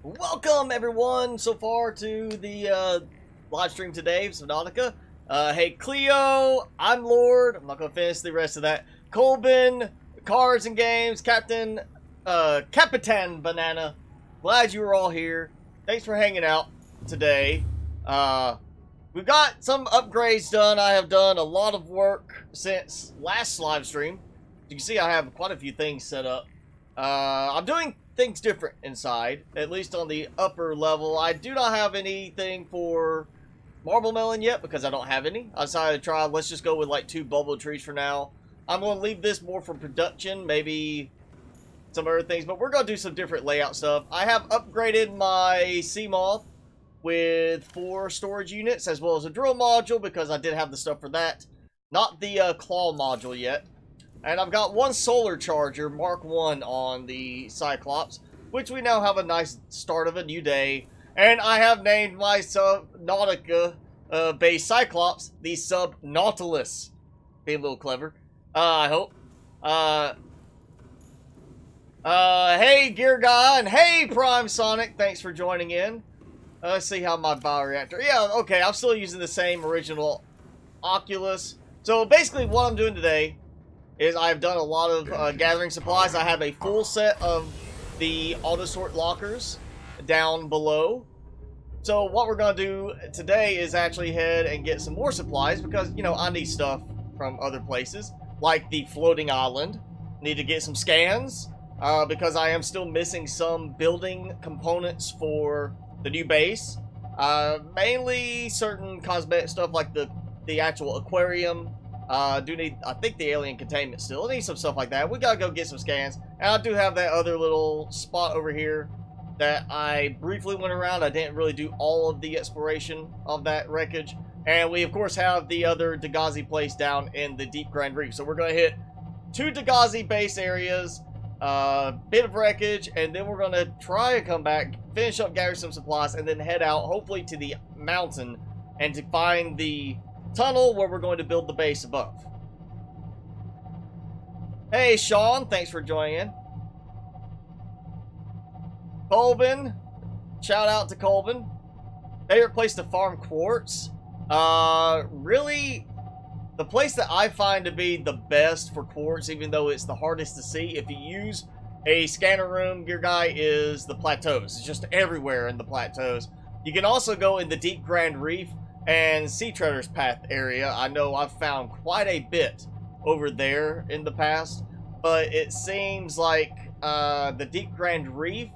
Welcome everyone so far to the live stream today of Subnautica. Hey Cleo, I'm Lord. I'm not gonna finish the rest of that. Colbin, Cars and Games, Capitan Banana. Glad you were all here. Thanks for hanging out today. We've got some upgrades done. I have done a lot of work since last live stream. You can see I have quite a few things set up. I'm doing things different inside, at least on the upper level. I do not have anything for marble melon yet because I don't have any. I decided to try, let's just go with like 2 bubble trees for now. I'm going to leave this more for production, maybe some other things, but we're going to do some different layout stuff. I have upgraded my Seamoth with 4 storage units as well as a drill module because I did have the stuff for that. Not the claw module yet. And I've got 1 solar charger, Mark 1, on the Cyclops, which we now have a nice start of a new day. And I have named my Subnautica base Cyclops the Subnautilus. Being a little clever, I hope. Hey Gear Guy, and hey Prime Sonic, thanks for joining in. Let's see how my bioreactor... Yeah, okay, I'm still using the same original Oculus. So basically what I'm doing today is I've done a lot of gathering supplies. I have a full set of the auto sort lockers down below. So what we're going to do today is actually head and get some more supplies because, you know, I need stuff from other places, like the floating island. Need to get some scans because I am still missing some building components for the new base. Mainly certain cosmetic stuff like the actual aquarium. Do need, I think, the alien containment still. I need some stuff like that. We gotta go get some scans. And I do have that other little spot over here that I briefly went around. I didn't really do all of the exploration of that wreckage. And we, of course, have the other Dagazi place down in the Deep Grand Reef. So we're gonna hit 2 Dagazi base areas, bit of wreckage, and then we're gonna try and come back, finish up, gather some supplies, and then head out, hopefully, to the mountain and to find the tunnel where we're going to build the base above. Hey Sean, thanks for joining in. Colbin, shout out to Colbin. Favorite place to farm quartz? Really, the place that I find to be the best for quartz, even though it's the hardest to see if you use a scanner room, Gear Guy, is the plateaus. It's just everywhere in the plateaus. You can also go in the Deep Grand Reef and Sea Treader's Path area. I know I've found quite a bit over there in the past, but it seems like the Deep Grand Reef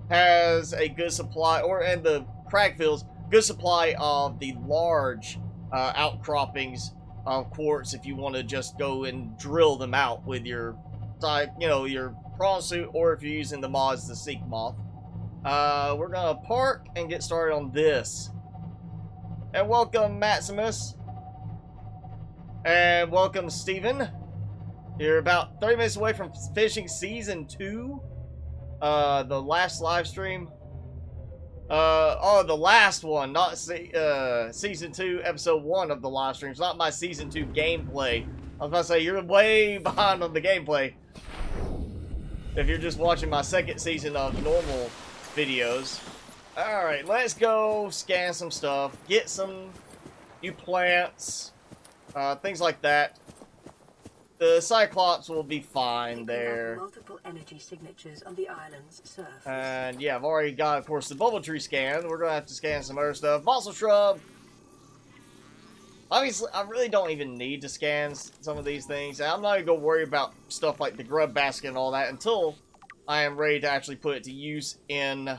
has a good supply, and the Cragfields, good supply of the large outcroppings of quartz if you want to just go and drill them out with your, you know, your prawn suit, or if you're using the mods, the Seamoth. We're gonna park and get started on this. And welcome, Maximus. And welcome, Steven. You're about 30 minutes away from finishing Season 2. The last live stream. Oh, the last one. Not Season 2, Episode 1 of the live streams. Not my Season 2 gameplay. I was about to say, you're way behind on the gameplay if you're just watching my second season of normal videos. Alright, let's go scan some stuff, get some new plants, things like that. The Cyclops will be fine there. Multiple energy signatures on the island's surface. And yeah, I've already got, of course, the bubble tree scan. We're going to have to scan some other stuff. Fossil shrub. Obviously, I really don't even need to scan some of these things. I'm not even going to worry about stuff like the grub basket and all that until I am ready to actually put it to use in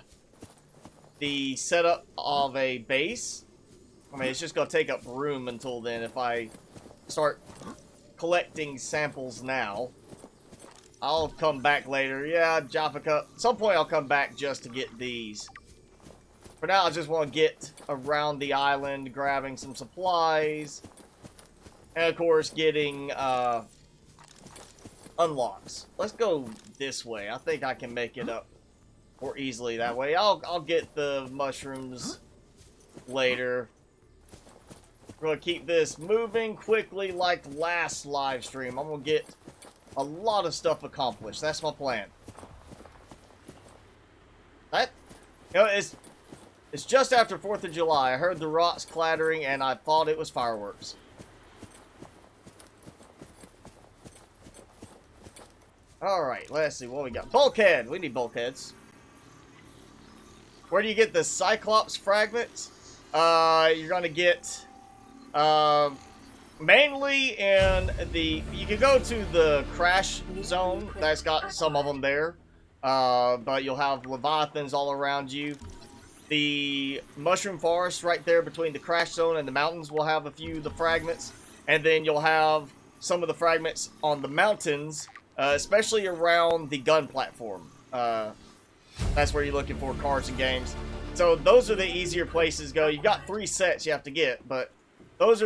the setup of a base. I mean, it's just going to take up room until then if I start collecting samples now. I'll come back later. Yeah, Jaffa Cup. At some point I'll come back just to get these. For now, I just want to get around the island, grabbing some supplies. And of course, getting unlocks. Let's go this way. I think I can make it up more easily that way. I'll get the mushrooms later. We're going to keep this moving quickly like last live stream. I'm going to get a lot of stuff accomplished. That's my plan. That You know, it's just after 4th of July. I heard the rocks clattering, and I thought it was fireworks. Alright, let's see what we got. Bulkhead! We need bulkheads. Where do you get the Cyclops fragments? You're gonna get... mainly in the... You can go to the crash zone. That's got some of them there. But you'll have Leviathans all around you. The mushroom forest right there between the crash zone and the mountains will have a few of the fragments. And then you'll have some of the fragments on the mountains, especially around the gun platform. That's where you're looking for cars and games. So those are the easier places to go. You've got 3 sets you have to get, but those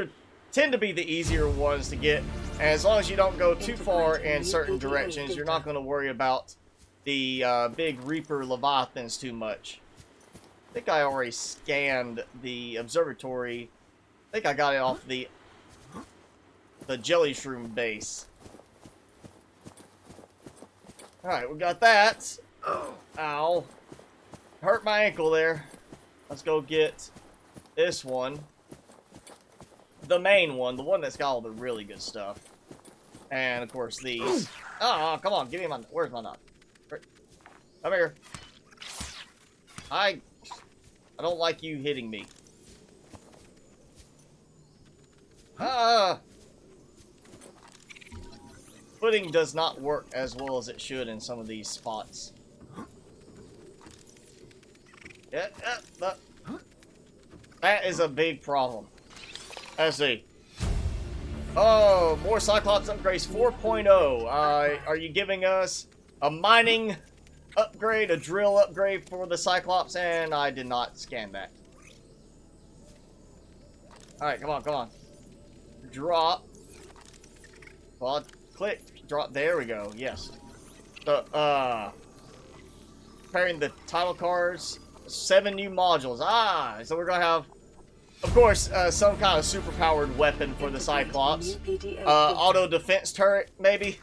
tend to be the easier ones to get. And as long as you don't go too far in certain directions, you're not going to worry about the big Reaper Leviathans too much. I think I already scanned the observatory. I think I got it off the jelly shroom base. Alright, we got that. Ow. Hurt my ankle there. Let's go get this one. The main one. The one that's got all the really good stuff. And, of course, these. Oh, come on. Give me my... Where's my knot? Come here. I don't like you hitting me. Footing does not work as well as it should in some of these spots. Yeah, that is a big problem. Let's see. Oh, more Cyclops upgrades 4.0. Are you giving us a mining upgrade, a drill upgrade for the Cyclops? And I did not scan that. Alright, come on, come on. Drop. Well, click. Drop. There we go. Yes. So, preparing the title cards. 7 new modules. So we're gonna have, of course, some kind of super-powered weapon for the Cyclops. Auto defense turret, maybe.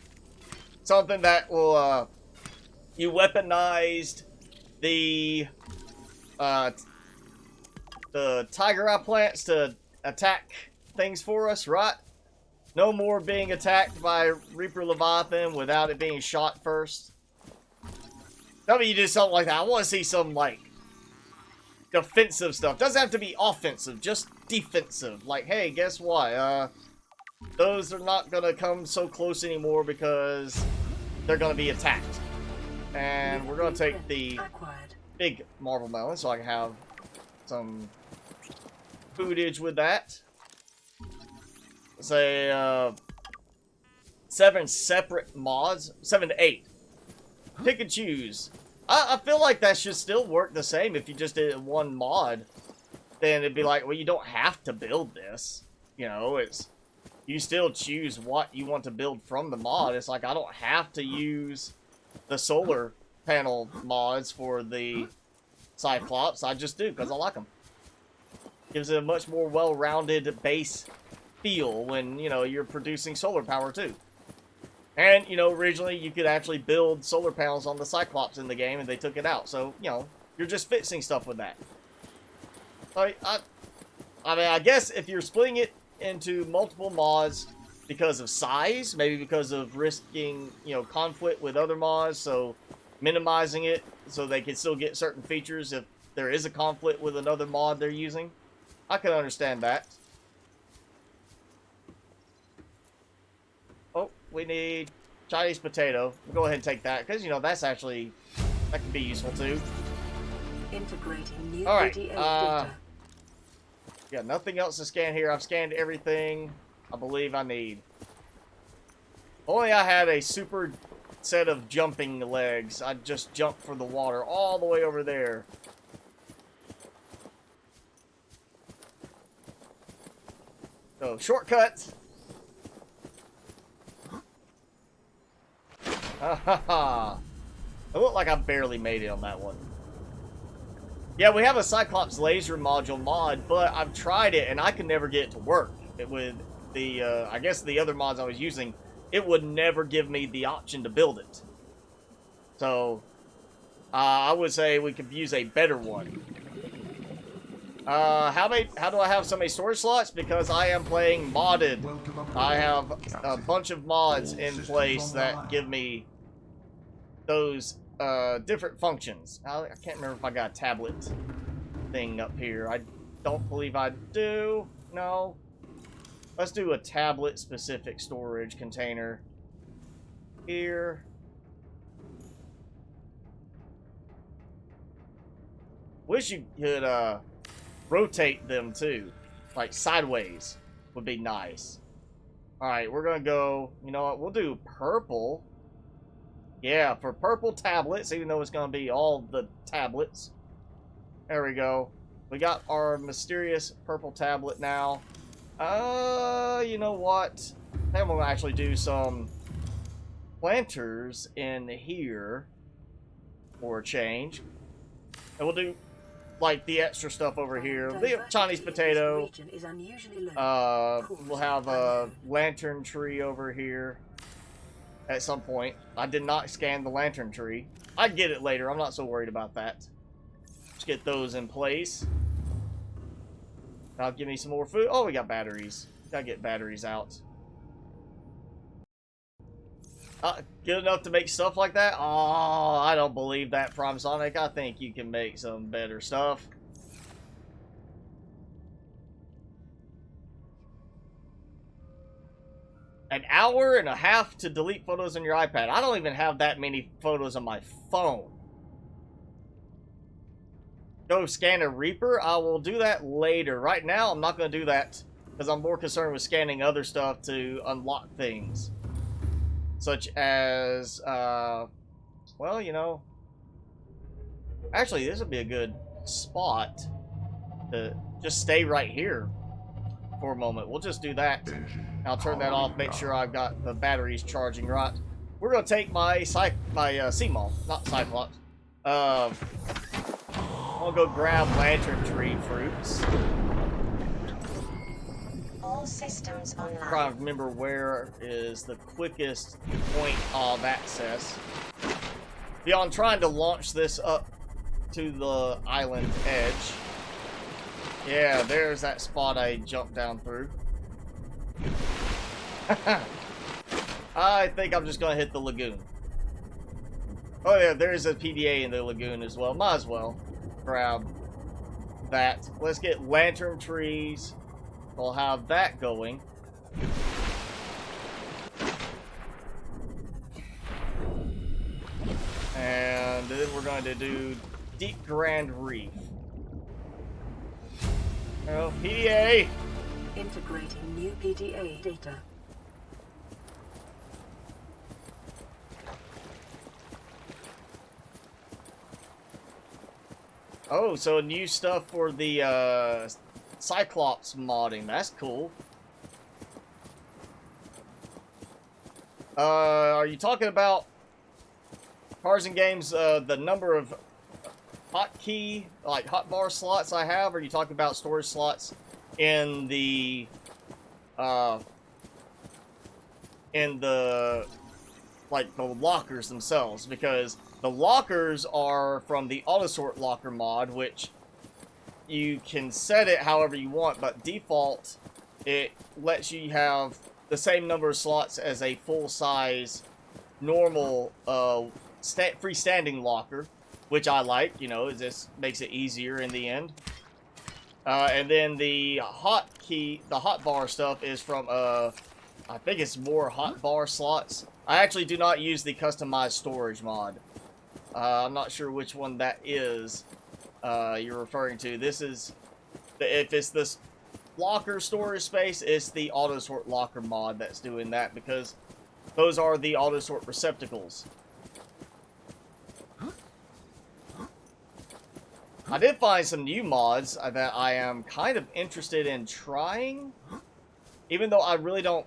Something that will, you weaponized the tiger eye plants to attack things for us, right? No more being attacked by Reaper Leviathan without it being shot first. Tell me you did something like that. I want to see some, like, defensive stuff. Doesn't have to be offensive, just defensive. Like, hey, guess what? Those are not gonna come so close anymore because they're gonna be attacked. And we're gonna take the big marble melon so I can have some footage with that. Say 7 separate mods, 7 to 8. Pick and choose. I feel like that should still work the same if you just did one mod. Then it'd be like, well, you don't have to build this. You know, you still choose what you want to build from the mod. It's like, I don't have to use the solar panel mods for the Cyclops. I just do because I like them. Gives it a much more well-rounded base feel when, you know, you're producing solar power too. And, you know, originally you could actually build solar panels on the Cyclops in the game, and they took it out. So, you know, you're just fixing stuff with that. I mean, I guess if you're splitting it into multiple mods because of size, maybe because of risking, you know, conflict with other mods, so minimizing it so they can still get certain features if there is a conflict with another mod they're using, I can understand that. Oh, we need Chinese potato. We'll go ahead and take that, because, you know, that's actually, that can be useful too. Integrating new Alright, data. yeah, nothing else to scan here. I've scanned everything I believe I need. Only I had a super set of jumping legs. I'd just jump for the water all the way over there. So, shortcut. I look like I barely made it on that one. Yeah, we have a Cyclops laser module mod, but I've tried it and I can never get it to work. It would, I guess the other mods I was using, it would never give me the option to build it. So, I would say we could use a better one. How do I have so many storage slots? Because I am playing modded. I have a bunch of mods in place that give me those different functions. I can't remember if I got a tablet thing up here. I don't believe I do. No. Let's do a tablet specific storage container here. Wish you could rotate them too, like sideways would be nice. All right, we're gonna go, you know what, we'll do purple. Yeah, for purple tablets, even though it's gonna be all the tablets. There we go. We got our mysterious purple tablet now. You know what, then we'll actually do some planters in here for a change, and we'll do like the extra stuff over here. The Chinese potato. We'll have a lantern tree over here at some point. I did not scan the lantern tree. I'd get it later. I'm not so worried about that. Let's get those in place. Now give me some more food. Oh, we got batteries. Gotta get batteries out. Good enough to make stuff like that? Oh, I don't believe that, PrimeSonic. I think you can make some better stuff. An hour and a half to delete photos on your iPad. I don't even have that many photos on my phone. Go scan a Reaper? I will do that later. Right now, I'm not going to do that because I'm more concerned with scanning other stuff to unlock things. Such as, well, you know, actually, this would be a good spot to just stay right here for a moment. We'll just do that. I'll turn that off, make sure I've got the batteries charging right. We're going to take my Seamoth, not Cyclops. I'll go grab lantern tree fruits. All systems online. Trying to remember where is the quickest point of access. Beyond trying to launch this up to the island edge. Yeah, there's that spot I jumped down through. I think I'm just gonna hit the lagoon. Oh yeah, there's a PDA in the lagoon as well. Might as well grab that. Let's get lantern trees. We'll have that going. And then we're going to do Deep Grand Reef. Oh, PDA! Integrating new PDA data. Oh, so new stuff for the Cyclops modding. That's cool. Are you talking about Cars and Games, the number of hotkey, like hotbar slots I have? Or are you talking about storage slots in the like the lockers themselves? Because the lockers are from the Autosort locker mod, which you can set it however you want, but default it lets you have the same number of slots as a full-size normal freestanding locker, which I like. You know, it just makes it easier in the end. And then the hotbar stuff is from I think it's more hotbar slots. I actually do not use the customized storage mod. I'm not sure which one that is you're referring to. This is if it's this locker storage space, it's the Autosort locker mod that's doing that, because those are the Autosort receptacles. I did find some new mods that I am kind of interested in trying, even though I really don't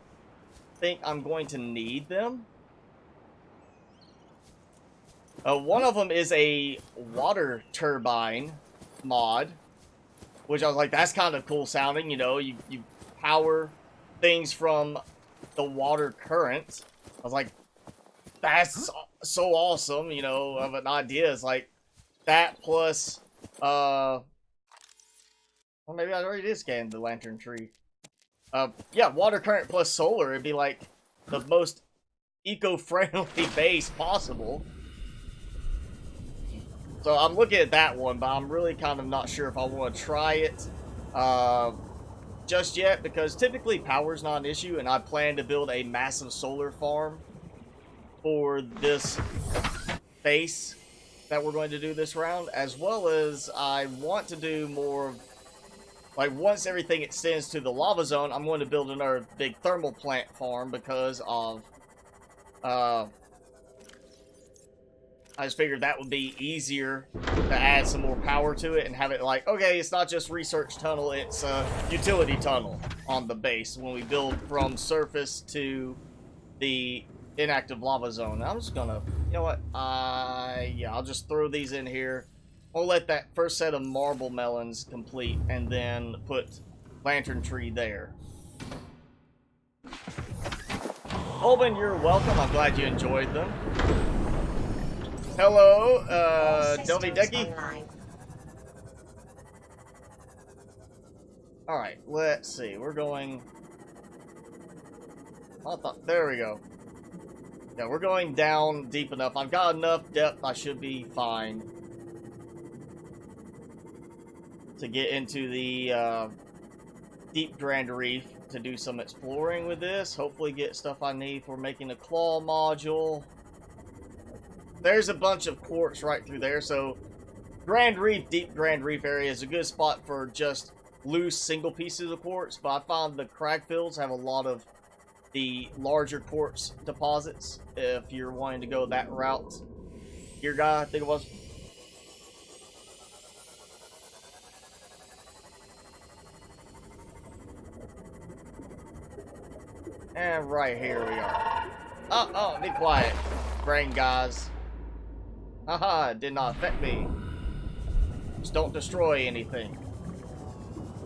think I'm going to need them. One of them is a water turbine mod, which I was like, that's kind of cool sounding. You know, you power things from the water current. I was like, that's so awesome, you know, of an idea. It's like, that plus, well, maybe I already did scan the lantern tree. Yeah, water current plus solar, it'd be like the most eco-friendly base possible. So I'm looking at that one, but I'm really kind of not sure if I want to try it just yet, because typically power's not an issue, and I plan to build a massive solar farm for this base that we're going to do this round, as well as I want to do more, like once everything extends to the lava zone, I'm going to build another big thermal plant farm because of I just figured that would be easier to add some more power to it and have it like, okay, it's not just research tunnel, it's a utility tunnel on the base when we build from surface to the inactive lava zone. I'm just gonna, you know what, yeah, I'll just throw these in here. We'll let that first set of marble melons complete and then put lantern tree there. Holben, you're welcome. I'm glad you enjoyed them. Hello, Delby Decky. Alright, let's see. We're going... there we go. Yeah, we're going down deep enough. I've got enough depth. I should be fine to get into the deep Grand Reef to do some exploring with this. Hopefully get stuff I need for making a claw module. There's a bunch of quartz right through there, so Grand Reef, deep Grand Reef area is a good spot for just loose single pieces of quartz, but I found the crag fields have a lot of the larger quartz deposits if you're wanting to go that route. Your guy, I think it was. And right here we are. Oh, be quiet, brain guys. Haha, it did not affect me. Just don't destroy anything.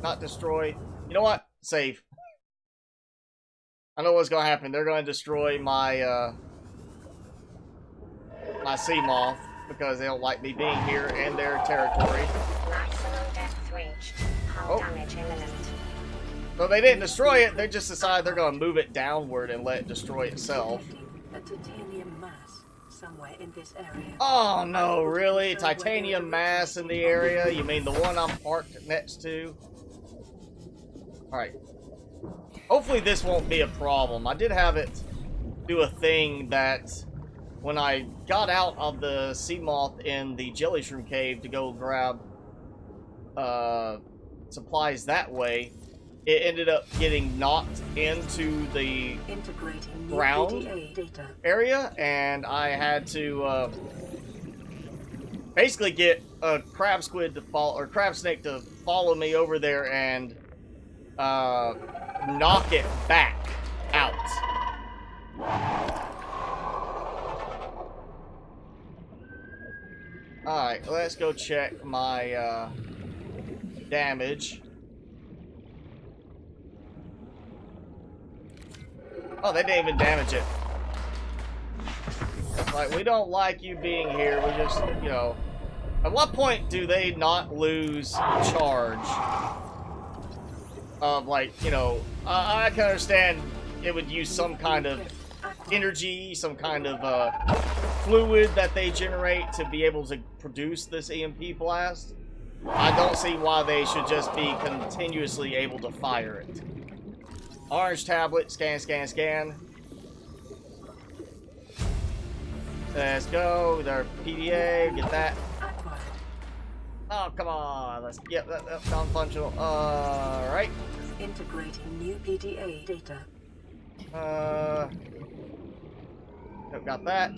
Not destroy. You know what? Save. I know what's gonna happen. They're gonna destroy my my Seamoth because they don't like me being here in their territory. Maximum depth reached. Hull damage imminent. So they didn't destroy it. They just decided they're gonna move it downward and let it destroy itself. A titanium mass somewhere in this area. Oh no, really? Titanium mass in the area? You mean the one I'm parked next to? Alright. Hopefully this won't be a problem. I did have it do a thing that when I got out of the Seamoth in the Jelly Shroom Cave to go grab supplies that way, it ended up getting knocked into the ground area, and I had to basically get a crab squid to follow, or crab snake to follow me over there and knock it back out. Alright, let's go check my damage. Oh, they didn't even damage it. Like, we don't like you being here. We just, you know... At what point do they not lose charge? Of, like, you know... I can understand it would use some kind of energy, some kind of fluid that they generate to be able to produce this EMP blast. I don't see why they should just be continuously able to fire it. Orange tablet, scan, scan, scan. Let's go with our PDA, get that. Oh, come on. Let's get that non-functional. Alright. Integrating new PDA data. Got that.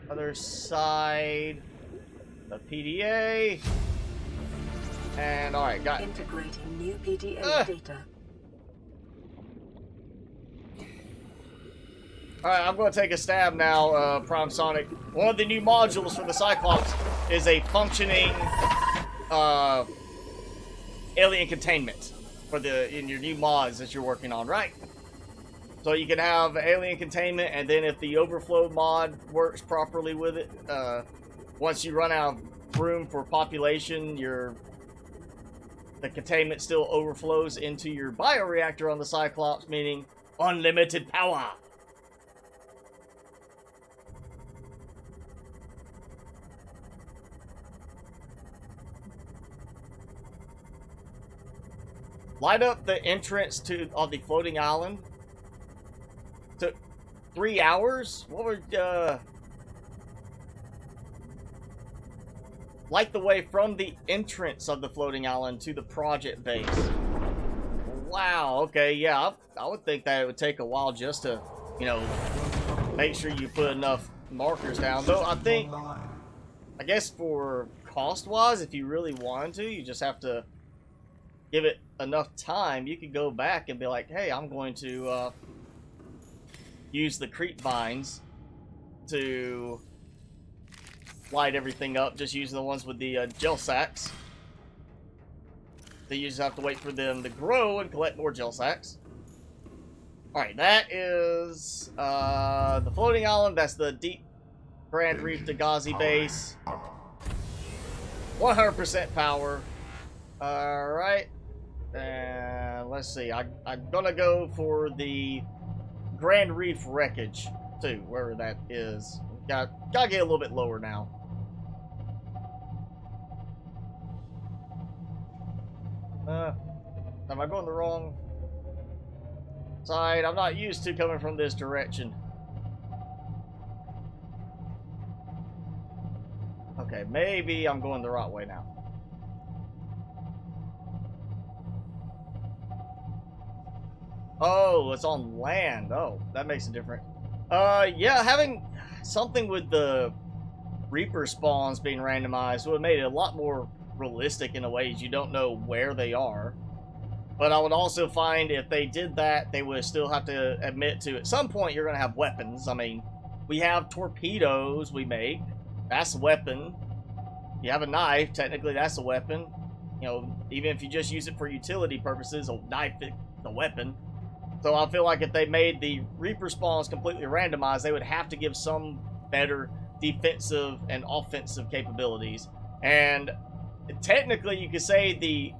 Other side. The PDA. And alright, got it. Integrating new PDA data. Alright, I'm going to take a stab now, Prime Sonic. One of the new modules for the Cyclops is a functioning alien containment for in your new mods that you're working on, right? So you can have alien containment, and then if the overflow mod works properly with it, once you run out of room for population, the containment still overflows into your bioreactor on the Cyclops, meaning unlimited power. Light up the entrance of the floating island. Took 3 hours? What would, light the way from the entrance of the floating island to the project base. Wow, okay, yeah, I would think that it would take a while just to, you know, make sure you put enough markers down. Though I think, I guess for cost-wise, if you really wanted to, you just have to give it enough time. You could go back and be like, hey, I'm going to use the creep vines to light everything up, just using the ones with the gel sacks. You just have to wait for them to grow and collect more gel sacks. Alright, that is the floating island. That's the deep Grand Reef Dagazi base. 100% power. Alright. And let's see. I'm gonna go for the Grand Reef Wreckage too, wherever that is. Gotta get a little bit lower now. Am I going the wrong side? I'm not used to coming from this direction. Okay, maybe I'm going the right way now. Oh, it's on land. Oh, that makes a difference. Yeah, having something with the Reaper spawns being randomized would have made it a lot more realistic in a way. You don't know where they are. But I would also find if they did that, they would still have to admit to, at some point, you're going to have weapons. I mean, we have torpedoes we make. That's a weapon. You have a knife. Technically, that's a weapon. You know, even if you just use it for utility purposes, a knife is a weapon. So I feel like if they made the Reaper spawns completely randomized, they would have to give some better defensive and offensive capabilities. And technically, you could say the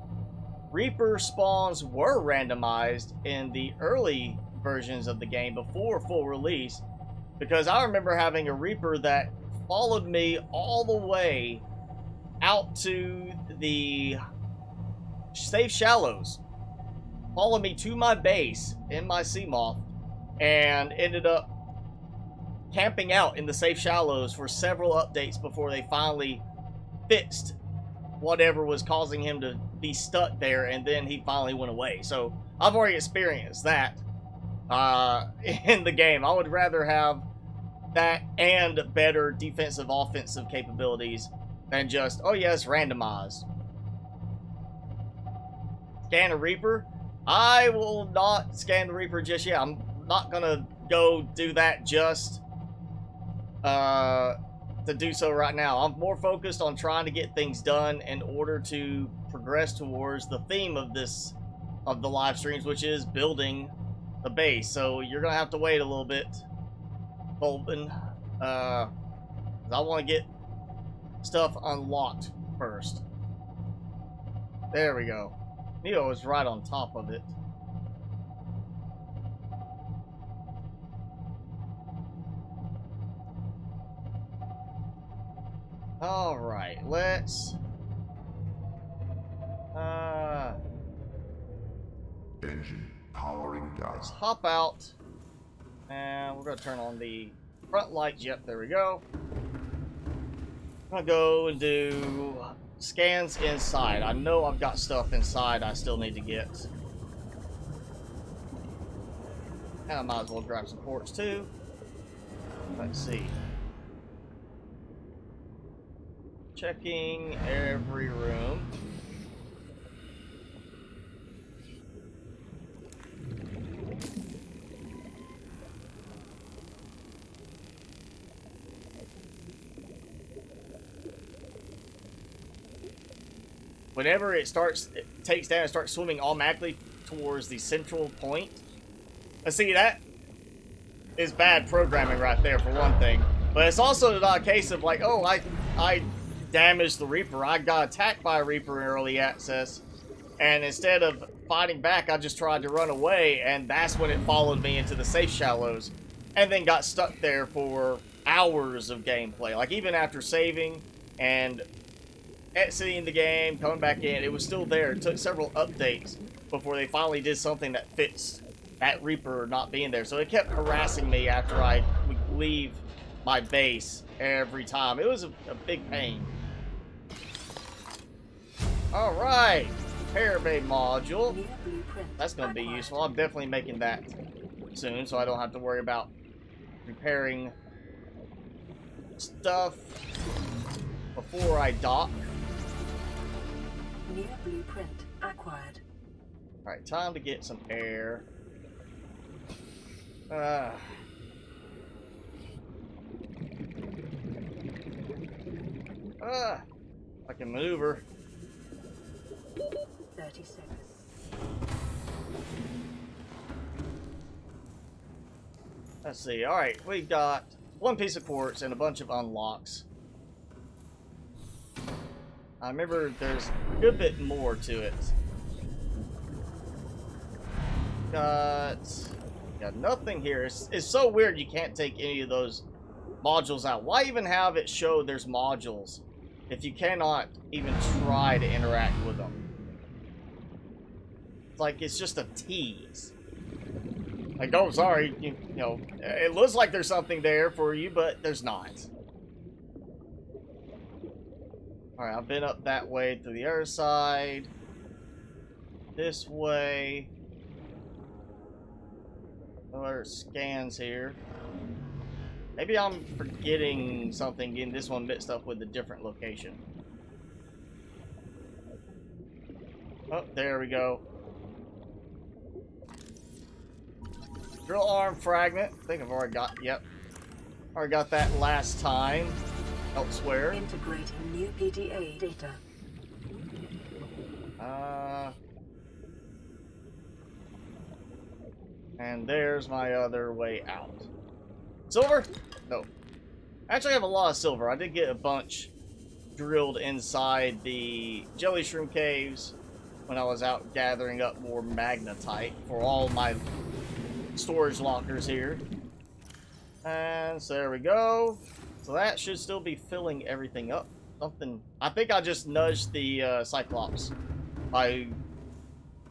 Reaper spawns were randomized in the early versions of the game before full release, because I remember having a Reaper that followed me all the way out to the safe shallows, followed me to my base in my Seamoth, and ended up camping out in the safe shallows for several updates before they finally fixed whatever was causing him to be stuck there, and then he finally went away. So I've already experienced that in the game. I would rather have that and better defensive offensive capabilities than just, oh yeah, it's randomized. Scan a Reaper? I will not scan the Reaper just yet. I'm not gonna go do that just to do so right now. I'm more focused on trying to get things done in order to progress towards the theme of the live streams, which is building the base. So you're gonna have to wait a little bit, Bolton. I want to get stuff unlocked first. There we go. Neo is right on top of it. Alright, let's engine powering down. let's hop out, and we're gonna turn on the front lights. Yep, there we go. I'm gonna go and do scans inside. I know I've got stuff inside I still need to get. And I might as well grab some ports too. Let's see. Checking every room. Whenever it takes down and starts swimming automatically towards the central point. Let's see that. is bad programming right there for one thing. But it's also not a case of like, oh, I damaged the Reaper. I got attacked by a Reaper in early access, and instead of fighting back, I just tried to run away, and that's when it followed me into the safe shallows, and then got stuck there for hours of gameplay. Like, even after saving and exiting the game, coming back in, it was still there. It took several updates before they finally did something that fixed that Reaper not being there. So it kept harassing me after I would leave my base every time. It was a big pain. Alright, repair bay module. That's going to be useful. I'm definitely making that soon, so I don't have to worry about repairing stuff before I dock. New blueprint acquired. Alright, time to get some air. I can maneuver. 30 seconds. Let's see. Alright, we've got one piece of quartz and a bunch of unlocks. I remember there's a good bit more to it. Got nothing here. It's so weird you can't take any of those modules out. Why even have it show there's modules if you cannot even try to interact with them? It's like it's just a tease. Like, oh, sorry, you know, it looks like there's something there for you, but there's not. Alright, I've been up that way to the other side. This way. No other scans here. Maybe I'm forgetting something, getting this one mixed up with a different location. Oh, there we go. Drill arm fragment. I think I've already got, yep. Already got that last time. Elsewhere. Integrating new PDA data. And there's my other way out. Silver? No. Actually, I have a lot of silver. I did get a bunch drilled inside the jelly shroom caves when I was out gathering up more magnetite for all my storage lockers here. And so there we go. So that should still be filling everything up. Something. I think I just nudged the Cyclops by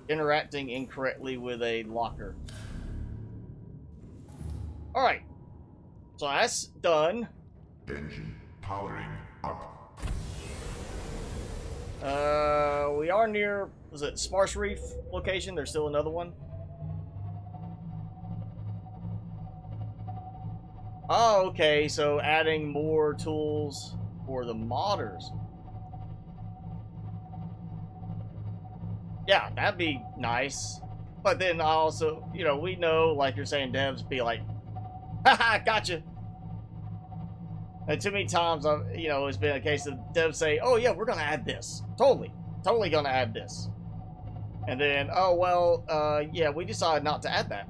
interacting incorrectly with a locker. Alright. So that's done. Engine powering up. We are near, was it Sparse Reef location? There's still another one. Oh, okay, so adding more tools for the modders. Yeah, that'd be nice. But then also, you know, we know, like you're saying, devs be like, haha, gotcha. And too many times, you know, it's been a case of devs say, oh yeah, we're gonna add this. Totally gonna add this. And then, oh well, yeah, we decided not to add that.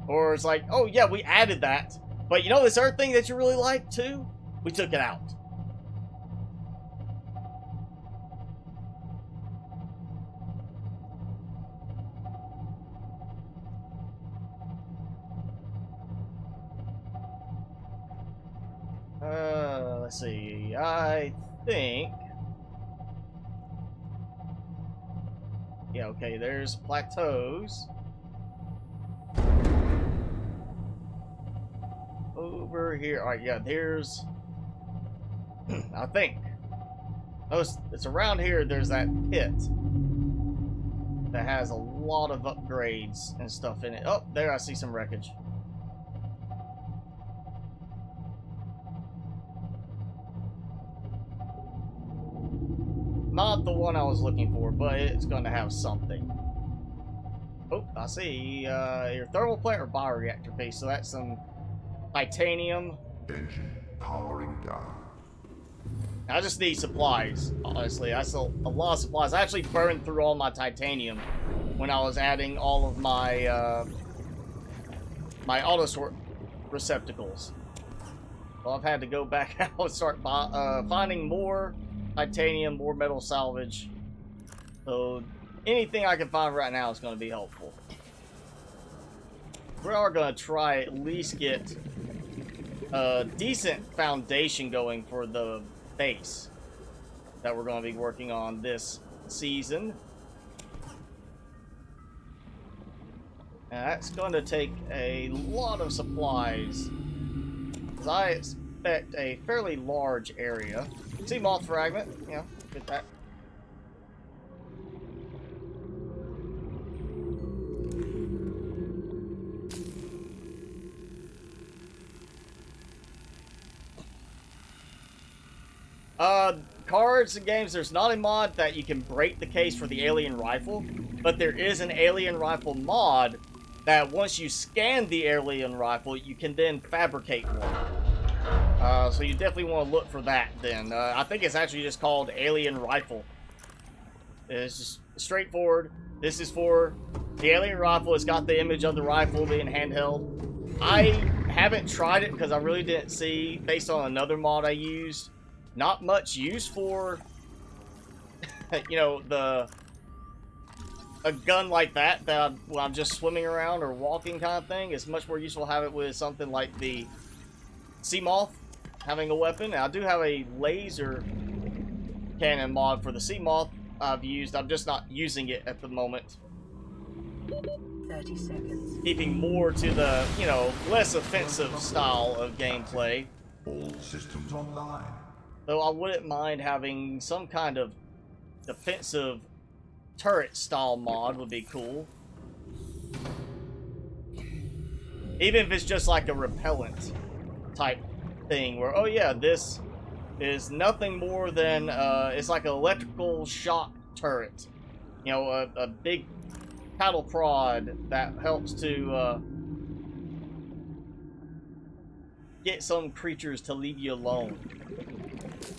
Or it's like, oh yeah, we added that, but you know this other thing that you really like too? We took it out. Let's see, I think... Yeah, okay, there's plateaus. Over here. Alright, yeah, there's... I think. Oh, it's around here, there's that pit that has a lot of upgrades and stuff in it. Oh, there I see some wreckage. Not the one I was looking for, but it's going to have something. Oh, I see your thermal plant or bioreactor piece. So that's some titanium. Engine powering down. I just need supplies, honestly. I sell a lot of supplies. I actually burned through all my titanium when I was adding all of my my auto sort receptacles. So I've had to go back out and start finding more titanium, more metal salvage. So anything I can find right now is going to be helpful. We are going to try at least get a decent foundation going for the base that we're going to be working on this season. And that's going to take a lot of supplies, because I expect a fairly large area. Seamoth fragment, you know, get that. Cards and games, there's not a mod that you can break the case for the alien rifle, but there is an alien rifle mod that once you scan the alien rifle, you can then fabricate one. So you definitely want to look for that then. I think it's actually just called Alien Rifle. It's just straightforward. This is for the alien rifle. It's got the image of the rifle being handheld. I haven't tried it because I really didn't see, based on another mod I used, not much use for, you know, a gun like that when I'm just swimming around or walking kind of thing. It's much more useful to have it with something like the Seamoth, having a weapon. Now, I do have a laser cannon mod for the Seamoth I've used. I'm just not using it at the moment. 30 seconds. Keeping more to the, you know, less offensive style of gameplay. All systems online. Though I wouldn't mind having some kind of defensive turret style mod would be cool. Even if it's just like a repellent type thing where, oh yeah, this is nothing more than, it's like an electrical shock turret. You know, a big paddle prod that helps to get some creatures to leave you alone.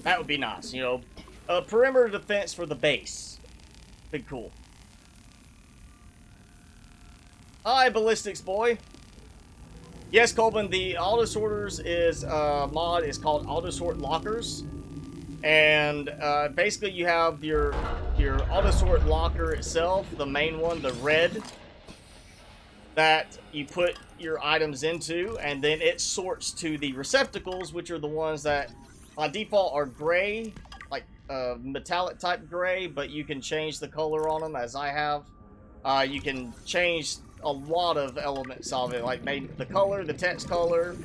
That would be nice, you know. A perimeter defense for the base. Big cool. Hi, Ballistics Boy. Yes, Colbin, the auto sorters is mod is called Auto Sort Lockers. And basically you have your auto sort locker itself, the main one, the red, that you put your items into, and then it sorts to the receptacles, which are the ones that by default are gray, like metallic type gray, but you can change the color on them, as I have. You can change a lot of elements of it, like maybe the color, the text color,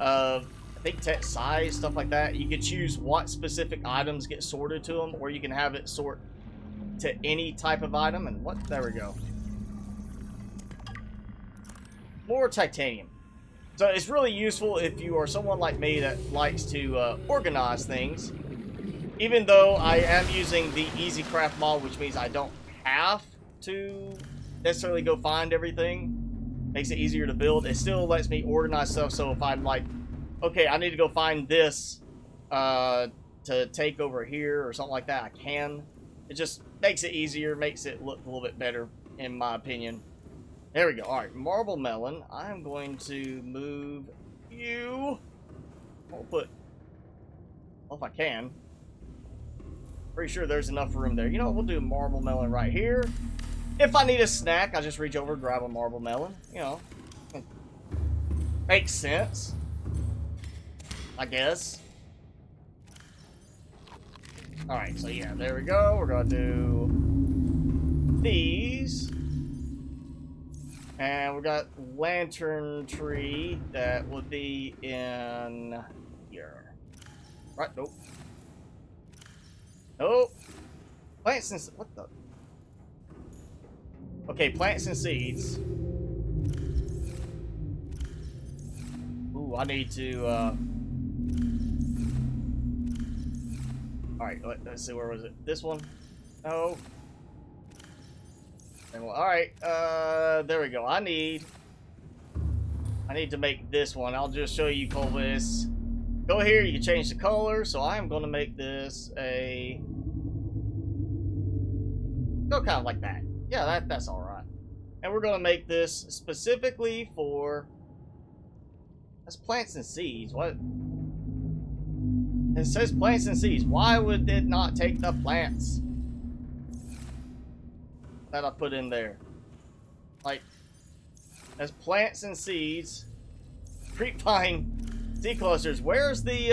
I think text size, stuff like that. You can choose what specific items get sorted to them, or you can have it sort to any type of item. And what? There we go. More titanium. So it's really useful if you are someone like me that likes to organize things. Even though I am using the Easy Craft mod, which means I don't have to necessarily go find everything. Makes it easier to build. It still lets me organize stuff, so if I'm like, okay, I need to go find this to take over here or something like that, I can. It just makes it easier, makes it look a little bit better, in my opinion. There we go. Alright, Marble Melon. I'm going to move you. I'll put... Well, if I can. Pretty sure there's enough room there. You know what? We'll do Marble Melon right here. If I need a snack, I just reach over and grab a Marble Melon. You know. Makes sense. I guess. Alright, so yeah, there we go. We're going to do these. And we got lantern tree that would be in here. Right, nope. Nope. Plants and... What the... Okay, plants and seeds. Ooh, I need to, Alright, let's see, where was it? This one? No. Alright, there we go. I need to make this one. I'll just show you, Colvis. Go here, you can change the color, so I'm going to make this a... Go kind of like that. Yeah, that's alright. And we're gonna make this specifically for... That's plants and seeds. What? It says plants and seeds. Why would it not take the plants that I put in there? Like, as plants and seeds, creepvine sea clusters. Where's the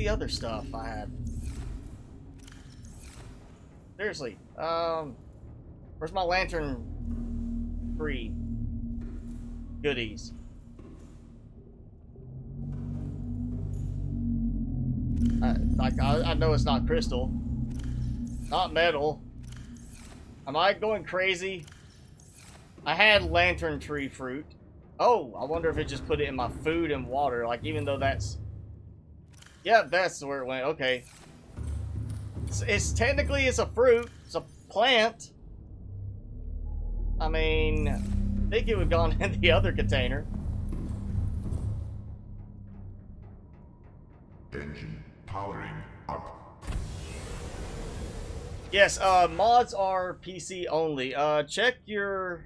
other stuff I had? Seriously, where's my lantern tree goodies? I know it's not crystal, not metal. Am I going crazy? I had lantern tree fruit. Oh, I wonder if it just put it in my food and water. Like, even though that's... Yeah, that's where it went. Okay. It's technically, it's a fruit. It's a plant. I mean, I think it would have gone in the other container. Engine powering up. Yes, mods are PC only. Check your...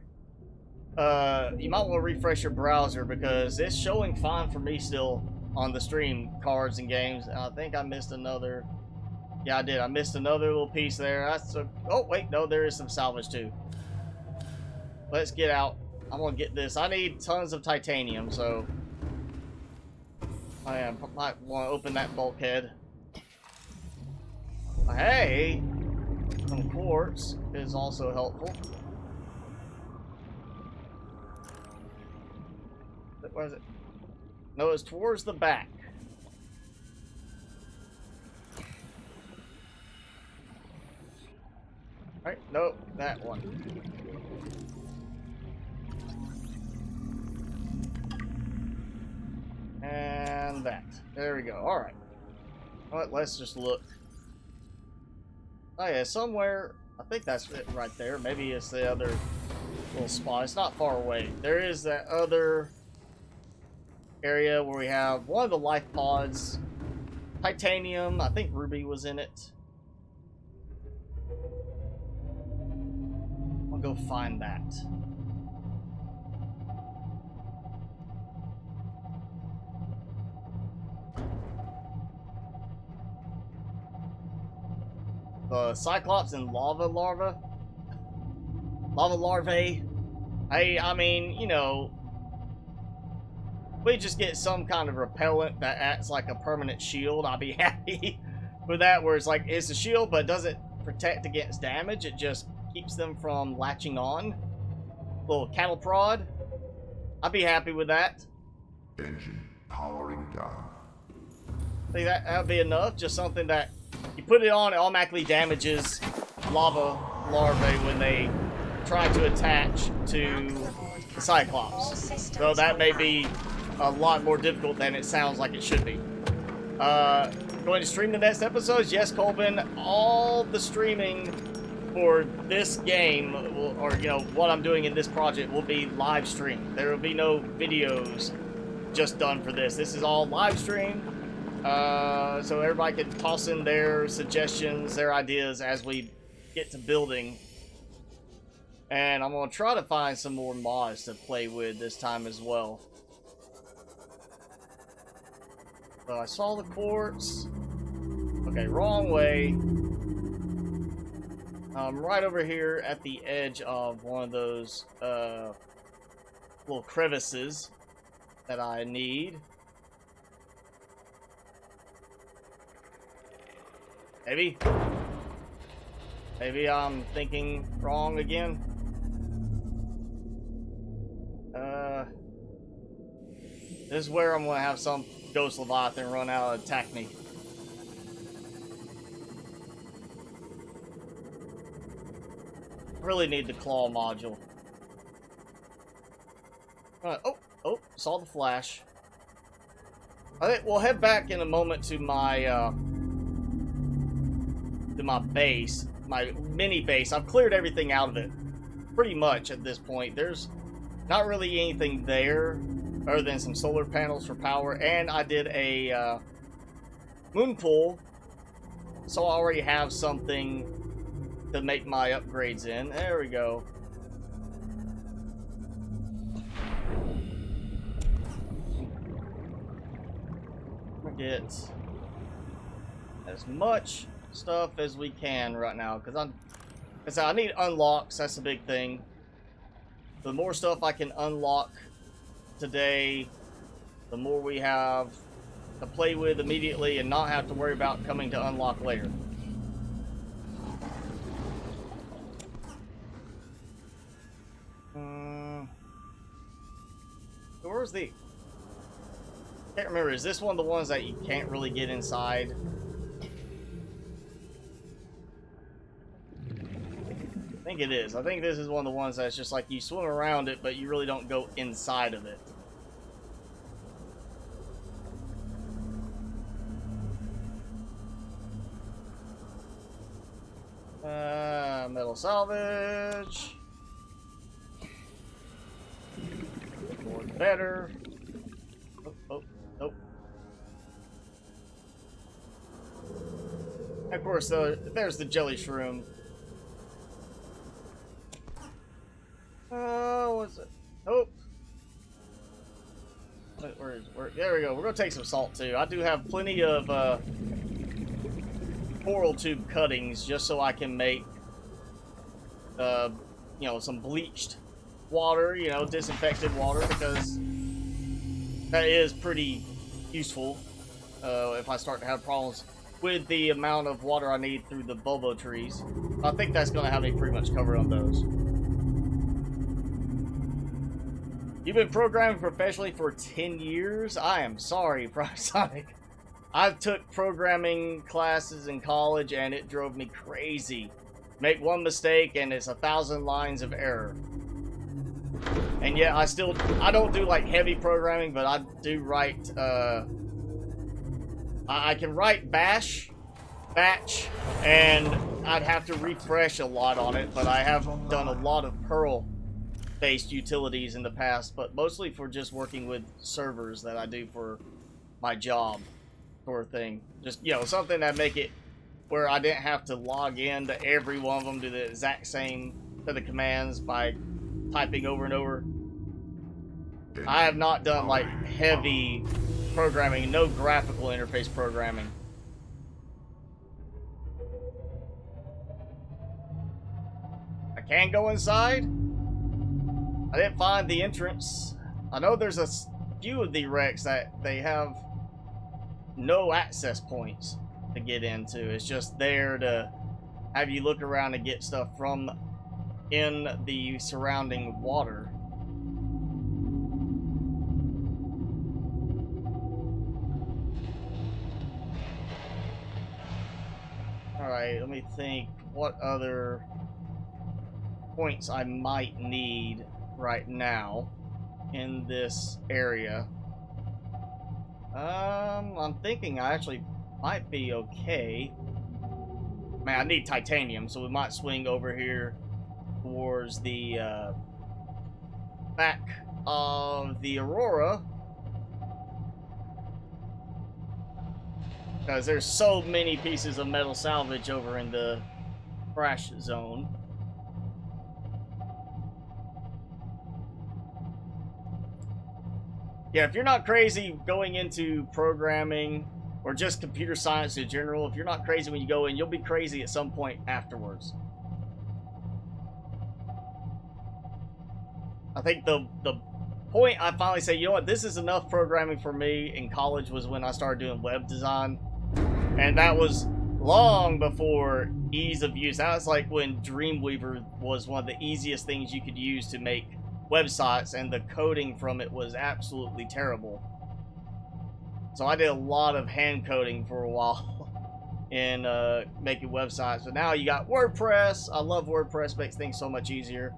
you might want to refresh your browser because it's showing fine for me still on the stream, cards and games. I think I missed another... Yeah, I did. I missed another little piece there. That's a... Oh, wait, no, there is some salvage too. Let's get out. I'm gonna get this. I need tons of titanium, so... I might want to open that bulkhead. Hey! Some quartz is also helpful. Where is it? No, it's towards the back. Alright, nope, that one. And that. There we go. Alright. Alright, let's just look. Oh yeah, somewhere, I think that's it right there. Maybe it's the other little spot. It's not far away. There is that other area where we have one of the life pods. Titanium. I think Ruby was in it. I'll go find that. The Cyclops and lava larvae. Hey, I mean, you know, we just get some kind of repellent that acts like a permanent shield. I'll be happy with that, where it's like, it's a shield, but it doesn't protect against damage. It just keeps them from latching on. Little cattle prod. I'd be happy with that. Engine powering down. Think that would be enough? Just something that you put it on, it automatically damages lava larvae when they try to attach to the Cyclops. So that may be a lot more difficult than it sounds like it should be. Going to stream the next episodes? Yes, Colvin. All the streaming for this game, or you know, what I'm doing in this project, will be live stream. There will be no videos just done for this. This is all live stream. So everybody can toss in their suggestions, their ideas as we get to building. And I'm going to try to find some more mods to play with this time as well. So I saw the quartz. Okay, wrong way. I'm right over here at the edge of one of those little crevices that I need. Maybe I'm thinking wrong again. This is where I'm gonna have some ghost leviathan run out and attack me. Really need the claw module. Oh, saw the flash. I think we'll head back in a moment to my base, my mini base. I've cleared everything out of it pretty much at this point. There's not really anything there other than some solar panels for power, and I did a moon pool, so I already have something to make my upgrades in. There we go. Get as much stuff as we can right now, because I need unlocks. That's a big thing. The more stuff I can unlock today, the more we have to play with immediately and not have to worry about coming to unlock later. Where's the... I can't remember. Is this one of the ones that you can't really get inside? I think it is. I think this is one of the ones that's just like you swim around it, but you really don't go inside of it. Metal salvage. More better. Oh, nope. Of course, there's the jelly shroom. What's it? Oh. There we go. We're gonna take some salt too. I do have plenty of coral tube cuttings just so I can make, you know, some bleached water, you know, disinfected water, because that is pretty useful if I start to have problems with the amount of water I need through the bulbo trees. I think that's going to have me pretty much covered on those. You've been programming professionally for 10 years? I am sorry, Sonic. I took programming classes in college and it drove me crazy. Make one mistake and it's 1,000 lines of error. And yet I don't do like heavy programming, but I do write, I can write batch, and I'd have to refresh a lot on it, but I have done a lot of Perl-based utilities in the past, but mostly for just working with servers that I do for my job, sort of thing. Just, you know, something that make it where I didn't have to log in to every one of them, do the exact same set of commands by typing over and over. I have not done like heavy programming, no graphical interface programming. I can go inside. I didn't find the entrance. I know there's a few of the wrecks that they have no access points to get into. It's just there to have you look around and get stuff from in the surrounding water. Alright, let me think what other points I might need right now in this area. I'm thinking I actually might be okay. Man, I need titanium, so we might swing over here towards the back of the Aurora, because there's so many pieces of metal salvage over in the crash zone. Yeah, if you're not crazy going into programming or just computer science in general, if you're not crazy when you go in, you'll be crazy at some point afterwards. I think the point I finally say, you know what, this is enough programming for me in college was when I started doing web design. And that was long before ease of use. That was like when Dreamweaver was one of the easiest things you could use to make websites, and the coding from it was absolutely terrible. So I did a lot of hand coding for a while in making websites. But now you got WordPress. I love WordPress, makes things so much easier.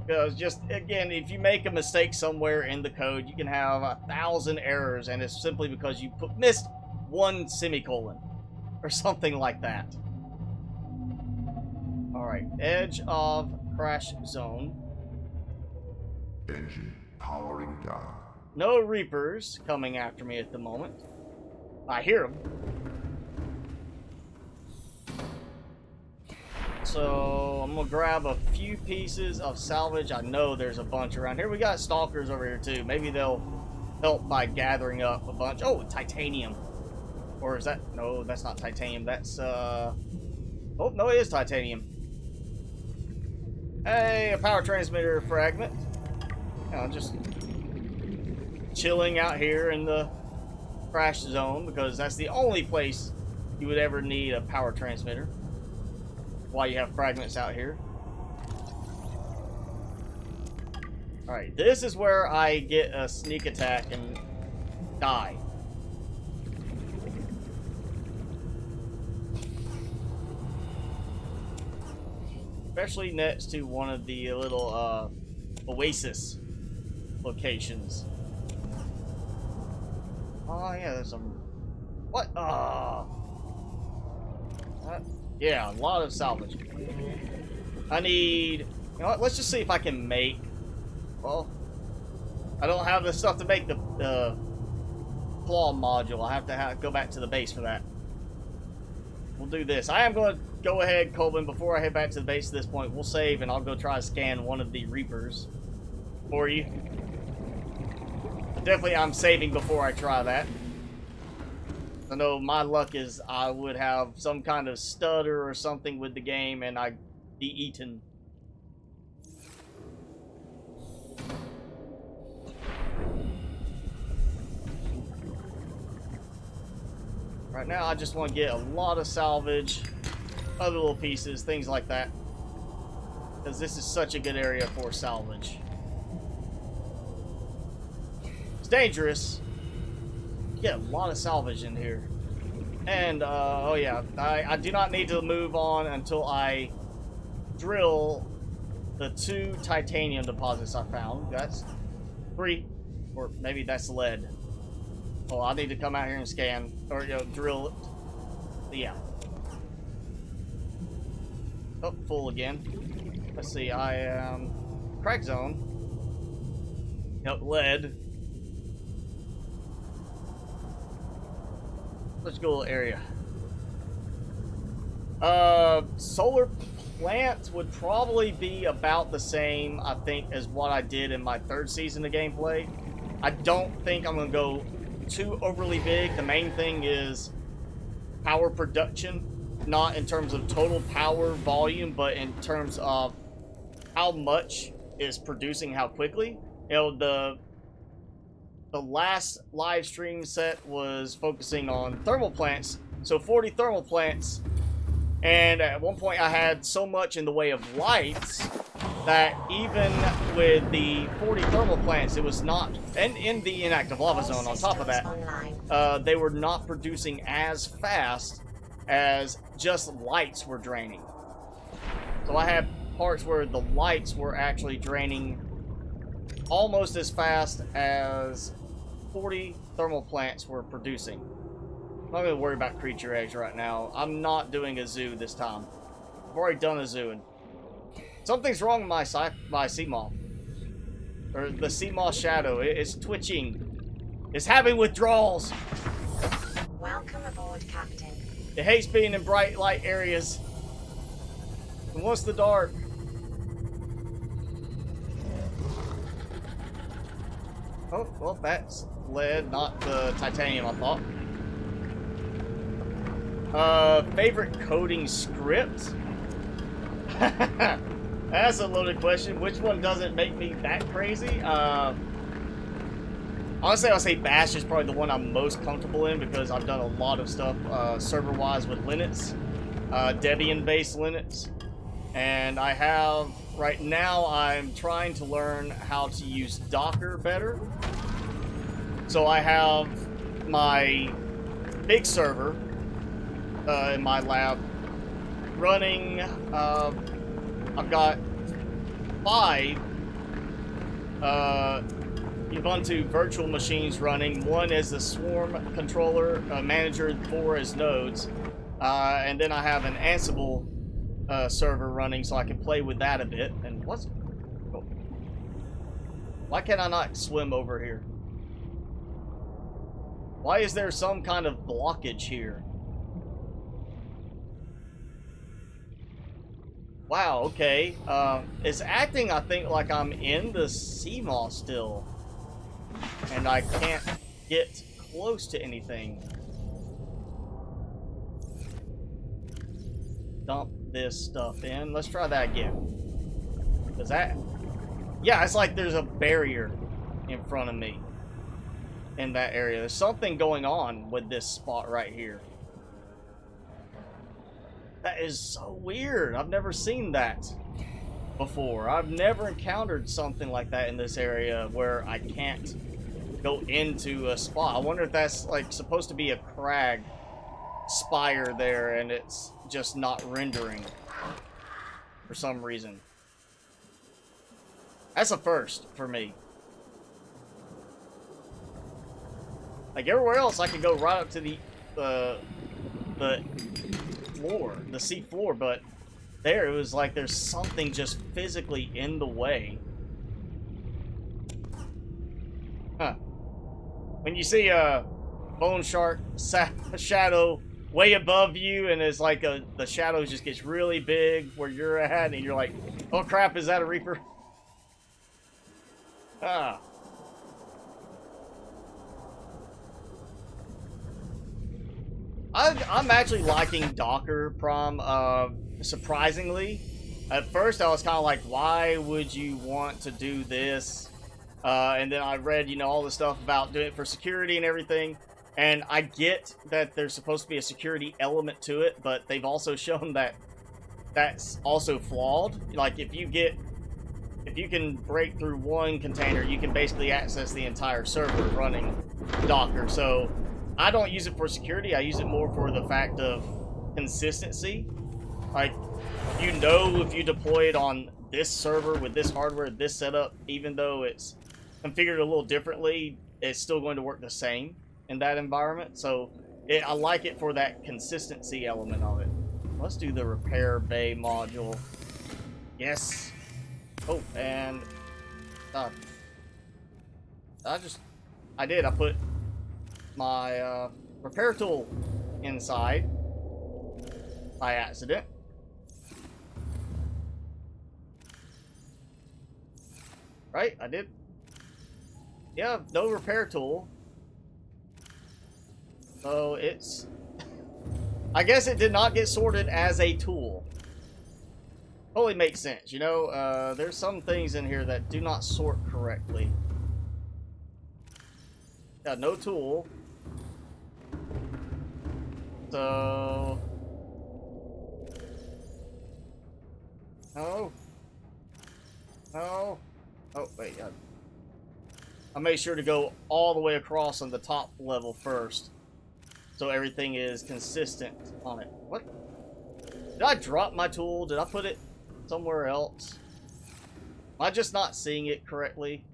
Because just, again, if you make a mistake somewhere in the code, you can have 1,000 errors, and it's simply because you missed one semicolon or something like that. Alright, edge of crash zone. Engine powering down. No Reapers coming after me at the moment. I hear them. So I'm gonna grab a few pieces of salvage. I know there's a bunch around here. We got stalkers over here too. Maybe they'll help by gathering up a bunch. Oh, titanium. Or is that? No, that's not titanium. That's oh no, it is titanium. Hey, a power transmitter fragment. Just chilling out here in the crash zone because that's the only place you would ever need a power transmitter. Why you have fragments out here. Alright, this is where I get a sneak attack and die. Especially next to one of the little oasis locations. Oh yeah, there's some... What? Yeah, a lot of salvage. I need... You know what? Let's just see if I can make... Well, I don't have the stuff to make the claw module. I have to go back to the base for that. We'll do this. I am going to go ahead, Colvin, before I head back to the base at this point. We'll save and I'll go try to scan one of the Reapers for you. Definitely I'm saving before I try that. I know my luck is I would have some kind of stutter or something with the game and I'd be eaten. Right now I just want to get a lot of salvage, other little pieces, things like that. Because this is such a good area for salvage. It's dangerous. Get a lot of salvage in here. And, oh yeah, I do not need to move on until I drill the 2 titanium deposits I found. That's 3, or maybe that's lead. Oh, I need to come out here and scan, or, you know, drill it. Yeah. Oh, full again. Let's see, I am... Crack zone. Yep, lead. Let's go area. Solar plants would probably be about the same, I think, as what I did in my 3rd season of gameplay. I don't think I'm gonna go too overly big. The main thing is power production, not in terms of total power volume, but in terms of how much is producing how quickly. You know, the last live stream set was focusing on thermal plants, so 40 thermal plants, and at one point I had so much in the way of lights that even with the 40 thermal plants, it was not, and in the inactive lava zone on top of that, they were not producing as fast as just lights were draining. So I had parts where the lights were actually draining almost as fast as 40 thermal plants were producing. I'm not going to worry about creature eggs right now. I'm not doing a zoo this time. I've already done a zooing. Something's wrong with my Seamoth. Or the Seamoth shadow. It's twitching. It's having withdrawals. Welcome aboard, Captain. It hates being in bright light areas. It wants the dark. Oh, well, that's lead, not the titanium, I thought. Favorite coding script? That's a loaded question. Which one doesn't make me that crazy? Honestly, I'll say Bash is probably the one I'm most comfortable in because I've done a lot of stuff server-wise with Linux, Debian-based Linux. And I have, right now, I'm trying to learn how to use Docker better. So I have my big server in my lab running, I've got 5 Ubuntu virtual machines running. One is the Swarm controller manager, 4 is nodes. And then I have an Ansible server running so I can play with that a bit. And what's... Oh. Why can I not swim over here? Why is there some kind of blockage here? Wow, okay. It's acting, I think, like I'm in the Seamoth still. And I can't get close to anything. Dump this stuff in. Let's try that again. Does that... Yeah, it's like there's a barrier in front of me. In that area. There's something going on with this spot right here. That is so weird. I've never seen that before. I've never encountered something like that in this area where I can't go into a spot. I wonder if that's like supposed to be a crag spire there and it's just not rendering for some reason. That's a first for me. Like everywhere else, I could go right up to the floor, the sea floor, but there it was like there's something just physically in the way. Huh. When you see a bone shark shadow way above you, and it's like the shadow just gets really big where you're at, and you're like, oh crap, is that a reaper? Ah. I'm actually liking Docker Prom, surprisingly. At first I was kind of like, why would you want to do this? And then I read, you know, all the stuff about doing it for security and everything. And I get that there's supposed to be a security element to it, but they've also shown that that's also flawed. Like if you can break through one container, you can basically access the entire server running Docker. So I don't use it for security. I use it more for the fact of consistency. Like, you know, if you deploy it on this server with this hardware, this setup, even though it's configured a little differently, it's still going to work the same in that environment. So I like it for that consistency element of it. Let's do the repair bay module. Yes. Oh, and I put my repair tool inside by accident. Right? I did. Yeah, no repair tool. So it's... I guess it did not get sorted as a tool. Totally makes sense, you know? There's some things in here that do not sort correctly. Yeah, no tool. So... No. No. Oh, wait. I made sure to go all the way across on the top level first. So everything is consistent on it. What? Did I drop my tool? Did I put it somewhere else? Am I just not seeing it correctly?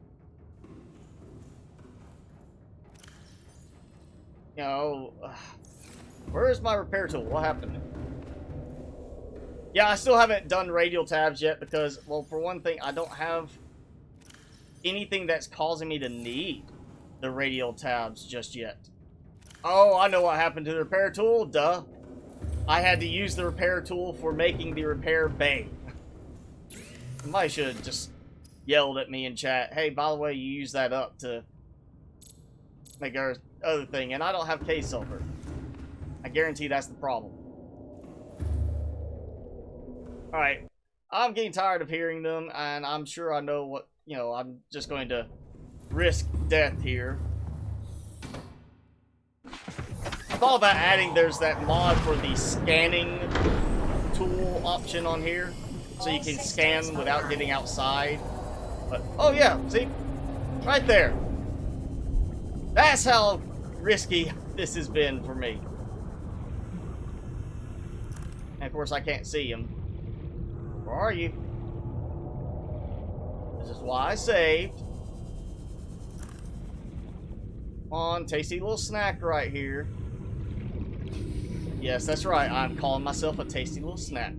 You know, where is my repair tool? What happened? Yeah, I still haven't done radial tabs yet because, well, for one thing, I don't have anything that's causing me to need the radial tabs just yet. Oh, I know what happened to the repair tool. Duh. I had to use the repair tool for making the repair bay. Somebody should have just yelled at me in chat, hey, by the way, you use that up to make our other thing, and I don't have K-Sulfur. I guarantee that's the problem. Alright, I'm getting tired of hearing them, and I'm sure I know what, you know, I'm just going to risk death here. I thought about adding, there's that mod for the scanning tool option on here, so you can scan without getting outside. But, oh yeah, see? Right there. That's how risky this has been for me. And of course I can't see him. Where are you? This is why I saved. Come on, tasty little snack right here. Yes, that's right. I'm calling myself a tasty little snack.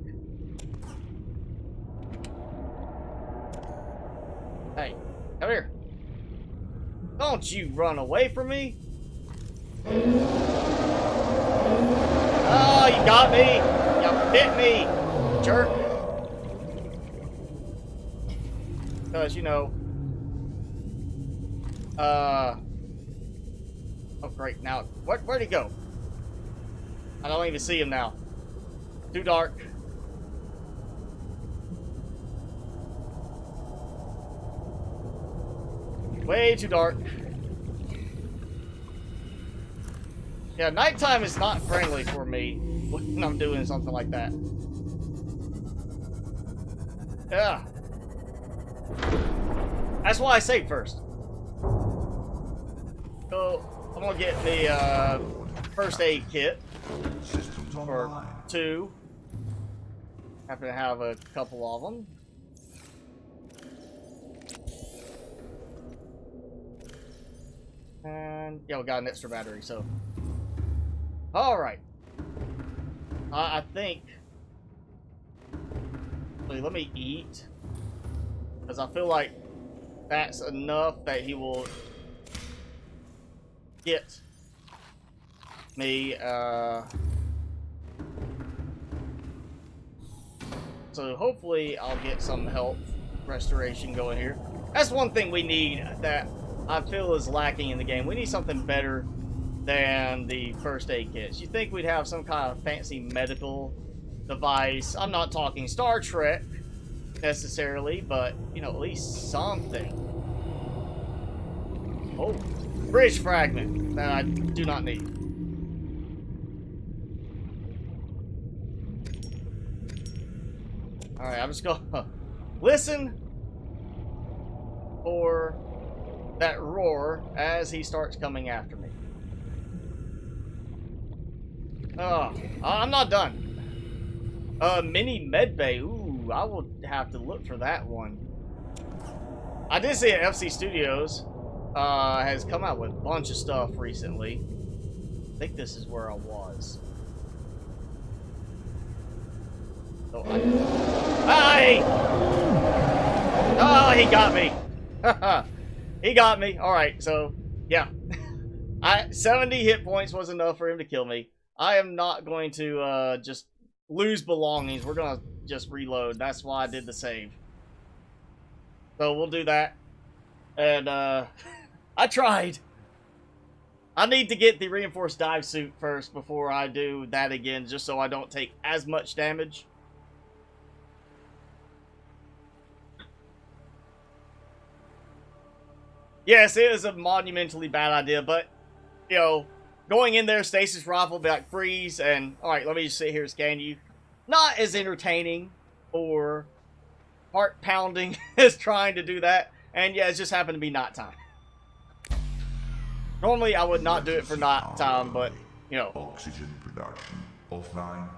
Hey, come here. Don't you run away from me. Oh, you got me. You bit me, jerk. Because, you know... Oh, great. Now, where'd he go? I don't even see him now. Too dark. Way too dark. Yeah, nighttime is not friendly for me when I'm doing something like that. Yeah. That's why I saved first. So, I'm gonna get the first aid kit. Systems Or online. 2. Happen to have a couple of them. And, yeah, we got an extra battery, so. Alright. I think... Wait, let me eat. Because I feel like that's enough that he will get me, so hopefully I'll get some health restoration going here. That's one thing we need that I feel is lacking in the game. We need something better than the first aid kits. You think we'd have some kind of fancy medical device. I'm not talking Star Trek necessarily, but, you know, at least something. Oh, bridge fragment that I do not need. Alright, I'm just gonna listen for that roar as he starts coming after me. Oh, I'm not done. Mini medbay. Ooh, I will have to look for that one. I did see that FC Studios has come out with a bunch of stuff recently. I think this is where I was. So Hey! Oh, he got me. He got me. Alright, so, yeah. 70 hit points was enough for him to kill me. I am not going to just lose belongings. We're going to just reload. That's why I did the save. So we'll do that. And, I tried. I need to get the reinforced dive suit first before I do that again, just so I don't take as much damage. Yes, it is a monumentally bad idea, but, you know, going in there, stasis rifle, be like, freeze, and, alright, let me just sit here and scan you. Not as entertaining or heart-pounding as trying to do that, and yeah, it just happened to be nighttime. Normally, I would not do it for nighttime, but, you know. Oxygen production offline.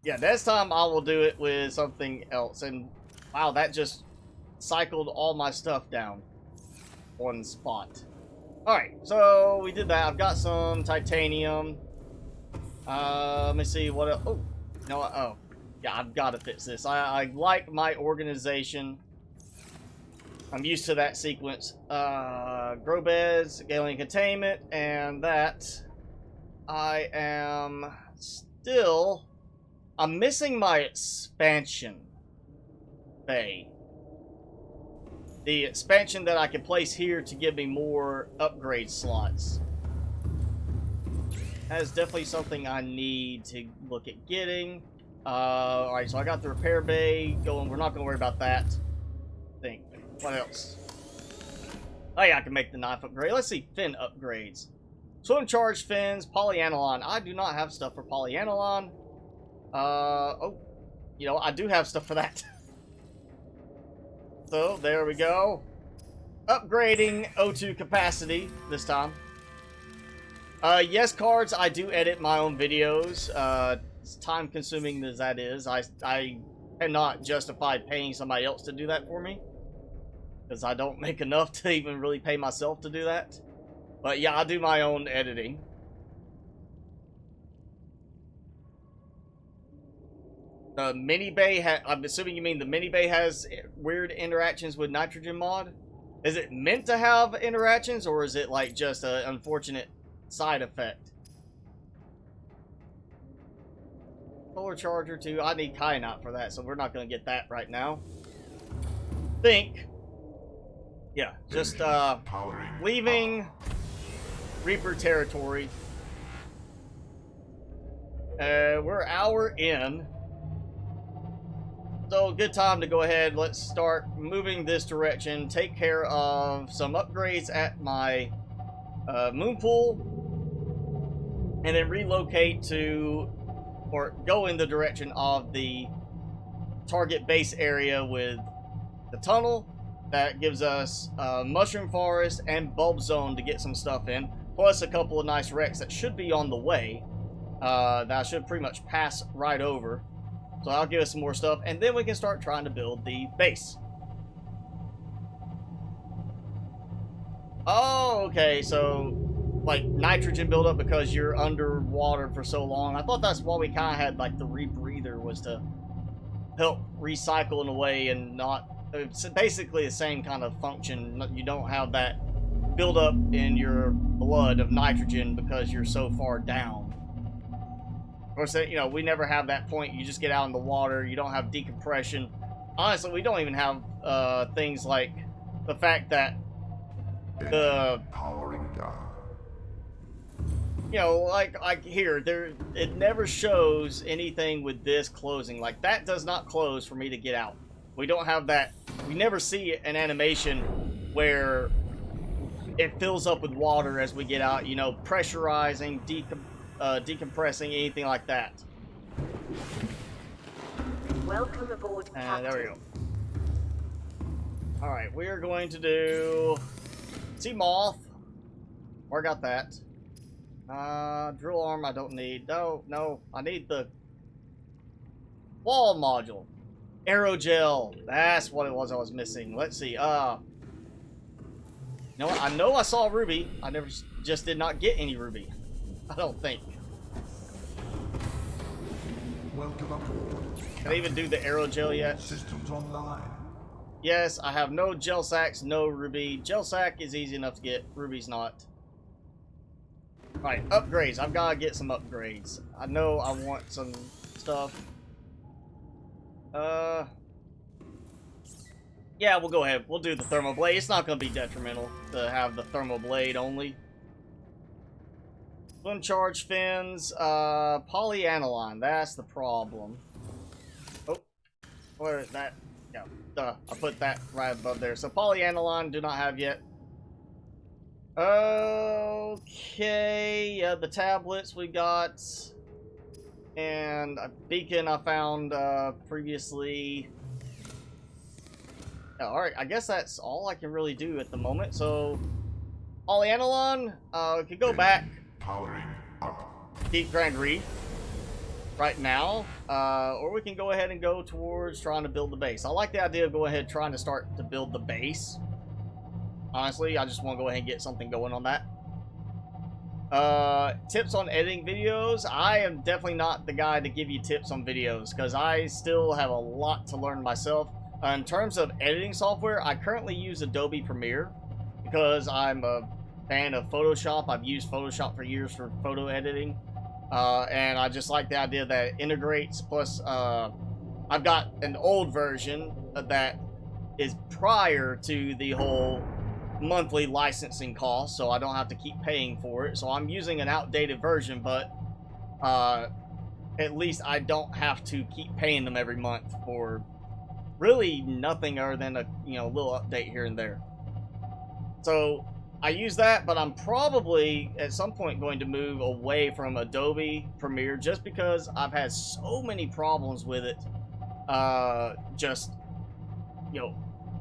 Yeah, next time I will do it with something else, and, wow, that just cycled all my stuff down one spot. Alright, so we did that. I've got some titanium. Let me see what else. Oh, you know what? Oh, yeah, I've got to fix this. I like my organization. I'm used to that sequence. Grow beds, alien containment, and that. I am still... I'm missing my expansion bay. The expansion that I can place here to give me more upgrade slots. That is definitely something I need to look at getting. Alright, so I got the repair bay going. We're not going to worry about that. Think. What else? Oh yeah, I can make the knife upgrade. Let's see, fin upgrades. Swim charge fins, polyaniline. I do not have stuff for polyaniline. Oh, you know, I do have stuff for that. So, there we go. Upgrading O2 capacity this time. Yes, cards, I do edit my own videos. As time consuming as that is, I cannot justify paying somebody else to do that for me. Because I don't make enough to even really pay myself to do that. But yeah, I do my own editing. The mini bay, I'm assuming you mean the mini bay has weird interactions with nitrogen mod? Is it meant to have interactions, or is it like just an unfortunate side effect? Solar charger too. I need kyanite for that, so we're not going to get that right now. Think. Yeah, just leaving Reaper territory. We're an hour in. So good time to go ahead. Let's start moving this direction. Take care of some upgrades at my moon pool. And then relocate to, or go in the direction of the target base area with the tunnel. That gives us mushroom forest and bulb zone to get some stuff in. Plus a couple of nice wrecks that should be on the way. That I should pretty much pass right over. So I'll give us some more stuff. And then we can start trying to build the base. Oh, okay. So, like, nitrogen buildup because you're underwater for so long. I thought that's why we kind of had, like, the rebreather was to help recycle in a way and not... It's basically the same kind of function. You don't have that buildup in your blood of nitrogen because you're so far down. Of course, you know, we never have that point. You just get out in the water. You don't have decompression. Honestly, we don't even have things like the fact that the... Powering down. You know, like here, it never shows anything with this closing. Like, that does not close for me to get out. We don't have that. We never see an animation where it fills up with water as we get out, you know, pressurizing, decompressing, anything like that. Welcome aboard, Captain. There we go. Alright, we are going to do Seamoth. Or got that. Drill arm I don't need. No, I need the wall module. Aerogel. That's what it was I was missing. Let's see. You know what? I know I saw ruby. I never just did not get any ruby. I don't think. Welcome aboard. Can I even do the aerogel yet? Systems online. Yes, I have no gel sacks, no ruby. Gel sack is easy enough to get. Ruby's not. Alright, upgrades. I've got to get some upgrades. I know I want some stuff. Yeah, we'll go ahead. We'll do the thermal blade. It's not going to be detrimental to have the thermal blade only. Swim charge fins. Polyaniline. That's the problem. Oh, where is that? Yeah, I put that right above there. So polyaniline do not have yet. Okay, yeah, the tablets we got. And a beacon I found previously. Alright, I guess that's all I can really do at the moment. So, polyaniline, we could go back. Powering up. Deep Grand Reef right now. Or we can go ahead and go towards trying to build the base. I like the idea of going ahead trying to start to build the base. Honestly, I just want to go ahead and get something going on that. Tips on editing videos. I am definitely not the guy to give you tips on videos because I still have a lot to learn myself. In terms of editing software, I currently use Adobe Premiere because I'm a fan of Photoshop. I've used Photoshop for years for photo editing. And I just like the idea that it integrates. Plus, I've got an old version that is prior to the whole monthly licensing cost, so I don't have to keep paying for it. So I'm using an outdated version, but at least I don't have to keep paying them every month for really nothing other than a little update here and there. So I use that, but I'm probably at some point going to move away from Adobe Premiere just because I've had so many problems with it. Just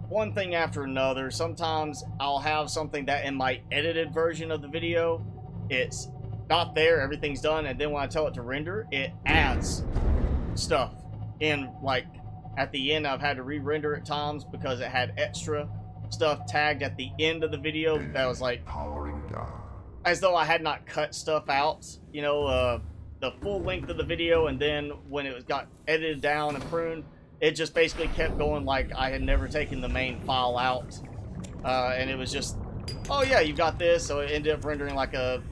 one thing after another. Sometimes I'll have something that in my edited version of the video, it's not there, everything's done, and then when I tell it to render, it adds stuff in. Like at the end, I've had to re-render at times because it had extra stuff tagged at the end of the video that was like Powering down. as though I had not cut stuff out, the full length of the video, and then when it got edited down and pruned, it just basically kept going like I had never taken the main file out. And it was just, oh yeah, you got this. So it ended up rendering like a,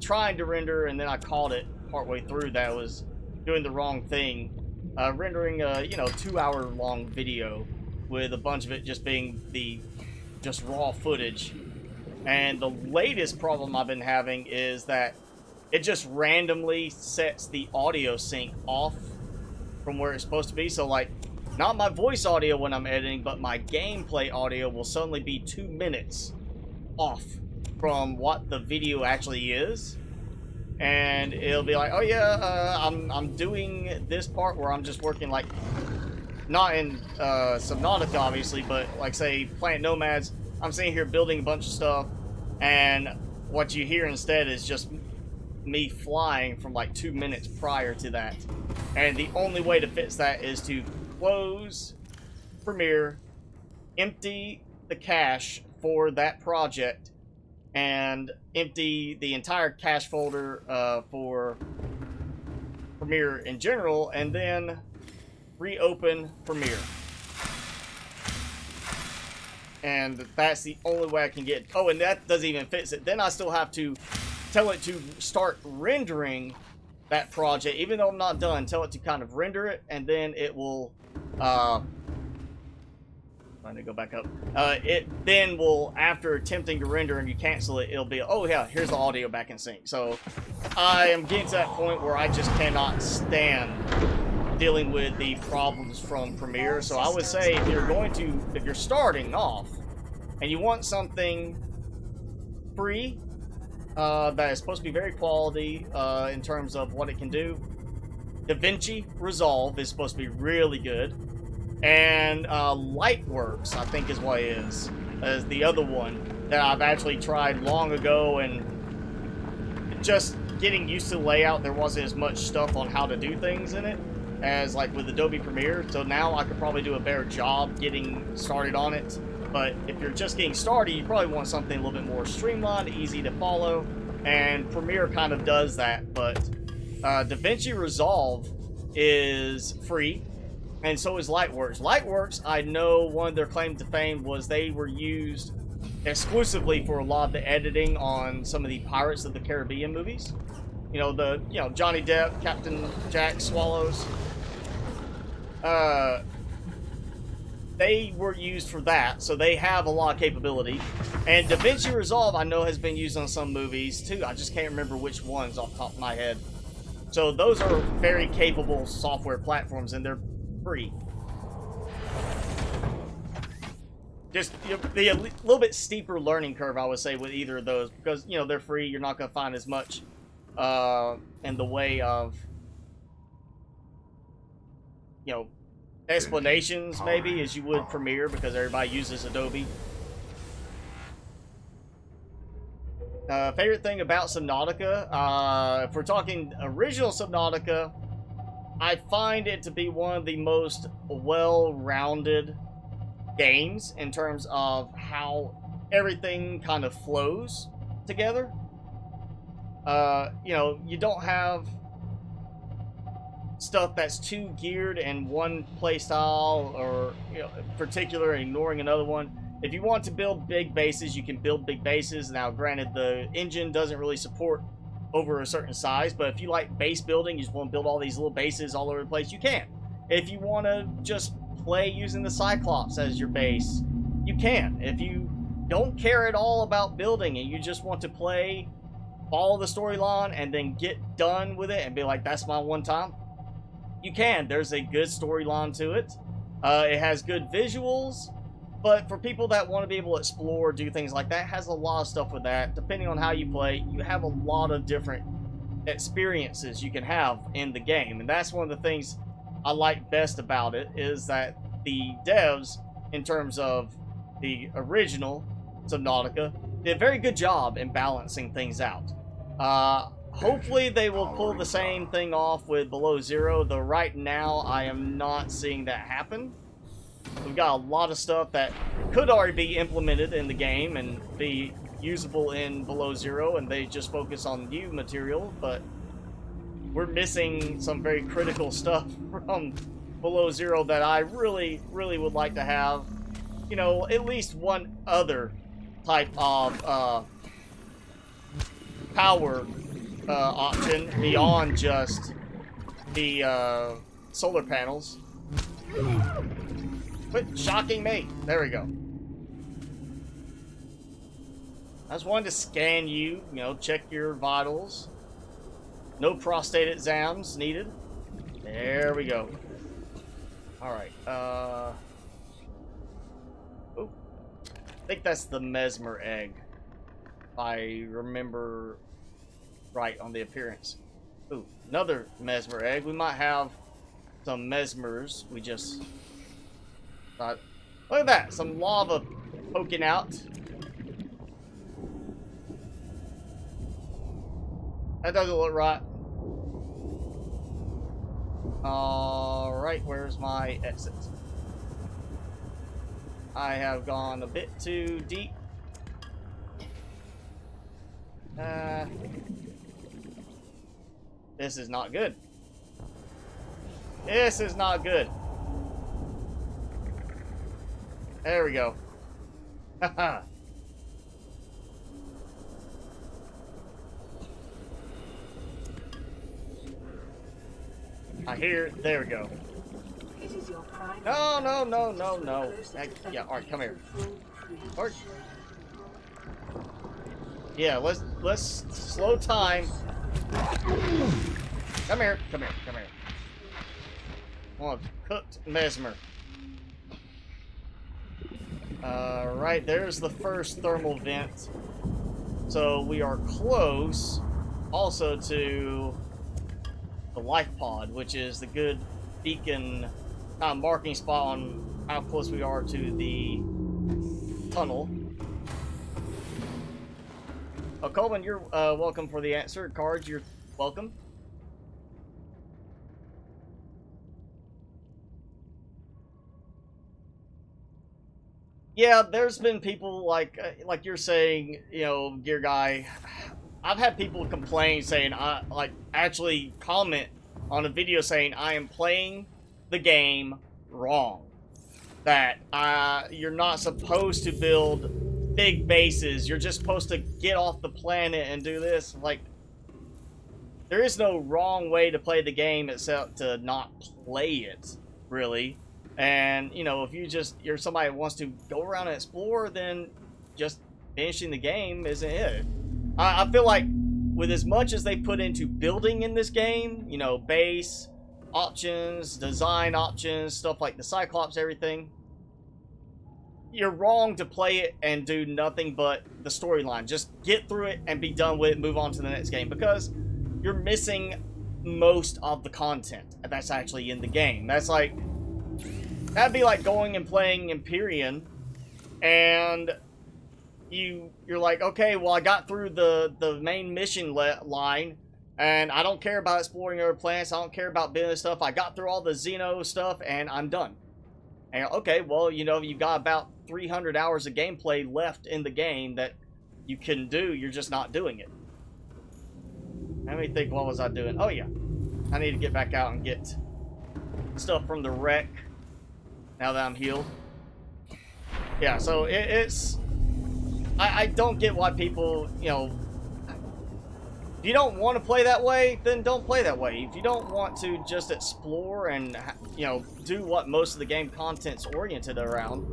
trying to render, and then I caught it partway through that it was doing the wrong thing, rendering a 2-hour long video with a bunch of it just being just raw footage. And the latest problem I've been having is that it just randomly sets the audio sync off from where it's supposed to be. So like, not my voice audio when I'm editing, but my gameplay audio will suddenly be 2 minutes off from what the video actually is. And it'll be like, oh yeah, I'm doing this part where I'm just working, like, not in Subnautica obviously, but like say Planet Nomads, I'm sitting here building a bunch of stuff, and what you hear instead is just me flying from like 2 minutes prior to that. And the only way to fix that is to close Premiere, empty the cache for that project, and empty the entire cache folder for Premiere in general, and then reopen Premiere. And that's the only way I can get. Oh, and that doesn't even fix it. Then I still have to tell it to start rendering that project, even though I'm not done. Tell it to kind of render it, and then it will trying to go back up. It then will, after attempting to render and you cancel it, it'll be, oh yeah, here's the audio back in sync. So I am getting to that point where I just cannot stand dealing with the problems from Premiere. So I would say if you're starting off and you want something free that is supposed to be very quality in terms of what it can do, DaVinci Resolve is supposed to be really good. And Lightworks, I think is what it is the other one that I've actually tried long ago, and just getting used to the layout, there wasn't as much stuff on how to do things in it as like with Adobe Premiere. So now I could probably do a better job getting started on it. But if you're just getting started, you probably want something a little bit more streamlined, easy to follow, and Premiere kind of does that. But DaVinci Resolve is free, and so is Lightworks. Lightworks, I know one of their claim to fame was they were used exclusively for a lot of the editing on some of the Pirates of the Caribbean movies. Johnny Depp, Captain Jack Swallows. They were used for that, so they have a lot of capability. And DaVinci Resolve, I know, has been used on some movies too. I just can't remember which ones off the top of my head. So those are very capable software platforms, and they're free. Just be a little bit steeper learning curve, I would say, with either of those, because they're free. You're not going to find as much in the way of explanations maybe as you would Premiere, because everybody uses Adobe. Favorite thing about Subnautica, if we're talking original Subnautica, I find it to be one of the most well-rounded games in terms of how everything kind of flows together. You don't have stuff that's too geared in one play style or particular, ignoring another one. If you want to build big bases, you can build big bases. Now granted, the engine doesn't really support over a certain size, but if you like base building, you just want to build all these little bases all over the place, you can. If you want to just play using the Cyclops as your base, you can. If you don't care at all about building and you just want to play, follow the storyline, and then get done with it and be like, that's my one time, you can. There's a good storyline to it. It has good visuals, but for people that want to be able to explore, do things like that, has a lot of stuff with that. Depending on how you play, you have a lot of different experiences you can have in the game. And that's one of the things I like best about it, is that the devs, in terms of the original Subnautica, did a very good job in balancing things out. Hopefully they will pull the same thing off with Below Zero, though right now I am not seeing that happen. We've got a lot of stuff that could already be implemented in the game and be usable in Below Zero, and they just focus on new material, but we're missing some very critical stuff from Below Zero that I really, really would like to have. At least one other type of power option beyond just the solar panels. Quit shocking me. There we go. I just wanted to scan you, check your vitals. No prostate exams needed. There we go. Alright, oh. I think that's the mesmer egg. If I remember right on the appearance. Ooh, another mesmer egg. We might have some mesmers. We just thought, look at that, some lava poking out. That doesn't look right. Alright, where's my exit? I have gone a bit too deep. This is not good. This is not good. There we go. Haha. I hear. There we go. No, no, no, no, no. Yeah, alright, come here. Alright. Yeah, let's slow time. Come here, come here, come here. I want cooked mesmer. Right, there's the first thermal vent. So we are close also to the life pod, which is the good beacon marking spot on how close we are to the tunnel. Oh, Coleman, you're welcome for the answer. Cards, you're welcome. Yeah, there's been people like you're saying, Gear Guy. I've had people complain saying, actually comment on a video saying I am playing the game wrong. That you're not supposed to build big bases. You're just supposed to get off the planet and do this. Like, there is no wrong way to play the game except to not play it, really. And, if you're somebody that wants to go around and explore, then just finishing the game isn't it. I feel like with as much as they put into building in this game, base, options, design options, stuff like the Cyclops, everything, you're wrong to play it and do nothing but the storyline. Just get through it and be done with it, move on to the next game, because you're missing most of the content that's actually in the game. That'd be like going and playing Empyrean, and you're like, okay, well, I got through the main mission line, and I don't care about exploring other planets, I don't care about building stuff, I got through all the Xeno stuff, and I'm done. And okay, well, you've got about 300 hours of gameplay left in the game that you can do, you're just not doing it. Let me think, what was I doing? Oh yeah, I need to get back out and get stuff from the wreck. Now that I'm healed. Yeah, so it's... I don't get why people, if you don't want to play that way, then don't play that way. If you don't want to just explore and, do what most of the game content's oriented around,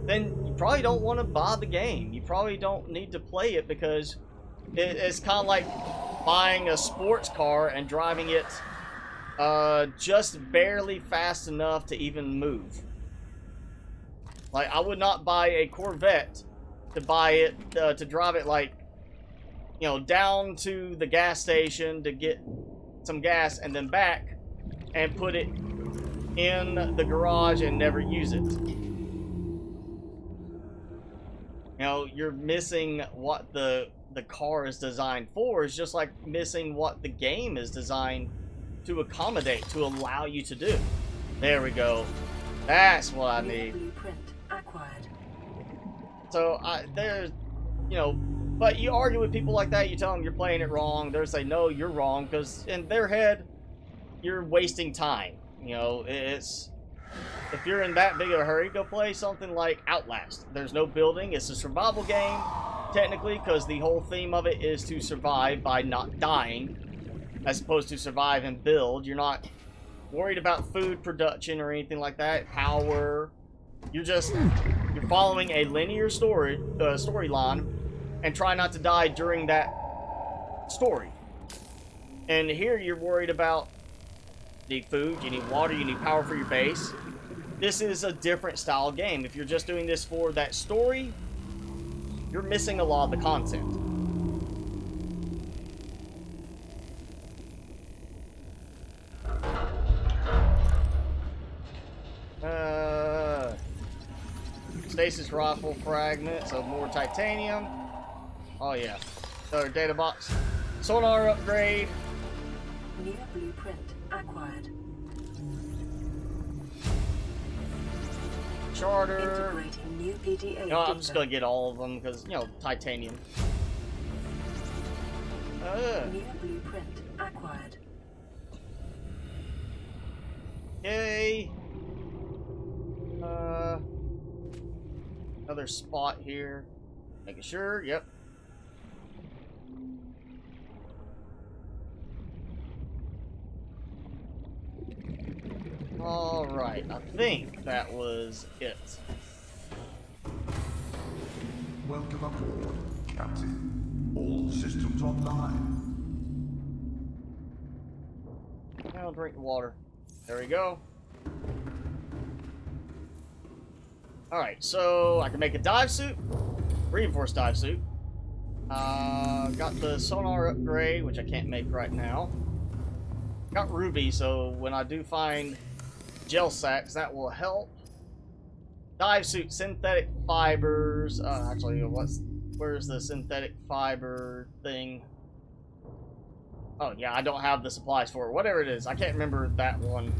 then you probably don't want to buy the game. You probably don't need to play it, because it's kind of like buying a sports car and driving it just barely fast enough to even move. Like, I would not buy a Corvette to drive it down to the gas station to get some gas and then back and put it in the garage and never use it. You're missing what the car is designed for. It's just like missing what the game is designed to accommodate, to allow you to do. There we go. That's what I need. So, but you argue with people like that, you tell them you're playing it wrong, they'll say, no, you're wrong, because in their head, you're wasting time. If you're in that big of a hurry, go play something like Outlast. There's no building, it's a survival game, technically, because the whole theme of it is to survive by not dying. as opposed to survive and build. You're not worried about food production or anything like that, power. You're following a linear storyline and try not to die during that story. And here you're worried about, you need food, you need water, you need power for your base. This is a different style game. If you're just doing this for that story, you're missing a lot of the content. Stasis rifle fragment, so more titanium. Oh yeah, another data box. Sonar upgrade. New blueprint acquired. Charter. Integrating new PDA. No, I'm just gonna get all of them because, you know, titanium. New blueprint acquired. Yay. Another spot here. Making sure, yep. Alright, I think that was it. Welcome aboard, Captain. All systems online. I'll drink the water. There we go. Alright, so I can make a dive suit. Reinforced dive suit. Got the sonar upgrade, which I can't make right now. Got ruby, so when I do find gel sacks, that will help. Dive suit, synthetic fibers. Actually, where's the synthetic fiber thing? Oh yeah, I don't have the supplies for it. Whatever it is, I can't remember that one.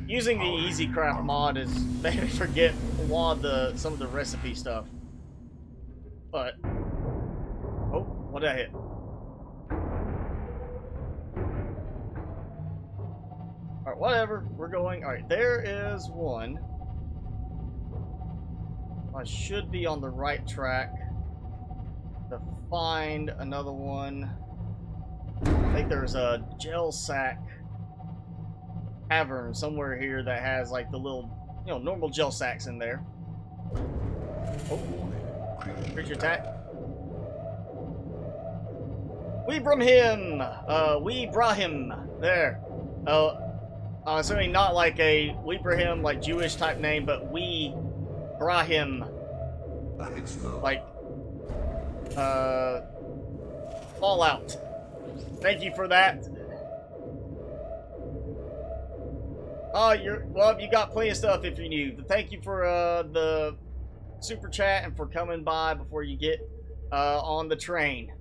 Using the Easy Craft mod is made me forget a lot of some of the recipe stuff. But oh, what did I hit? Alright, whatever. We're going. Alright, there is one. I should be on the right track to find another one. I think there's a gel sack cavern somewhere here that has like the little, you know, normal gel sacks in there. Oh, creature attack. We brought him. There. I'm assuming not like a Weebrahim, like Jewish type name, but we Brahim. Like, Fallout. Thank you for that. Oh, well, you got plenty of stuff if you're new. Thank you for the super chat and for coming by before you get on the train.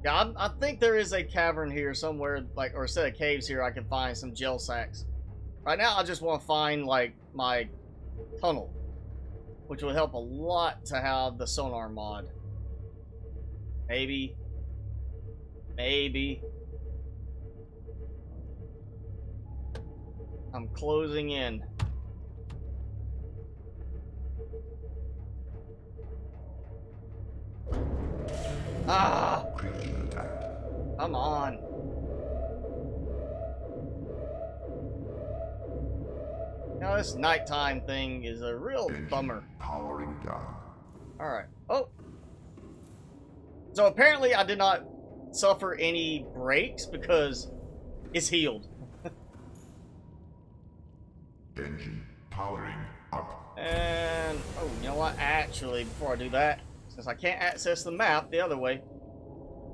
Yeah, I think there is a cavern here somewhere, like, or a set of caves here I can find some gel sacks. Right now, I just want to find, like, my tunnel, which would help a lot to have the sonar mod. Maybe. I'm closing in. Ah! Come on. Now this nighttime thing is a real bummer. Powering down. Alright. Oh! So apparently I did not suffer any breaks because it's healed. Engine powering up. And, oh, you know what? Actually, before I do that, since I can't access the map the other way,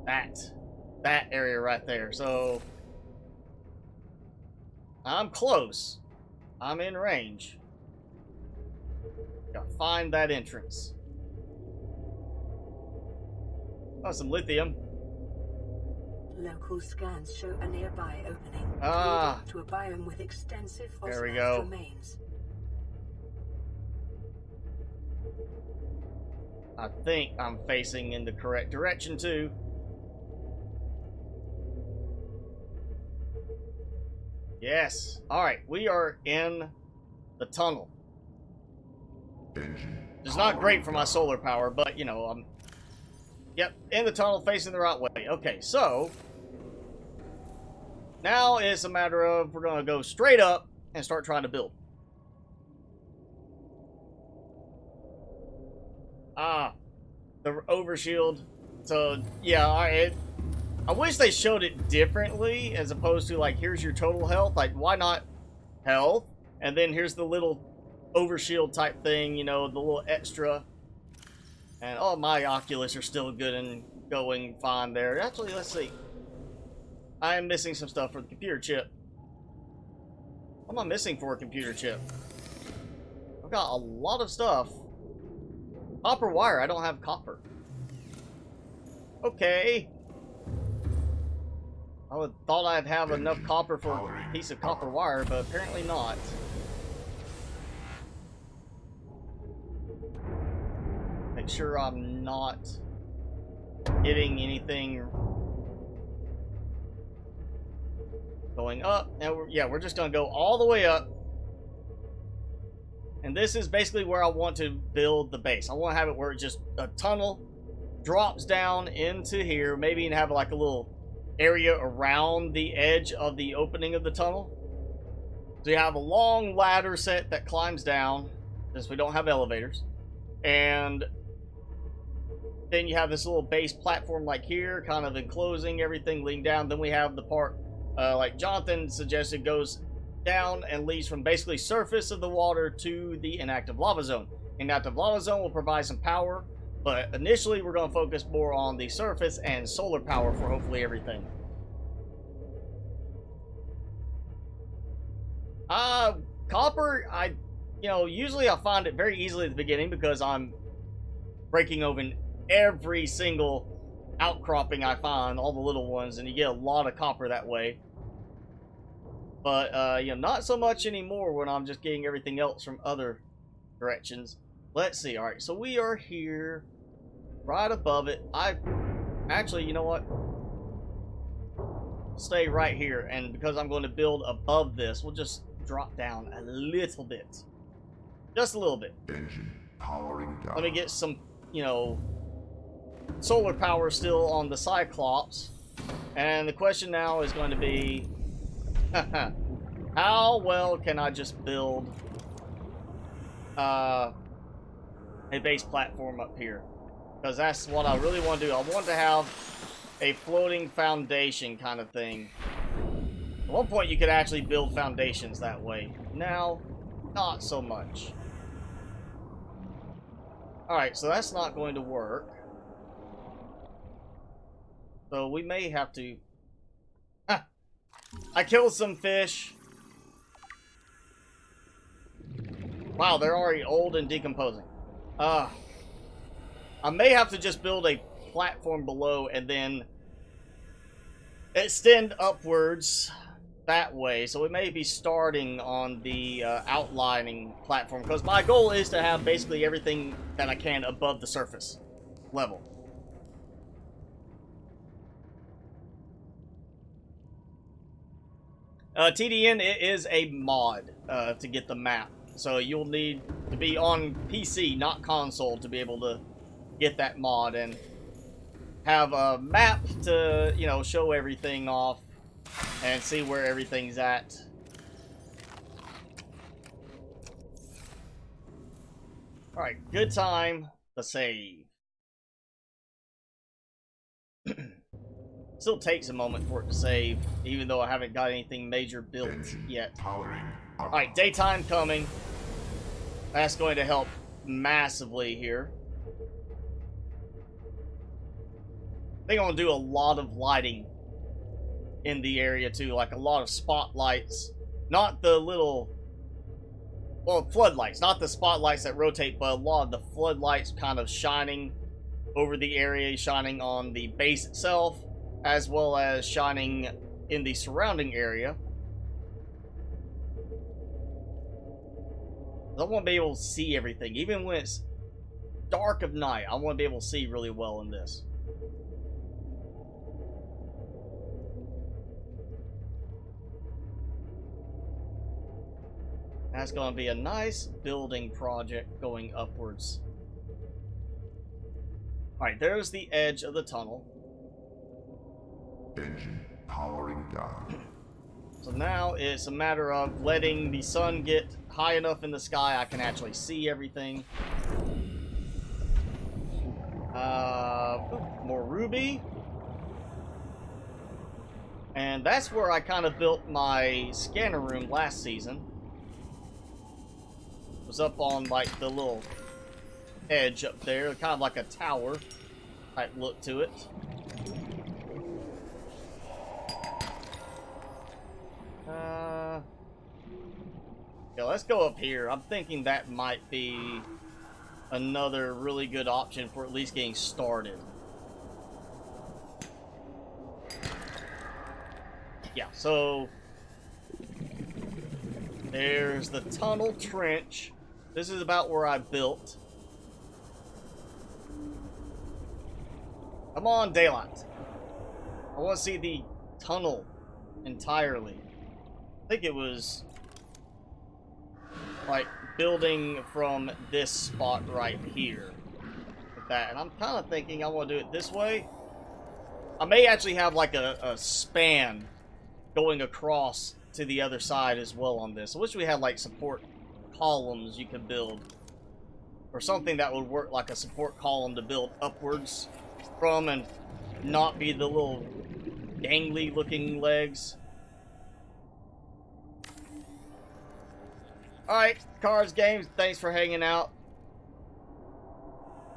that area right there. So, I'm close. I'm in range. Gotta find that entrance. Oh, some lithium. Local scans show a nearby opening leading to a biome with extensive fossilized remains. I think I'm facing in the correct direction too. Yes. Alright, we are in the tunnel. Engine. It's not great for my solar power, but, you know, yep, in the tunnel, facing the right way. Okay, so... now it's a matter of we're going to go straight up and start trying to build. The overshield. So, yeah, I wish they showed it differently as opposed to, like, here's your total health. Like, why not health? And then here's the little overshield type thing, you know, the little extra. And, oh, my Oculus are still good and going fine there. Actually, let's see. I am missing some stuff for the computer chip. What am I missing for a computer chip? I've got a lot of stuff. Copper wire. I don't have copper. Okay. I thought I'd have enough copper for a piece of copper wire, but apparently not. Make sure I'm not getting anything going up. And we're just going to go all the way up. And this is basically where I want to build the base. I want to have it where it's just a tunnel drops down into here. Maybe even have like a little area around the edge of the opening of the tunnel. So you have a long ladder set that climbs down, since we don't have elevators. And then you have this little base platform like here, kind of enclosing everything, leading down. Then we have the part, like Jonathan suggested, goes down and leads from basically surface of the water to the inactive lava zone. Inactive lava zone will provide some power, but initially we're going to focus more on the surface and solar power for hopefully everything. Copper, usually I find it very easily at the beginning because I'm breaking open every single outcropping I find, all the little ones, and you get a lot of copper that way. But, not so much anymore when I'm just getting everything else from other directions. Let's see. Alright, so we are here, right above it. Actually, you know what? Stay right here, and because I'm going to build above this, we'll just drop down a little bit. Just a little bit. Engine powering down. Let me get some, solar power still on the Cyclops. And the question now is going to be... how well can I just build a base platform up here? Because that's what I really want to do. I want to have a floating foundation kind of thing. At one point you could actually build foundations that way. Now, not so much. Alright, so that's not going to work. So we may have to... I killed some fish. Wow, they're already old and decomposing. I may have to just build a platform below and then extend upwards that way. So we may be starting on the outlining platform, because my goal is to have basically everything that I can above the surface level. TDN, it is a mod to get the map. So you'll need to be on PC, not console, to be able to get that mod and have a map to, show everything off and see where everything's at. Alright, good time to save. Still takes a moment for it to save, even though I haven't got anything major built yet. Alright, daytime coming. That's going to help massively here. I think I'm going to do a lot of lighting in the area too, like a lot of spotlights. Not the little, floodlights, not the spotlights that rotate, but a lot of the floodlights kind of shining over the area, shining on the base itself, as well as shining in the surrounding area. I want to be able to see everything, even when it's dark of night. I want to be able to see really well in this. That's going to be a nice building project going upwards. Alright, there's the edge of the tunnel. Engine powering down. So now it's a matter of letting the sun get high enough in the sky I can actually see everything. More ruby. And that's where I kind of built my scanner room last season. It was up on like the little edge up there, kind of like a tower type look to it. Yeah, let's go up here. I'm thinking that might be another really good option for at least getting started. Yeah, so there's the tunnel trench. This is about where I built. Come on, daylight. I want to see the tunnel entirely. I think it was like building from this spot right here. Like that. And I'm kind of thinking I want to do it this way. I may actually have like a span going across to the other side as well on this. I wish we had like support columns you can build. Or something that would work like a support column to build upwards from and not be the little dangly looking legs. Alright, Cars Games, thanks for hanging out.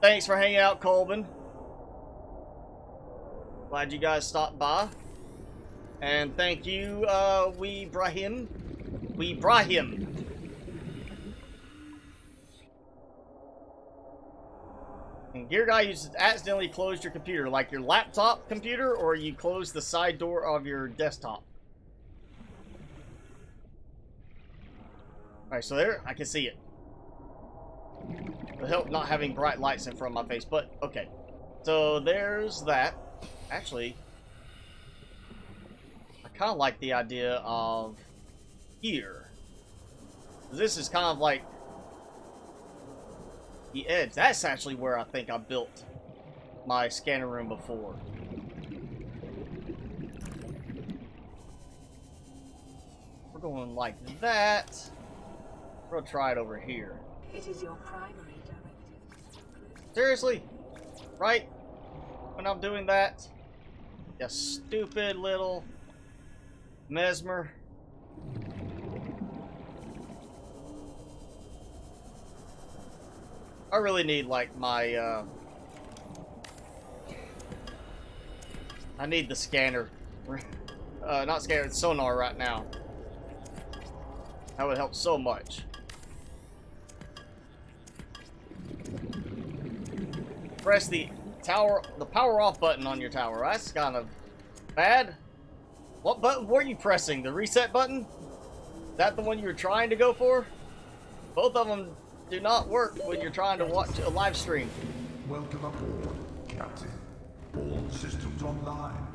Thanks for hanging out, Colbin. Glad you guys stopped by. And thank you, Weebrahim. And Gear Guy, you just accidentally closed your computer, like your laptop computer, or you closed the side door of your desktop. Alright, so there, I can see it. It'll help not having bright lights in front of my face, but okay. So there's that. Actually, I kind of like the idea of here. This is kind of like the edge. That's actually where I think I built my scanner room before. We're going like that. We're gonna try it over here. It is your primary directive. Seriously? Right? When I'm doing that? You stupid little mesmer. I really need like my I need the scanner. Not scanner, sonar right now. That would help so much. Press the power off button on your tower. That's kind of bad. What button were you pressing? The reset button? Is that the one you were trying to go for? Both of them do not work when you're trying to watch a live stream. Welcome aboard, Captain. All systems online.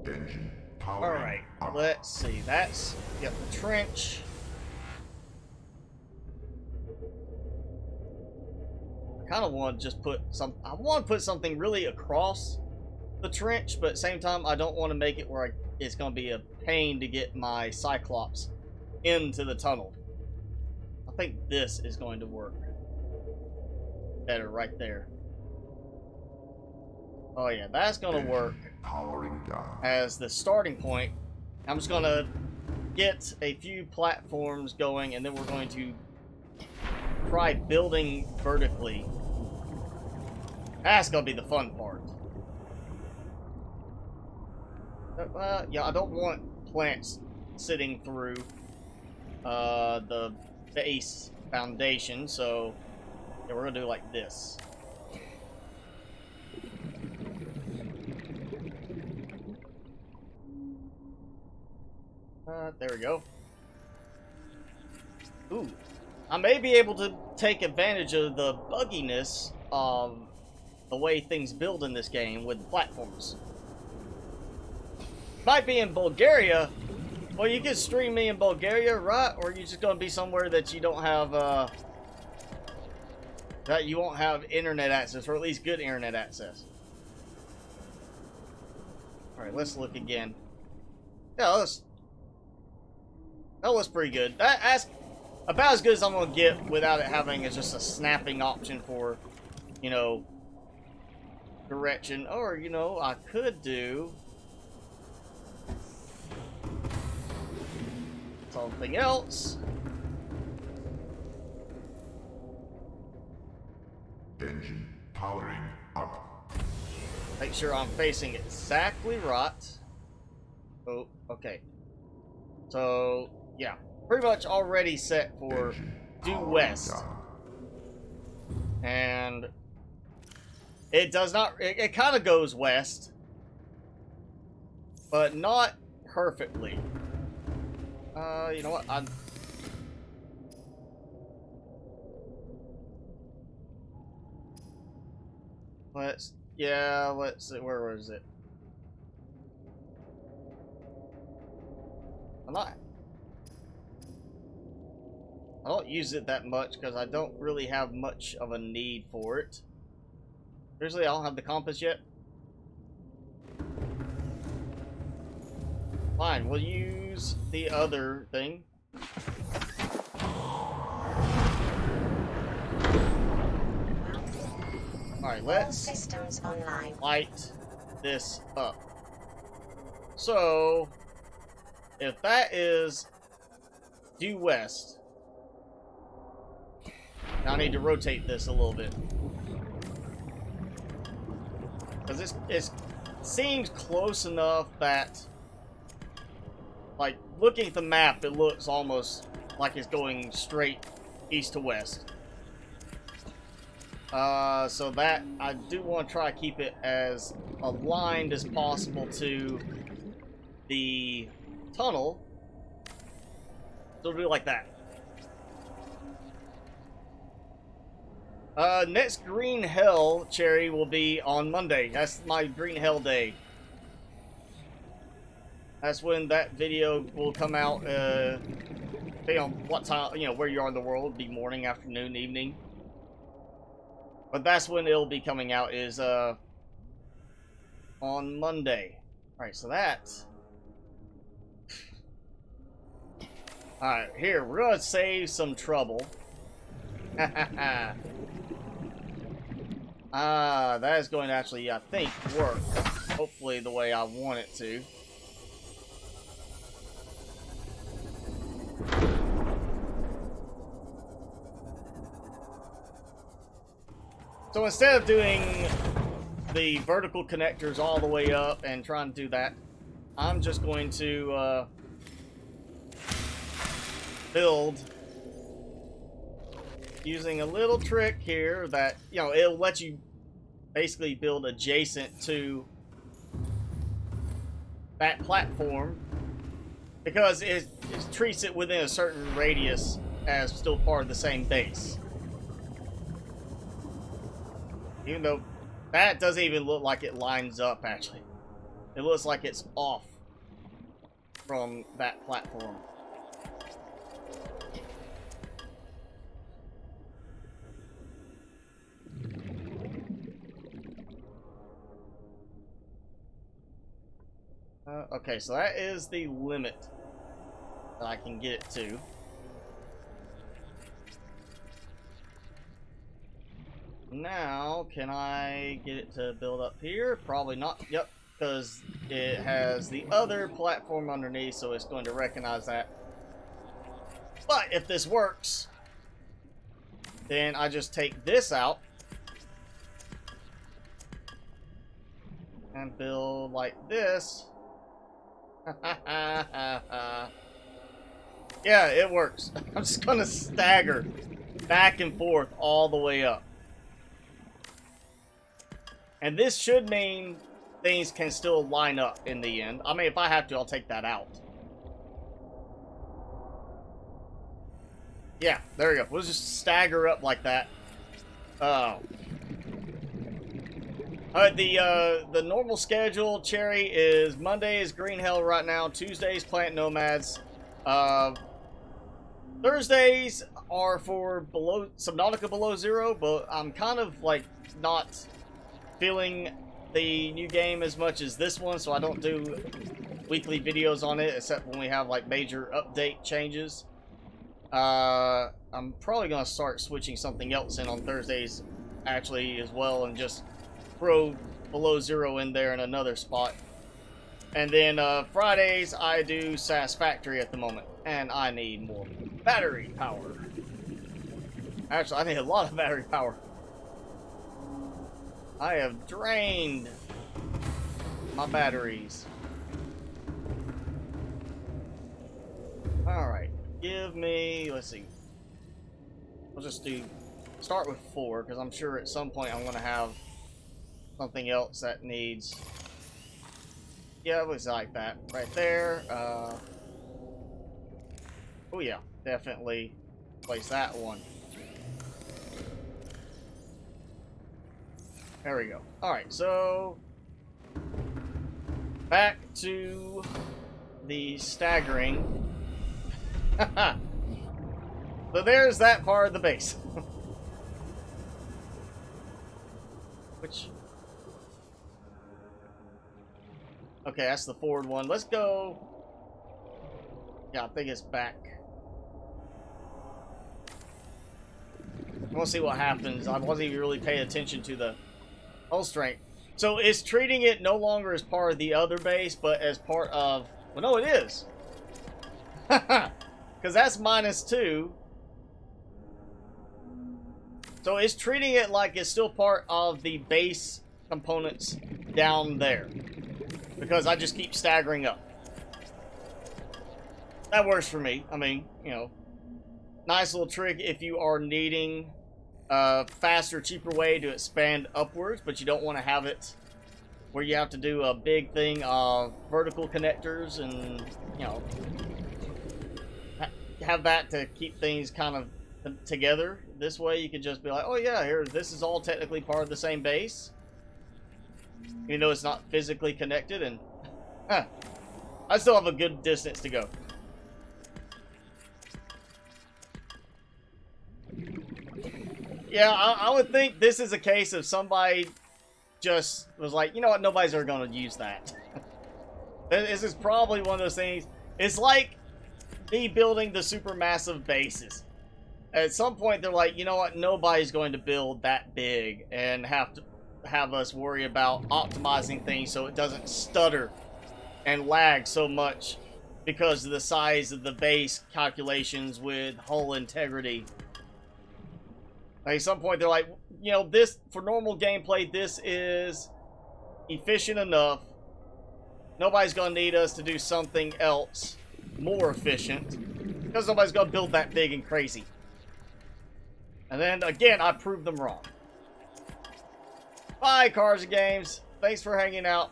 Engine powering. Alright, up. let's see. That's, yep, the trench. I kind of want to just put some, I want to put something really across the trench, but at the same time, I don't want to make it where it's going to be a pain to get my Cyclops into the tunnel. I think this is going to work better right there. Oh yeah, that's going to work Powering down. as the starting point. I'm just going to get a few platforms going, and then we're going to try building vertically. That's going to be the fun part. Yeah, I don't want plants sitting through the base foundation, so yeah, we're going to do like this. There we go. Ooh. I may be able to take advantage of the bugginess of the way things build in this game with platforms. Might be in Bulgaria, Well, you can stream me in Bulgaria, right? Or are you just gonna be somewhere that you don't have, that you won't have internet access, or at least good internet access? Alright, let's look again. Yeah, that looks pretty good. That's about as good as I'm gonna get without it having just a snapping option for, you know, direction. Or, you know, I could do something else. Engine powering up. Make sure I'm facing exactly right. Oh, okay. So, yeah. Pretty much already set for due west. And it does not, it kind of goes west, but not perfectly. You know what? Let's see, where was it? I don't use it that much because I don't really have much of a need for it. Seriously, I don't have the compass yet? Fine, we'll use the other thing. Alright, let's systems online. Light this up. So, if that is due west, now I need to rotate this a little bit. Because it seems close enough that, like, looking at the map, it looks almost like it's going straight east to west. So that, I do want to try to keep it as aligned as possible to the tunnel. So it'll be like that. Next Green Hell Cherry will be on Monday. That's my Green Hell day. That's when that video will come out, depending on what time, you know, where you are in the world, be morning, afternoon, evening. But that's when it'll be coming out, is, on Monday. Alright, so that. Alright, here, we're gonna save some trouble. That is going to actually, I think, work. Hopefully the way I want it to. So instead of doing the vertical connectors all the way up and trying to do that, I'm just going to build using a little trick here that, you know, it'll let you basically build adjacent to that platform because it treats it within a certain radius as still part of the same base. Even though that doesn't even look like it lines up, actually. It looks like it's off from that platform. Okay, so that is the limit that I can get it to. Now, can I get it to build up here? Probably not. Yep, because it has the other platform underneath, so it's going to recognize that. But if this works, then I just take this out and build like this. Yeah, it works. I'm just gonna stagger back and forth all the way up. And this should mean things can still line up in the end. I mean, if I have to, I'll take that out. Yeah, there we go. We'll just stagger up like that. Oh. The normal schedule, Cherry, is Monday is Green Hell right now. Tuesdays, Plant Nomads. Thursdays are for Subnautica Below Zero, but I'm kind of like not feeling the new game as much as this one, so I don't do weekly videos on it except when we have like major update changes. I'm probably gonna start switching something else in on Thursdays actually as well, and just throw Below Zero in there in another spot. And then Fridays I do Satisfactory at the moment, and I need more battery power. Actually, I need a lot of battery power. I have drained my batteries. Alright, give me, let's see. We'll just start with 4, because I'm sure at some point I'm going to have something else that needs, yeah, it looks like that right there. Oh yeah, definitely place that one. There we go. Alright, so back to the staggering. So there's that part of the base. Which, okay, that's the forward one. Let's go. Yeah, I think it's back. I want to see what happens. I wasn't even really paying attention to the hull strength. So it's treating it no longer as part of the other base, but as part of... Well, no, it is. Because that's -2. So it's treating it like it's still part of the base components down there. Because I just keep staggering up. That works for me. I mean, you know, nice little trick if you are needing a faster, cheaper way to expand upwards, but you don't want to have it where you have to do a big thing of vertical connectors and, you know, have that to keep things kind of together. This way you could just be like, oh yeah, here, this is all technically part of the same base, even though it's not physically connected, and I still have a good distance to go. Yeah, I would think this is a case of somebody just was like, you know what, nobody's ever going to use that. This is probably one of those things. It's like me building the supermassive bases. At some point, they're like, you know what, nobody's going to build that big and have us worry about optimizing things so it doesn't stutter and lag so much because of the size of the base calculations with hull integrity. Like at some point, they're like, you know, this, for normal gameplay, this is efficient enough. Nobody's going to need us to do something else more efficient because nobody's going to build that big and crazy. And then, again, I proved them wrong. Bye, Cars and Games. Thanks for hanging out.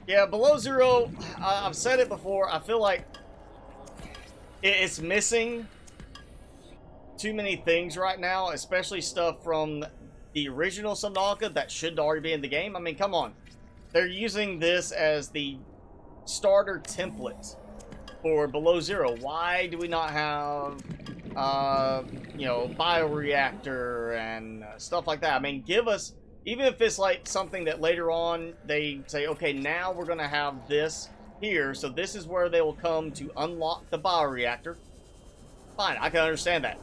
Yeah, Below Zero, I've said it before, I feel like it's missing too many things right now, especially stuff from the original Subnautica that should already be in the game. I mean, come on. They're using this as the starter template for Below Zero. Why do we not have, you know, bioreactor and stuff like that? I mean, give us... Even if it's like something that later on they say, okay, now we're going to have this here, so this is where they will come to unlock the bioreactor. Fine, I can understand that.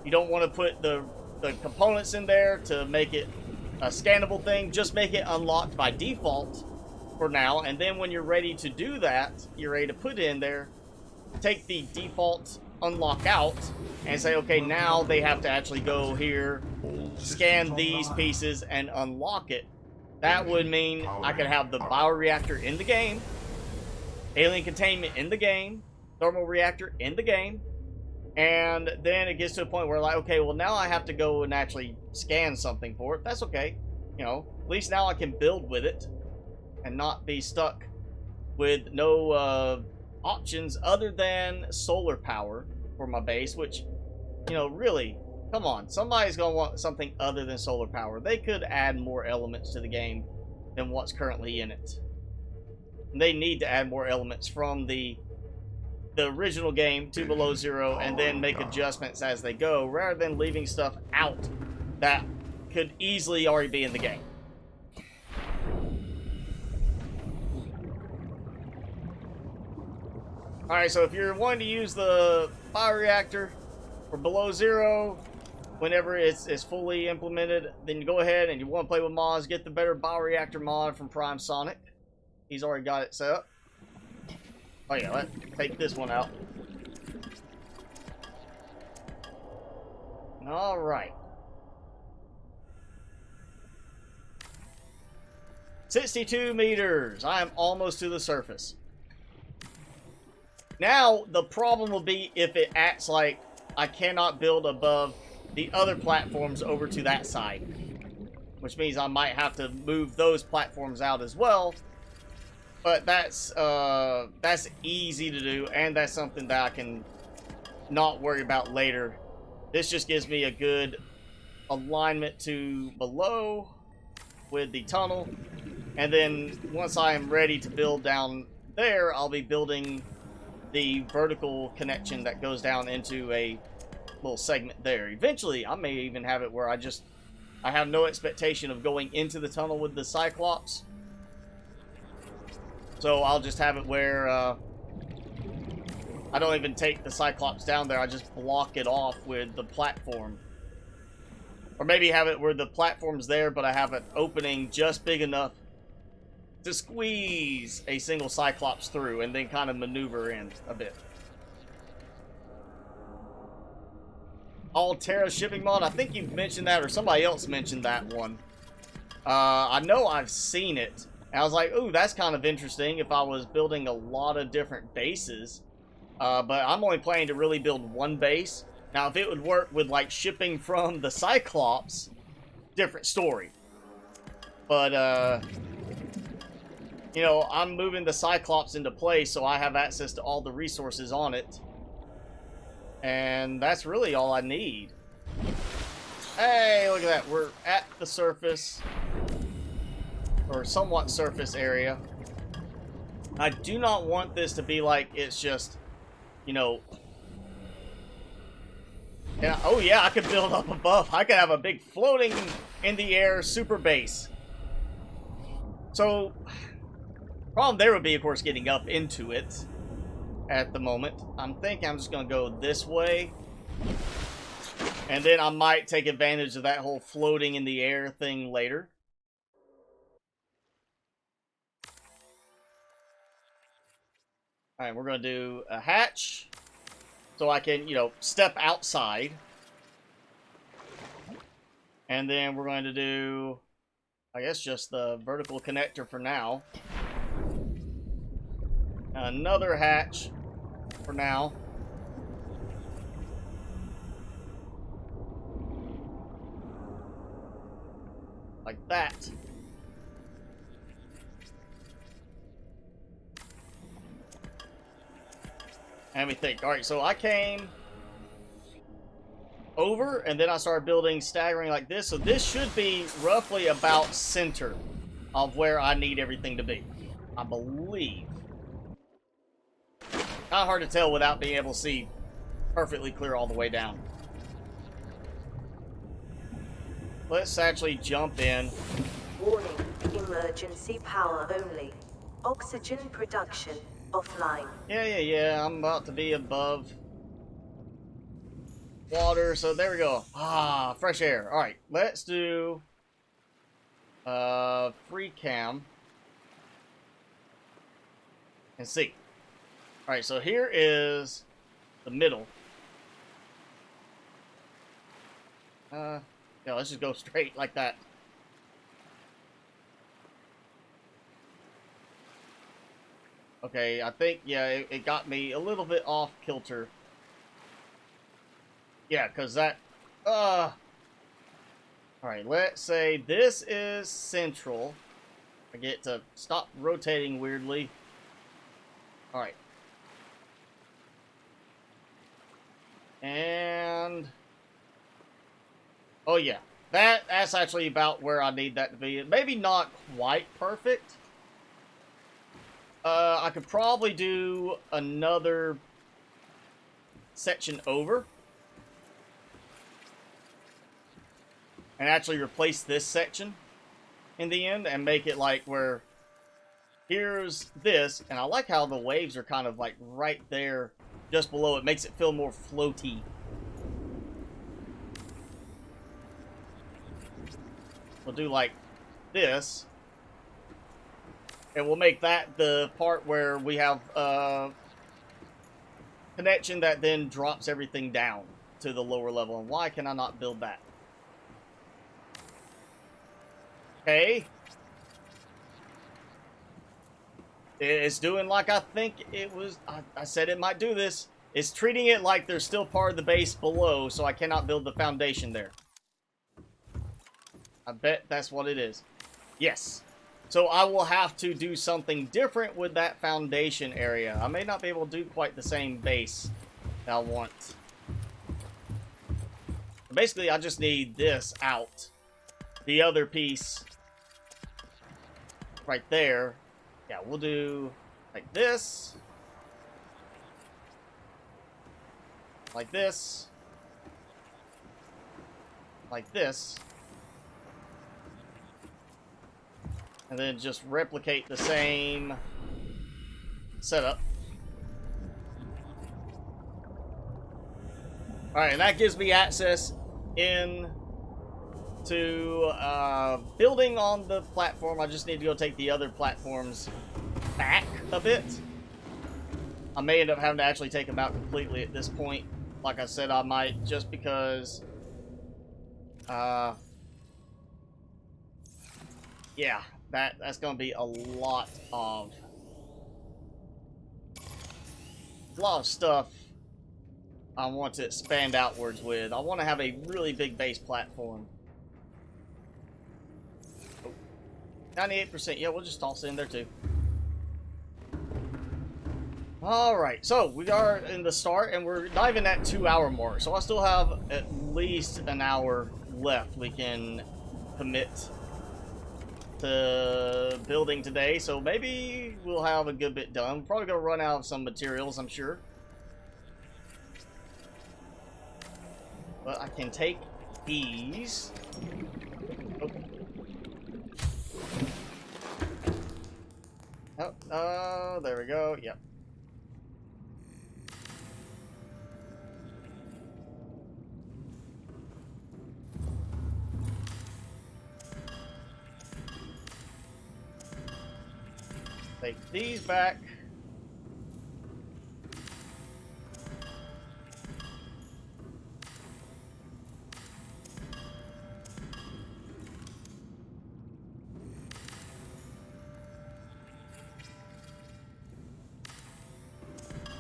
You don't want to put the components in there to make it a scannable thing. Just make it unlocked by default for now, and then when you're ready to do that, you're ready to put it in there, take the default unlock out, and say, okay, now they have to actually go here, scan these pieces, and unlock it. That would mean I could have the bioreactor in the game, alien containment in the game, thermal reactor in the game, and then it gets to a point where like, okay, well now I have to go and actually scan something for it. That's okay. You know, at least now I can build with it and not be stuck with no options other than solar power, for my base, which, you know, really, come on, somebody's gonna want something other than solar power. They could add more elements to the game than what's currently in it. And they need to add more elements from the original game to Below Zero and then make adjustments as they go, rather than leaving stuff out that could easily already be in the game. Alright, so if you're wanting to use the bioreactor for Below Zero, whenever it's fully implemented, then you go ahead and you want to play with mods, get the better bioreactor mod from Prime Sonic. He's already got it set up. Oh yeah, let's take this one out. Alright. 62 meters. I am almost to the surface. Now, the problem will be if it acts like I cannot build above the other platforms over to that side. Which means I might have to move those platforms out as well. But that's easy to do, and that's something that I can not worry about later. This just gives me a good alignment to below with the tunnel. And then once I am ready to build down there, I'll be building the vertical connection that goes down into a little segment there. Eventually, I may even have it where I have no expectation of going into the tunnel with the Cyclops. So I'll just have it where I don't even take the Cyclops down there. I just block it off with the platform. Or maybe have it where the platform's there, but I have an opening just big enough to squeeze a single Cyclops through and then kind of maneuver in a bit. Altera shipping mod. I think you've mentioned that, or somebody else mentioned that one. I know I've seen it. And I was like, ooh, that's kind of interesting if I was building a lot of different bases. But I'm only planning to really build one base. Now, if it would work with, like, shipping from the Cyclops, different story. But, you know, I'm moving the Cyclops into place so I have access to all the resources on it. And that's really all I need. Hey, look at that. We're at the surface. Or somewhat surface area. I do not want this to be like it's just, you know... Yeah, oh yeah, I could build up above. I could have a big floating in the air super base. So, problem there would be, of course, getting up into it at the moment. I'm thinking I'm just going to go this way. And then I might take advantage of that whole floating in the air thing later. Alright, we're going to do a hatch. So I can, you know, step outside. And then we're going to do, I guess, just the vertical connector for now. Another hatch for now. Like that. And we think, alright, so I came over, and then I started building staggering like this. So this should be roughly about center of where I need everything to be, I believe. Kind of hard to tell without being able to see perfectly clear all the way down. Let's actually jump in. Warning, emergency power only. Oxygen production offline. Yeah, I'm about to be above water, so there we go. Ah, fresh air. Alright, let's do free cam and see. Alright, so here is the middle. Yeah, let's just go straight like that. Okay, I think, yeah, it got me a little bit off kilter. Yeah, because that... Alright, let's say this is central. I get to stop rotating weirdly. Alright. Oh yeah, that's actually about where I need that to be. Maybe not quite perfect. I could probably do another section over and actually replace this section in the end and make it like where here's this, and I like how the waves are kind of like right there just below. It makes it feel more floaty. We'll do like this, and we'll make that the part where we have connection that then drops everything down to the lower level. And why can I not build that? Okay. It's doing like I think it was. I said it might do this. It's treating it like there's still part of the base below, so I cannot build the foundation there. I bet that's what it is. Yes. So I will have to do something different with that foundation area. I may not be able to do quite the same base that I want. Basically, I just need this out. The other piece right there. Yeah, we'll do like this. Like this. Like this. And then just replicate the same setup. Alright, and that gives me access in to building on the platform. I just need to go take the other platforms back a bit. I may end up having to actually take them out completely at this point. Like I said, I might, just because yeah, that's gonna be a lot of stuff I want to expand outwards with. I want to have a really big base platform. 98%. Yeah, we'll just toss it in there too. Alright, so we are in the start and we're not even at 2-hour mark. So I still have at least an hour left we can commit to building today. So maybe we'll have a good bit done. We're probably going to run out of some materials, I'm sure. But I can take these. Oh, there we go. Yep. Take these back.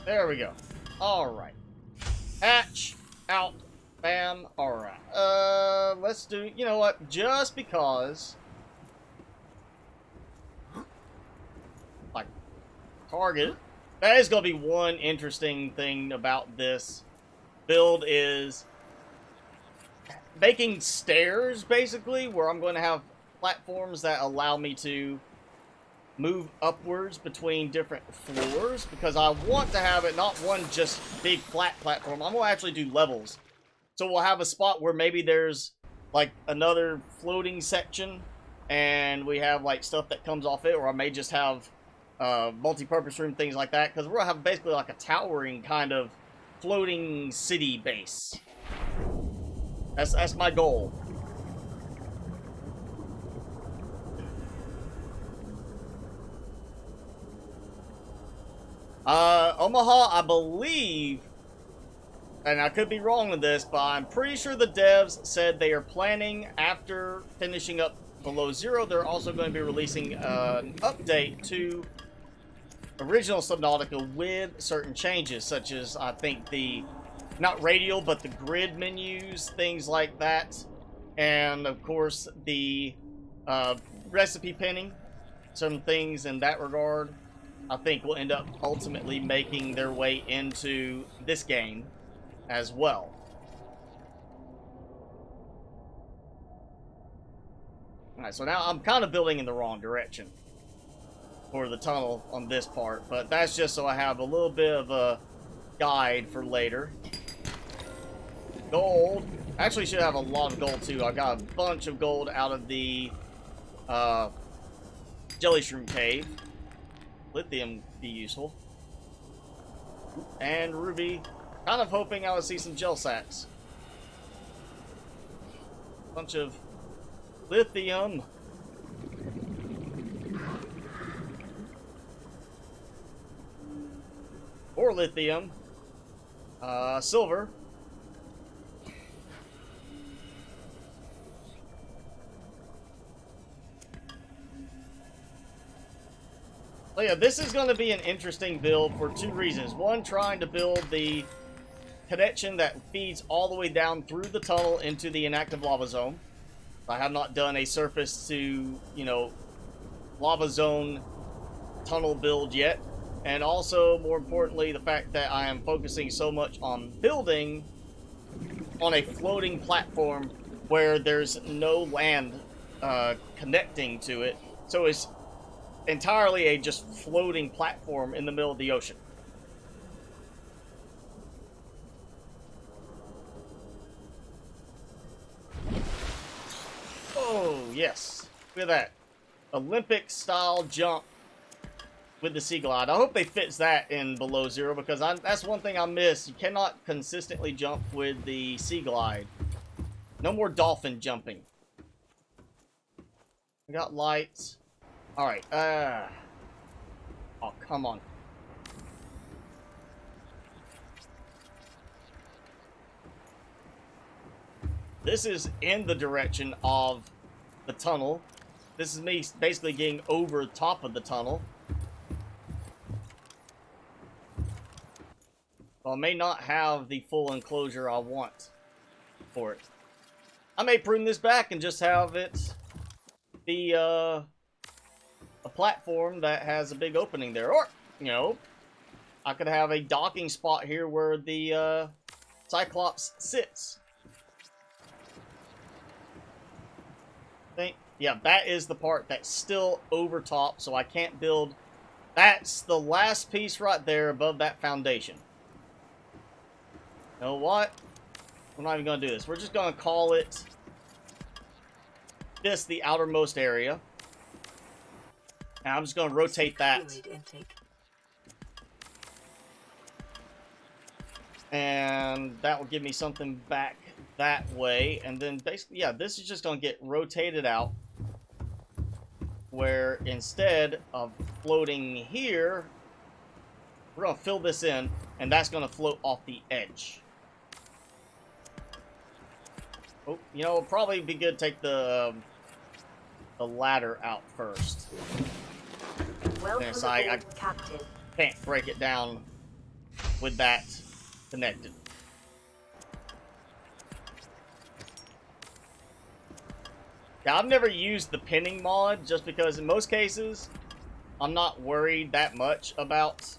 There we go. Alright. Hatch. Out. Bam. Alright. Let's do, you know what? Just because. Like, target. That is going to be one interesting thing about this build is making stairs, basically, where I'm going to have platforms that allow me to move upwards between different floors, because I want to have it not one just big flat platform. I'm going to actually do levels. So we'll have a spot where maybe there's like another floating section and we have like stuff that comes off it, or I may just have multi-purpose room, things like that, because we're going to have basically like a towering kind of floating city base. That's my goal. Omaha, I believe, and I could be wrong with this, but I'm pretty sure the devs said they are planning, after finishing up Below Zero, they're also going to be releasing an update to original Subnautica with certain changes, such as, I think, the, not radial, but the grid menus, things like that. And, of course, the recipe pinning, some things in that regard, I think will end up ultimately making their way into this game as well. Alright, so now I'm kind of building in the wrong direction for the tunnel on this part, but that's just so I have a little bit of a guide for later. Gold. Actually, should have a lot of gold too. I got a bunch of gold out of the Jellyshroom Cave. Lithium be useful. And ruby. Kind of hoping I would see some gel sacks. Bunch of lithium. Or lithium. Silver. So yeah, this is going to be an interesting build for two reasons. One, trying to build the connection that feeds all the way down through the tunnel into the inactive lava zone. I have not done a surface to, you know, lava zone tunnel build yet. And also, more importantly, the fact that I am focusing so much on building on a floating platform where there's no land connecting to it. So it's entirely a just floating platform in the middle of the ocean. Oh, yes. Look at that. Olympic style jump with the Sea Glide. I hope they fix that in below zero, because that's one thing I miss. You cannot consistently jump with the Sea Glide. No more dolphin jumping. We got lights. Alright, oh, come on. This is in the direction of the tunnel. This is me basically getting over top of the tunnel. Well, I may not have the full enclosure I want for it. I may prune this back and just have it be, a platform that has a big opening there. Or, you know, I could have a docking spot here where the Cyclops sits. Yeah, that is the part that's still over top, so I can't build. That's the last piece right there above that foundation. You know what? We're not even going to do this. We're just going to call it this the outermost area. And I'm just going to rotate that. And that will give me something back that way. And then basically, yeah, this is just going to get rotated out. Where instead of floating here, we're going to fill this in. And that's going to float off the edge. Oh, you know, it'll probably be good to take the ladder out first. Welcome so aboard, Captain. Can't break it down with that connected. Yeah, I've never used the pinning mod just because in most cases I'm not worried that much about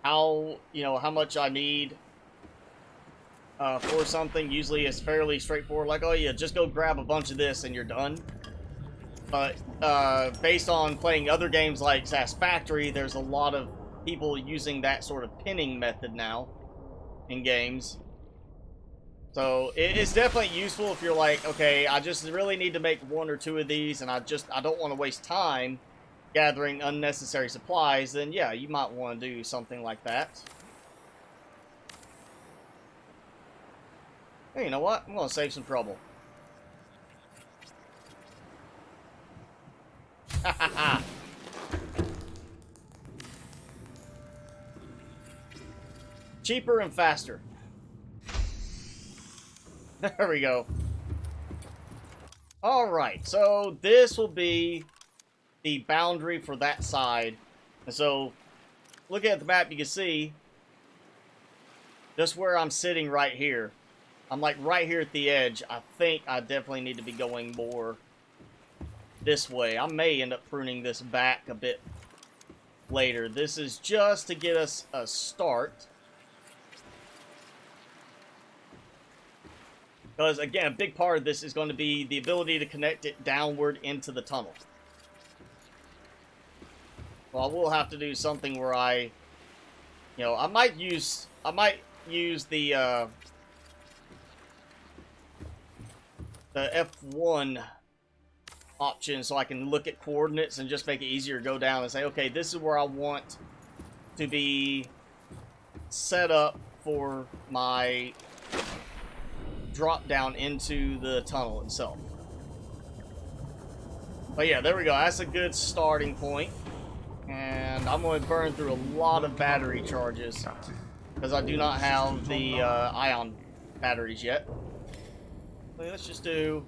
how, you know, how much I need for something. Usually it's fairly straightforward, like, oh yeah, just go grab a bunch of this and you're done. But based on playing other games like Satisfactory, there's a lot of people using that sort of pinning method now in games. So it's definitely useful if you're like, okay, I just really need to make one or two of these and I don't want to waste time gathering unnecessary supplies, then yeah, you might want to do something like that. Hey, you know what? I'm going to save some trouble. Ha ha ha! Cheaper and faster. There we go. Alright, so this will be the boundary for that side. And so, looking at the map, you can see just where I'm sitting right here. I'm like right here at the edge. I think I definitely need to be going more this way. I may end up pruning this back a bit later. This is just to get us a start. Because, again, a big part of this is going to be the ability to connect it downward into the tunnel. Well, I will have to do something where I might use the F1 option so I can look at coordinates and just make it easier to go down and say, okay, this is where I want to be set up for my drop down into the tunnel itself. But yeah, there we go. That's a good starting point. And I'm going to burn through a lot of battery charges because I do not have the ion batteries yet. So let's just do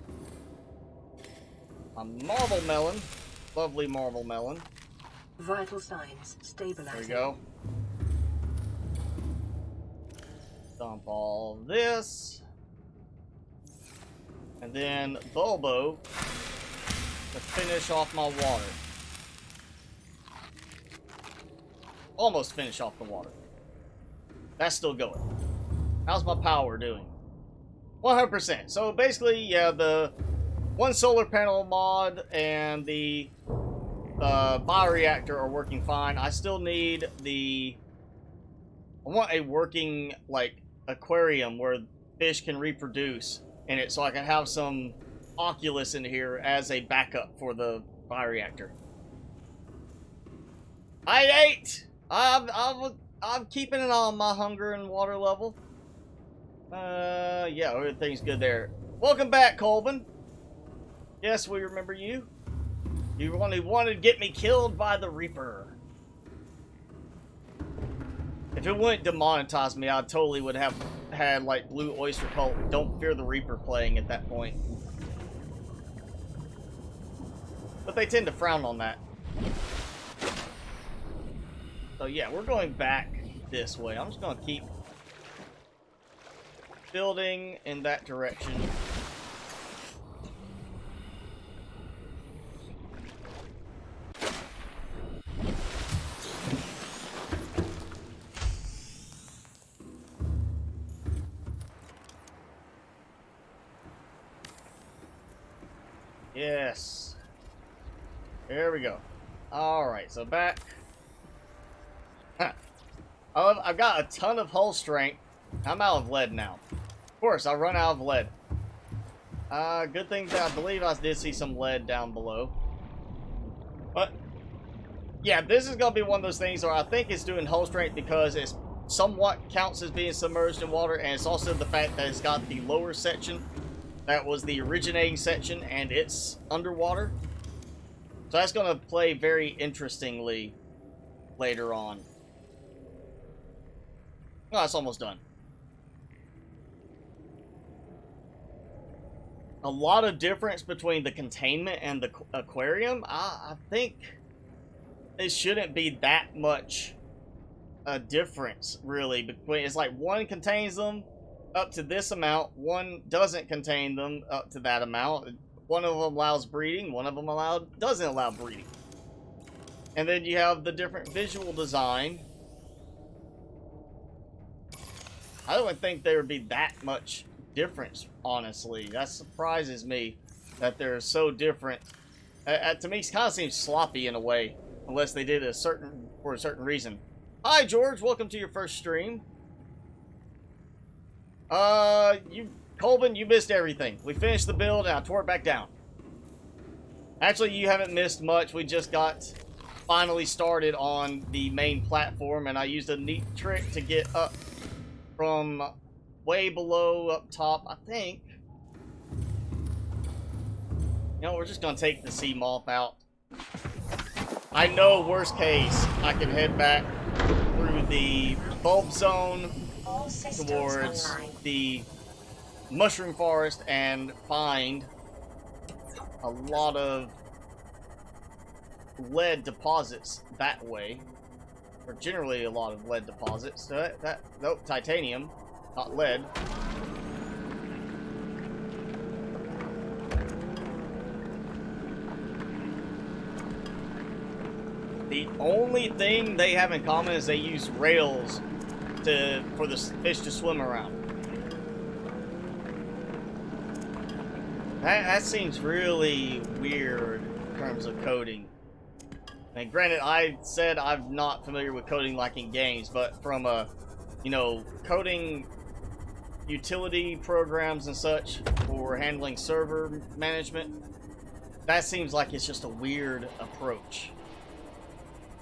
a marble melon. Lovely marble melon. Vital signs stabilizing. There we go. Dump all this. And then Bulbo to finish off my water. Almost finish off the water. That's still going. How's my power doing? 100%. So basically, yeah, the one solar panel mod and the bioreactor are working fine. I still need I want a working, like, aquarium where fish can reproduce in it so I can have some Oculus in here as a backup for the bioreactor. I ate! I'm keeping an eye on my hunger and water level. Yeah, everything's good there. Welcome back, Colbin. Yes, we remember you. You wanted to get me killed by the Reaper. If it wouldn't demonetize me, I totally would have had, like, Blue Oyster Cult, Don't Fear the Reaper playing at that point. But they tend to frown on that. So yeah, we're going back this way. I'm just going to keep building in that direction. Yes. There we go. Alright, so back. I've got a ton of hull strength. I'm out of lead now. Of course, I run out of lead. Good thing that I believe I did see some lead down below. But, yeah, this is going to be one of those things where I think it's doing hull strength because it's somewhat counts as being submerged in water, and it's also the fact that it's got the lower section. That was the originating section, and it's underwater. So that's going to play very interestingly later on. Oh, it's almost done. A lot of difference between the containment and the aquarium. I think it shouldn't be that much a difference, really. Between, it's like one contains them up to this amount, one doesn't contain them up to that amount. One of them allows breeding, one of them doesn't allow breeding. And then you have the different visual design. I don't think there would be that much difference, honestly. That surprises me that they're so different. To me, it kind of seems sloppy in a way, unless they did for a certain reason. Hi, George. Welcome to your first stream. Colbin, you missed everything. We finished the build and I tore it back down. Actually, you haven't missed much. We just got finally started on the main platform, and I used a neat trick to get up from way below up top, I think. You know, we're just gonna take the Seamoth out. I know, worst case, I can head back through the bulb zone towards the mushroom forest and find a lot of lead deposits that way. Or generally a lot of lead deposits. So nope, titanium, not lead. The only thing they have in common is they use rails for the fish to swim around. That seems really weird in terms of coding. And granted, I said I'm not familiar with coding like in games, but from a, you know, coding utility programs and such for handling server management, that seems like it's just a weird approach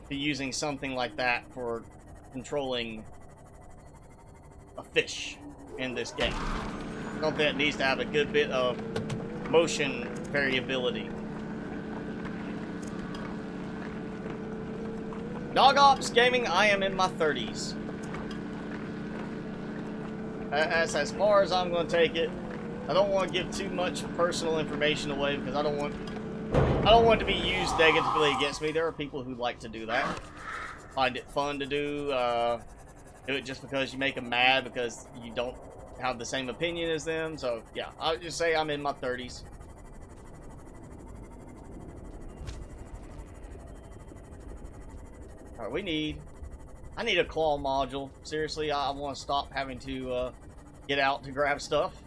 to using something like that for controlling a fish in this game. Something that needs to have a good bit of motion variability. Dog Ops Gaming, I am in my 30s. That's as far as I'm going to take it. I don't want to give too much personal information away because I don't want it to be used negatively against me. There are people who like to do that. Find it fun to do it just because you make them mad because you don't have the same opinion as them. So yeah, I'll just say I'm in my 30s. Alright, I need a claw module. Seriously, I want to stop having to get out to grab stuff.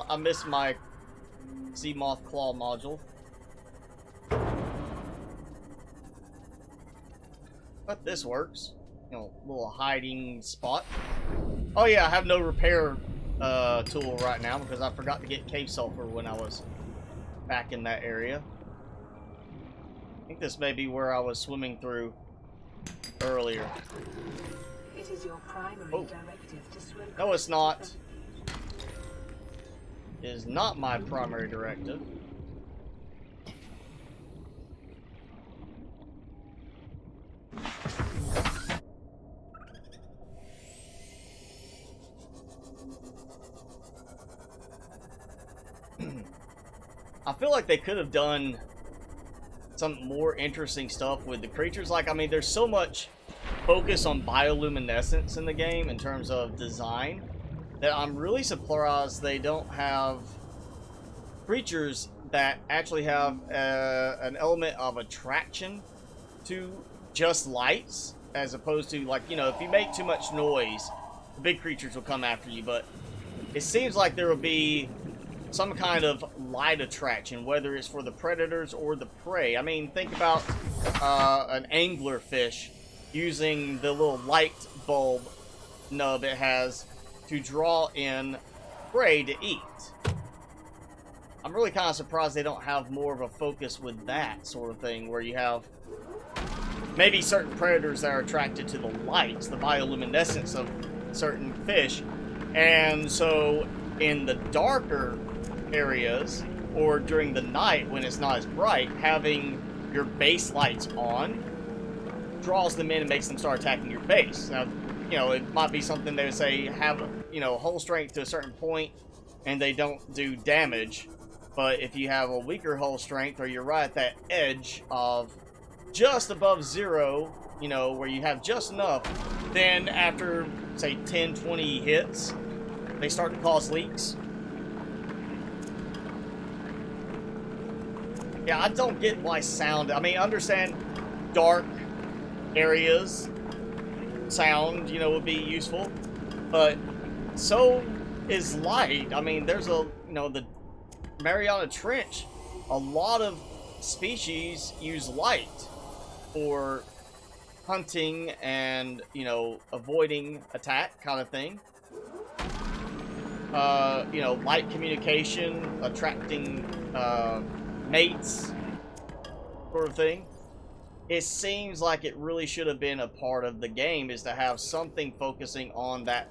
I miss my Seamoth claw module. But this works. You know, little hiding spot. Oh yeah, I have no repair tool right now because I forgot to get cave sulfur when I was back in that area. I think this may be where I was swimming through earlier. It is your primary directive to swim. No, it's not. It is not my primary directive. I feel like they could have done some more interesting stuff with the creatures. Like, I mean, there's so much focus on bioluminescence in the game in terms of design that I'm really surprised they don't have creatures that actually have an element of attraction to just lights, as opposed to, like, you know, if you make too much noise, the big creatures will come after you. But it seems like there will be some kind of light attraction, whether it's for the predators or the prey. I mean, think about an anglerfish using the little light bulb nub it has to draw in prey to eat. I'm really kind of surprised they don't have more of a focus with that sort of thing, where you have maybe certain predators that are attracted to the lights, the bioluminescence of certain fish, and so in the darker areas or during the night when it's not as bright, having your base lights on draws them in and makes them start attacking your base. Now, you know, it might be something they would say have, you know, hull strength to a certain point and they don't do damage, but if you have a weaker hull strength, or you're right at that edge of just above zero, you know, where you have just enough, then after, say, 10-20 hits, they start to cause leaks. Yeah, I don't get why sound... I mean, I understand dark areas, sound, you know, would be useful, but so is light. I mean, there's a, you know, the Mariana Trench, a lot of species use light for hunting and, you know, avoiding attack kind of thing. You know, light communication, attracting mates sort of thing. It seems like it really should have been a part of the game, is to have something focusing on that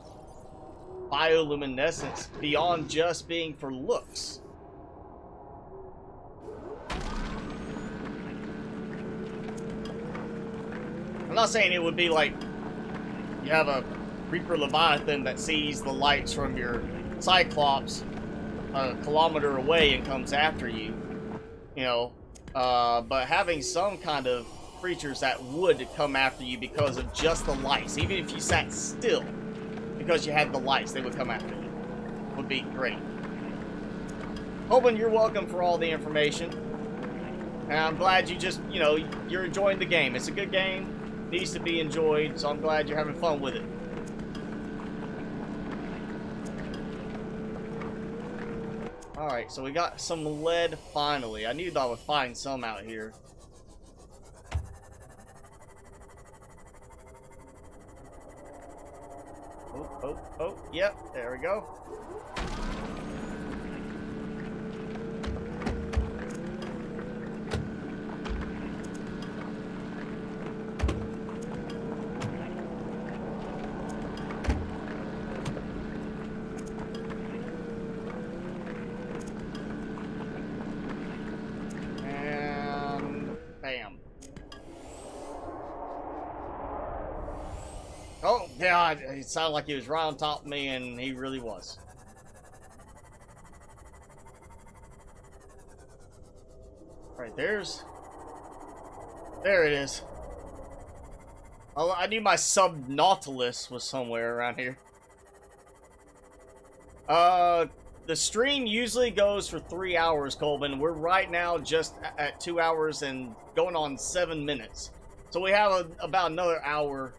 bioluminescence beyond just being for looks. I'm not saying it would be like you have a Reaper Leviathan that sees the lights from your Cyclops a kilometer away and comes after you, you know, but having some kind of creatures that would come after you because of just the lights, even if you sat still, because you had the lights, they would come after you, would be great. Hoping you're welcome for all the information, and I'm glad you just, you know, you're enjoying the game. It's a good game, needs to be enjoyed, so I'm glad you're having fun with it. Alright, so we got some lead finally. I knew that I would find some out here. Oh, yep, there we go. Oh, God, it sounded like he was right on top of me, and he really was. Right, there it is. Oh, I knew my Subnautica was somewhere around here. The stream usually goes for 3 hours, Colvin. We're right now just at 2 hours and going on 7 minutes. So we have about another hour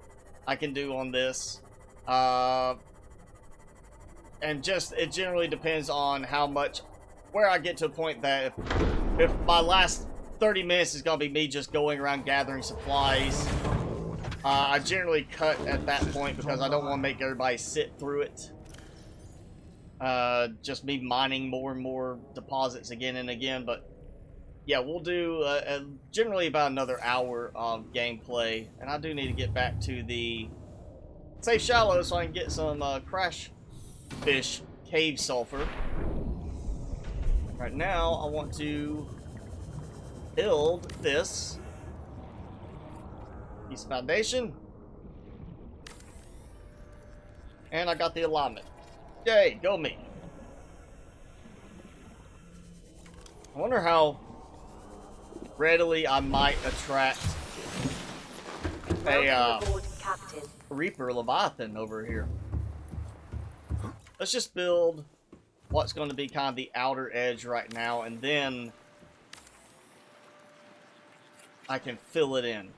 I can do on this. And just, it generally depends on how much, where I get to a point that if my last 30 minutes is going to be me just going around gathering supplies, I generally cut at that point because I don't want to make everybody sit through it. Just me mining more and more deposits again and again, but yeah, we'll do generally about another hour of gameplay, and I do need to get back to the safe shallow so I can get some crash fish cave sulfur. Right now, I want to build this piece of foundation, and I got the alignment. Yay, go me. I wonder how readily I might attract a Reaper Leviathan over here. Let's just build what's going to be kind of the outer edge right now, and then I can fill it in.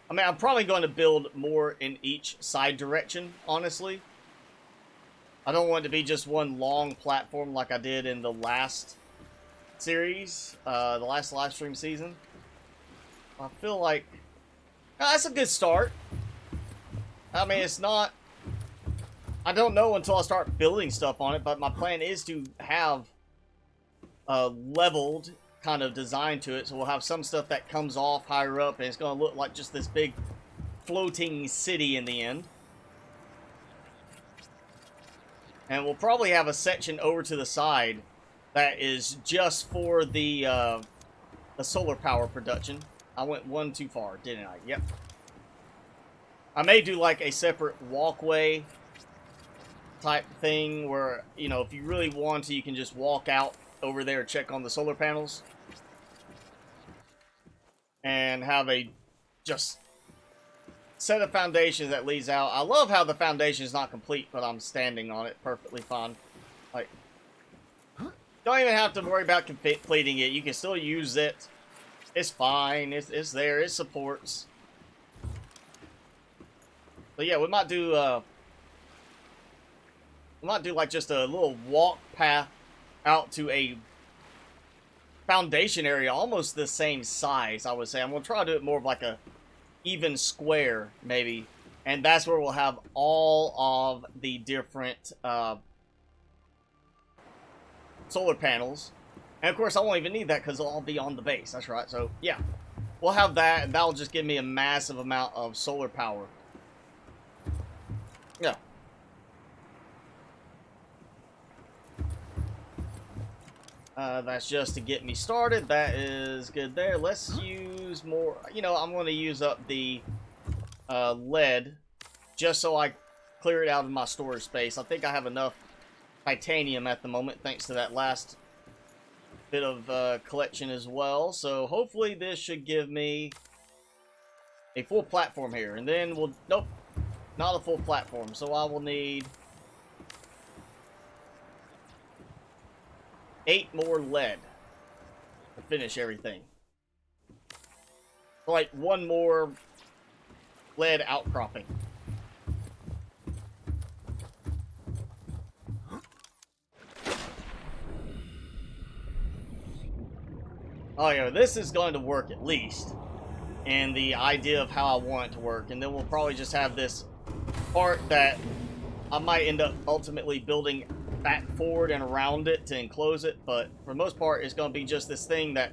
I mean, I'm probably going to build more in each side direction, honestly. I don't want it to be just one long platform like I did in the last series, the last live stream season. I feel like that's a good start. I mean, it's not, I don't know until I start building stuff on it, but my plan is to have a leveled kind of design to it, so we'll have some stuff that comes off higher up, and it's going to look like just this big floating city in the end. And we'll probably have a section over to the side that is just for the solar power production. I went one too far, didn't I? Yep. I may do like a separate walkway type thing where, you know, if you really want to, you can just walk out over there and check on the solar panels. And have a just set of foundations that leads out. I love how the foundation is not complete, but I'm standing on it perfectly fine. Like, don't even have to worry about completing it. You can still use it. It's fine. It's there. It supports. But yeah, we might do like just a little walk path out to a foundation area, almost the same size, I would say. I'm gonna try to do it more of like a even square, maybe, and that's where we'll have all of the different solar panels. And of course, I won't even need that because it'll all be on the base. That's right. So yeah, we'll have that, and that'll just give me a massive amount of solar power. Yeah. That's just to get me started. That is good there. Let's use more. You know, I'm going to use up the lead just so I clear it out of my storage space. I think I have enough titanium at the moment, thanks to that last bit of collection as well. So hopefully this should give me a full platform here. And then we'll... Nope. Not a full platform. So I will need 8 more lead to finish everything. Like 1 more lead outcropping. Oh yeah, this is going to work at least. And the idea of how I want it to work. And then we'll probably just have this part that I might end up ultimately building back forward and around it to enclose it. But for the most part, it's going to be just this thing that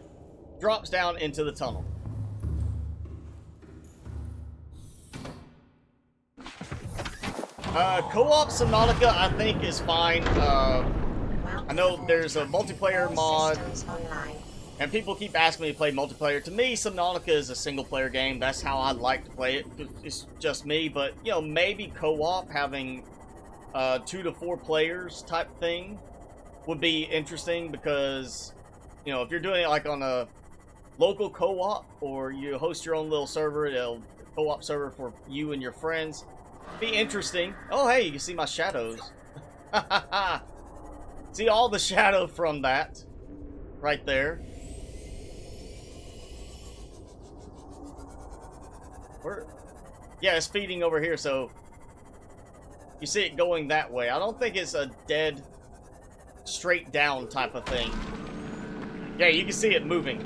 drops down into the tunnel. Co-op Subnautica, I think, is fine. I know there's a multiplayer mod, and people keep asking me to play multiplayer. To me, Subnautica is a single-player game. That's how I like to play it. It's just me, but, you know, maybe co-op, having 2 to 4 players type thing would be interesting because, you know, if you're doing it like on a local co-op, or you host your own little server, a co-op server for you and your friends, be interesting. Oh, hey, you can see my shadows. See all the shadow from that right there. Where? Yeah, it's feeding over here, so you see it going that way. I don't think it's a dead, straight down type of thing. Yeah, you can see it moving.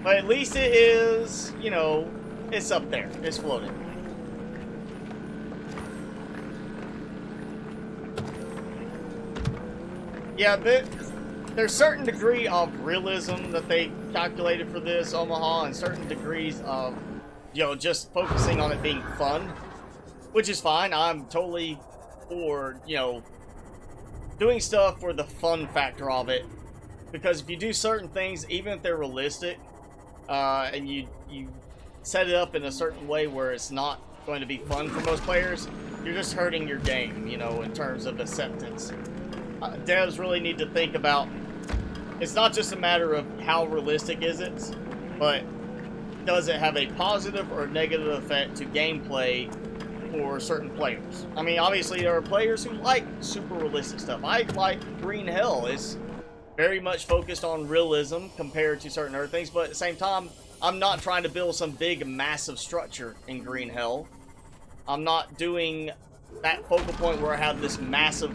But at least it is, you know, it's up there. It's floating. Yeah, there's certain degree of realism that they calculated for this Omaha, and certain degrees of, you know, just focusing on it being fun, which is fine. I'm totally for, you know, doing stuff for the fun factor of it, because if you do certain things, even if they're realistic, and you set it up in a certain way where it's not going to be fun for most players, you're just hurting your game, you know, in terms of acceptance. Devs really need to think about, it's not just a matter of how realistic is it, but does it have a positive or negative effect to gameplay for certain players. I mean, obviously there are players who like super realistic stuff. I like Green Hell. It's very much focused on realism compared to certain other things, but at the same time, I'm not trying to build some big, massive structure in Green Hell. I'm not doing that focal point where I have this massive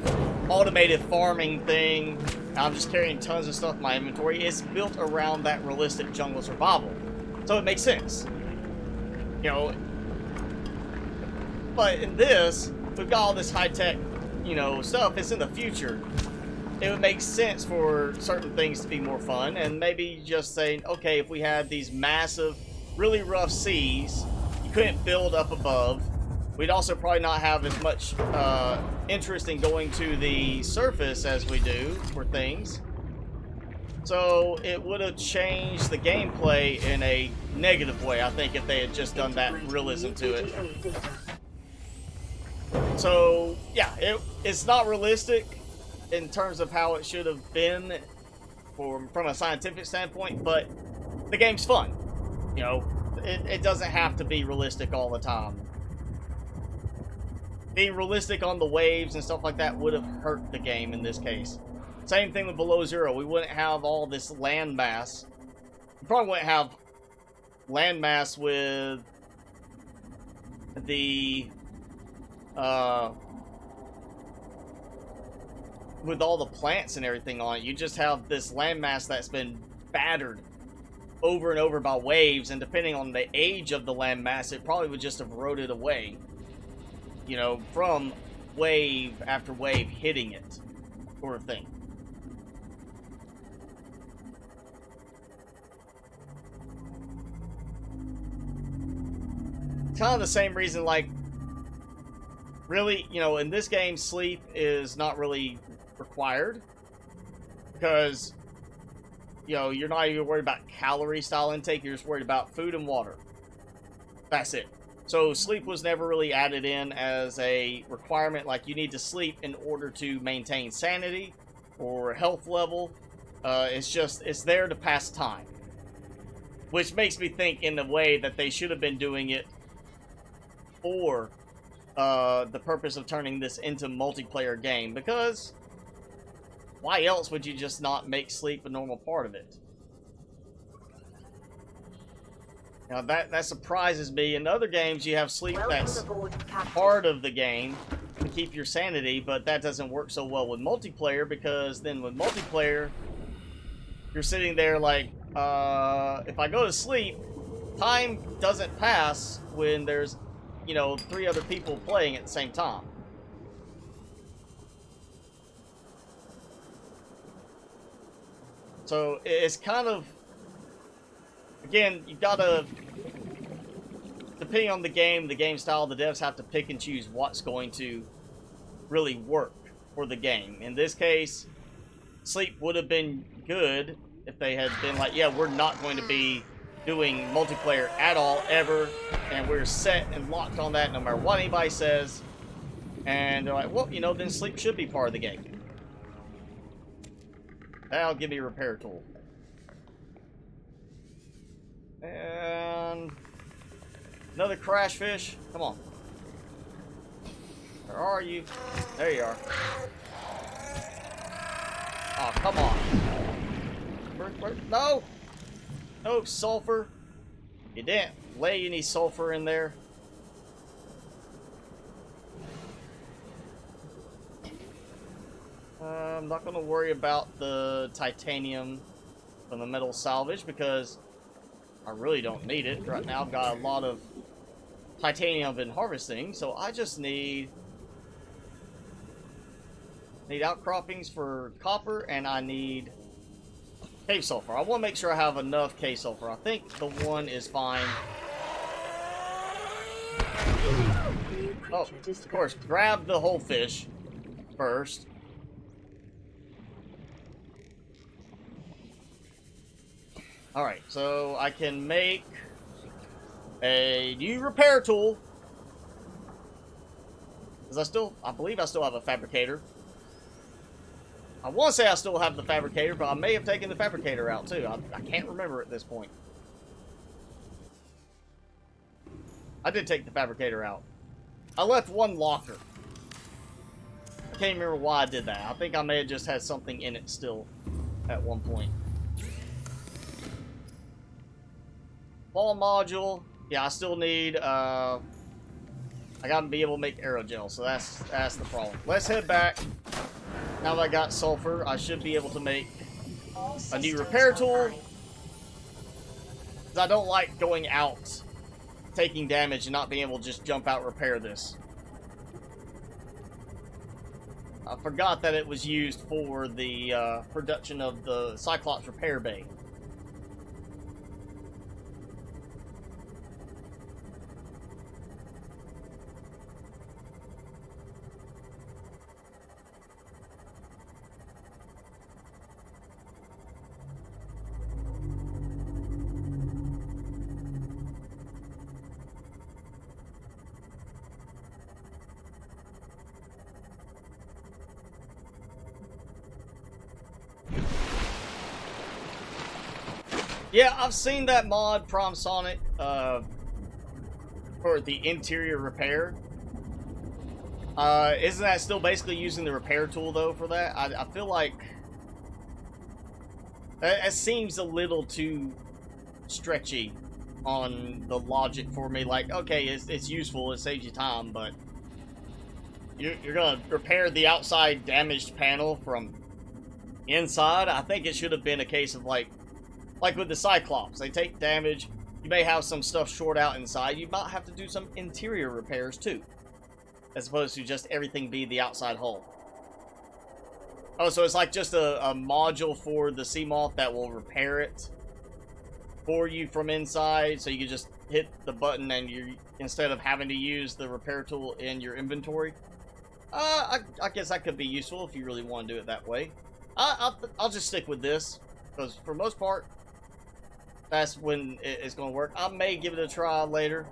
automated farming thing. I'm just carrying tons of stuff in my inventory. It's built around that realistic jungle survival. So it makes sense. You know, but in this, we've got all this high-tech, you know, stuff. It's in the future. It would make sense for certain things to be more fun, and maybe just saying, okay, if we had these massive, really rough seas, you couldn't build up above. We'd also probably not have as much interest in going to the surface as we do for things. So it would have changed the gameplay in a negative way, I think, if they had just done that realism to it. So, yeah, it's not realistic in terms of how it should have been from a scientific standpoint, but the game's fun. You know, it doesn't have to be realistic all the time. Being realistic on the waves and stuff like that would have hurt the game in this case. Same thing with Below Zero. We wouldn't have all this landmass. We probably wouldn't have landmass with the with all the plants and everything on it. You just have this landmass that's been battered over and over by waves, and depending on the age of the landmass, it probably would just have eroded away. You know, from wave after wave hitting it, sort of thing. Kind of the same reason, like, really, you know, in this game, sleep is not really required, because, you know, you're not even worried about calorie style intake, you're just worried about food and water. That's it. So sleep was never really added in as a requirement, like you need to sleep in order to maintain sanity or health level. It's there to pass time. Which makes me think in a way that they should have been doing it for the purpose of turning this into a multiplayer game, because why else would you just not make sleep a normal part of it? Now that surprises me. In other games, you have sleep that's part of the game, can keep your sanity, but that doesn't work so well with multiplayer, because then with multiplayer, you're sitting there like, if I go to sleep, time doesn't pass when there's, you know, 3 other people playing at the same time. So it's kind of, again, you gotta, depending on the game style, the devs have to pick and choose what's going to really work for the game. In this case, sleep would have been good if they had been like, yeah, we're not going to be doing multiplayer at all, ever, and we're set and locked on that no matter what anybody says. And they're like, well, you know, then sleep should be part of the game. That'll give me a repair tool. And another crash fish. Come on. Where are you? There you are. Oh, come on. No! No sulfur. You didn't lay any sulfur in there. I'm not going to worry about the titanium from the metal salvage because I really don't need it. Right now I've got a lot of titanium I've been harvesting, so I just need outcroppings for copper, and I need cave sulfur. I want to make sure I have enough cave sulfur. I think the 1 is fine. Oh, of course, grab the whole fish first. Alright, so I can make a new repair tool. Because I believe I still have a fabricator. I want to say I still have the fabricator, but I may have taken the fabricator out too. I can't remember at this point. I did take the fabricator out. I left 1 locker. I can't remember why I did that. I think I may have just had something in it still at one point. Ball module. Yeah, I still need, I gotta be able to make aerogel, so that's the problem. Let's head back. Now that I got sulfur, I should be able to make a new repair tool. Because I don't like going out, taking damage, and not being able to just jump out and repair this. I forgot that it was used for the production of the Cyclops repair bay. Yeah, I've seen that mod, Prom Sonic, for the interior repair. Isn't that still basically using the repair tool, though, for that? I feel like it seems a little too stretchy on the logic for me. Like, okay, it's useful, it saves you time, but you're gonna repair the outside damaged panel from inside? I think it should have been a case of, like with the Cyclops, they take damage, you may have some stuff short out inside, you might have to do some interior repairs too, as opposed to just everything be the outside hull. Oh, so it's like just a module for the Seamoth that will repair it for you from inside, so you can just hit the button and instead of having to use the repair tool in your inventory. I guess that could be useful if you really want to do it that way. I'll just stick with this, because for the most part, that's when it's going to work. I may give it a try later,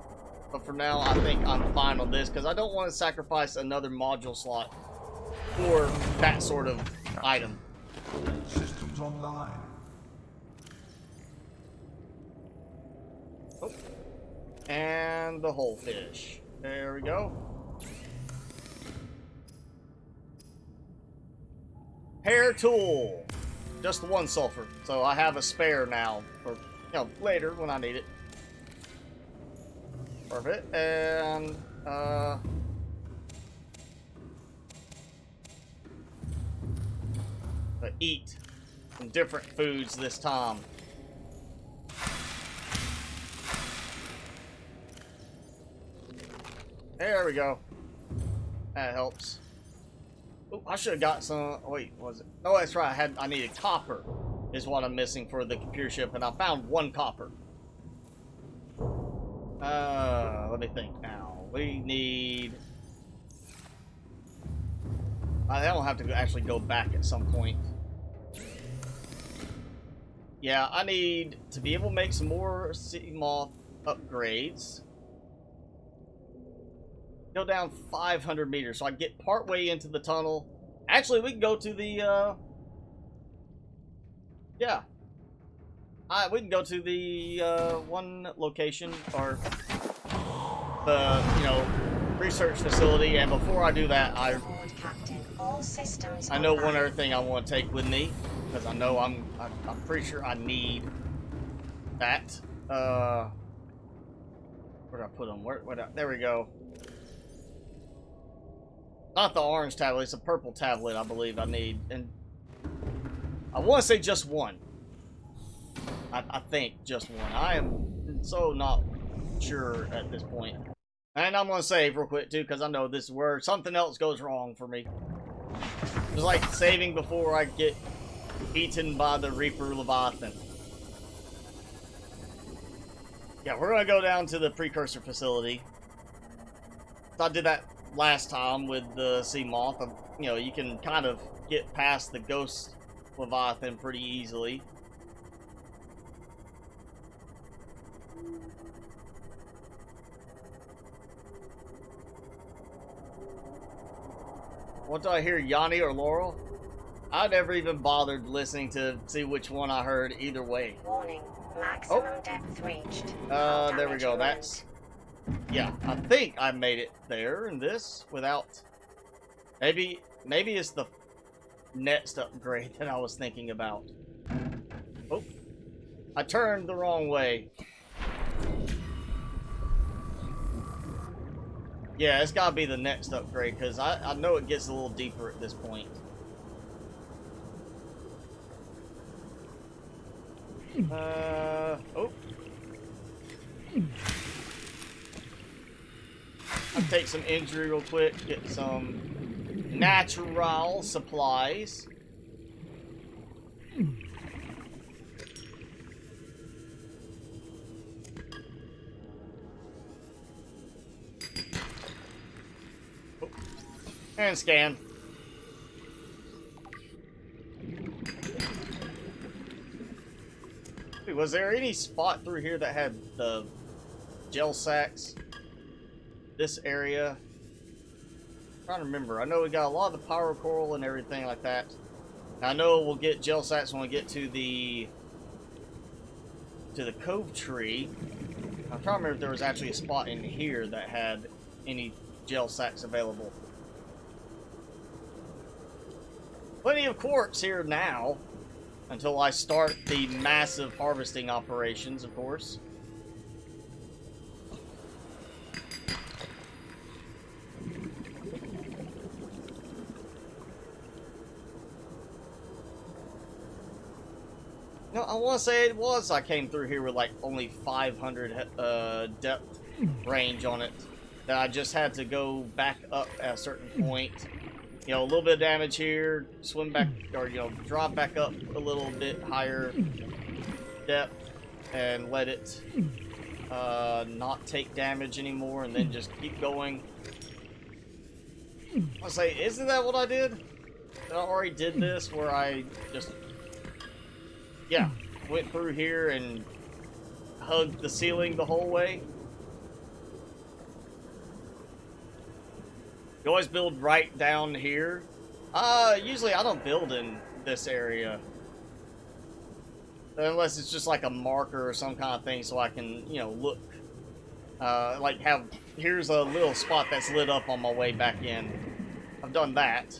but for now, I think I'm fine on this, because I don't want to sacrifice another module slot for that sort of item. Systems online. Oh. And the whole fish. There we go. Hair tool. Just the 1 sulfur. So I have a spare now for, later when I need it. Perfect. And, eat some different foods this time. There we go. That helps. Oh, I should have got some. Wait, was it? Oh, that's right. I needed copper, is what I'm missing for the computer ship, and I found 1 copper. Let me think now. We need. I don't have to actually go back at some point. Yeah, I need to be able to make some more Seamoth upgrades. Go down 500 meters, so I get part way into the tunnel. Actually, we can go to the, yeah. We can go to the, one location, or the, research facility, and before I do that, I know one other thing I want to take with me, because I know I'm pretty sure I need that. Where did I put them? There we go. Not the orange tablet, it's a purple tablet I believe I need. And I want to say just one. I think just one. I am so not sure at this point. And I'm going to save real quick too, because I know this is where something else goes wrong for me. It's like saving before I get eaten by the Reaper Leviathan. Yeah, we're going to go down to the precursor facility. So I did that last time with the Seamoth. You can kind of get past the ghost Leviathan pretty easily. What do I hear, Yanni or Laurel? I never even bothered listening to see which one I heard either way. Warning, maximum depth reached. There we go. That's... Yeah, I think I made it there in this without... Maybe it's the next upgrade that I was thinking about. Oh, I turned the wrong way. Yeah, it's gotta be the next upgrade, because I know it gets a little deeper at this point. Oh. I'll take some injury real quick, get some natural supplies. Oh. And scan. Wait, was there any spot through here that had the gel sacks? This area? I'm trying to remember. I know we got a lot of the power coral and everything like that. I know we'll get gel sacks when we get to the cove tree. I'm trying to remember if there was actually a spot in here that had any gel sacks available. Plenty of quartz here now, until I start the massive harvesting operations, of course. No, I want to say it was. I came through here with like only 500 depth range on it. That I just had to go back up at a certain point. A little bit of damage here, swim back, or drop back up a little bit higher depth, and let it not take damage anymore, and then just keep going. I say, isn't that what I did? I already did this, where I just... Yeah, went through here and hugged the ceiling the whole way. You always build right down here. Usually I don't build in this area. Unless it's just like a marker or some kind of thing so I can, look. Like here's a little spot that's lit up on my way back in. I've done that.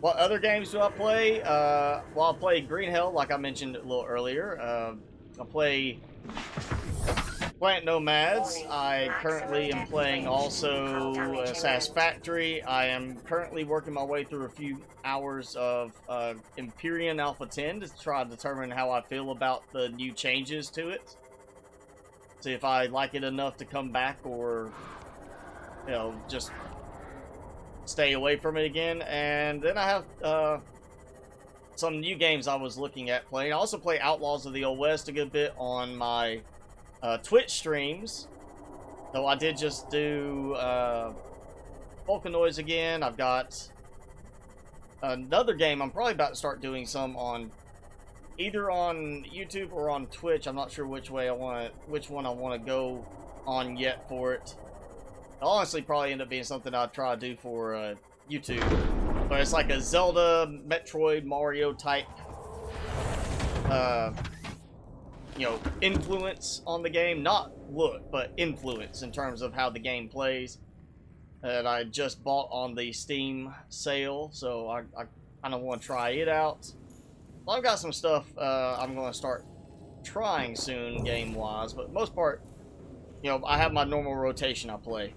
What other games do I play? Well, I play Green Hell, like I mentioned a little earlier. I play Plant Nomads. I currently am playing also Satisfactory. I am currently working my way through a few hours of Empyrean Alpha 10 to try to determine how I feel about the new changes to it. See if I like it enough to come back or, you know, just stay away from it again. And then I have some new games I was looking at playing. I also play Outlaws of the Old West a good bit on my Twitch streams, though I did just do Volcanoids again. I've got another game I'm probably about to start doing some on either on YouTube or on Twitch. I'm not sure which one I want to go on yet for it. It'll honestly probably end up being something I'll try to do for YouTube. But it's like a Zelda, Metroid, Mario type you know, influence on the game. Not look, but influence in terms of how the game plays. That I just bought on the Steam sale, so I kind of want to try it out. Well, I've got some stuff I'm going to start trying soon, game-wise, but most part, you know, I have my normal rotation I play.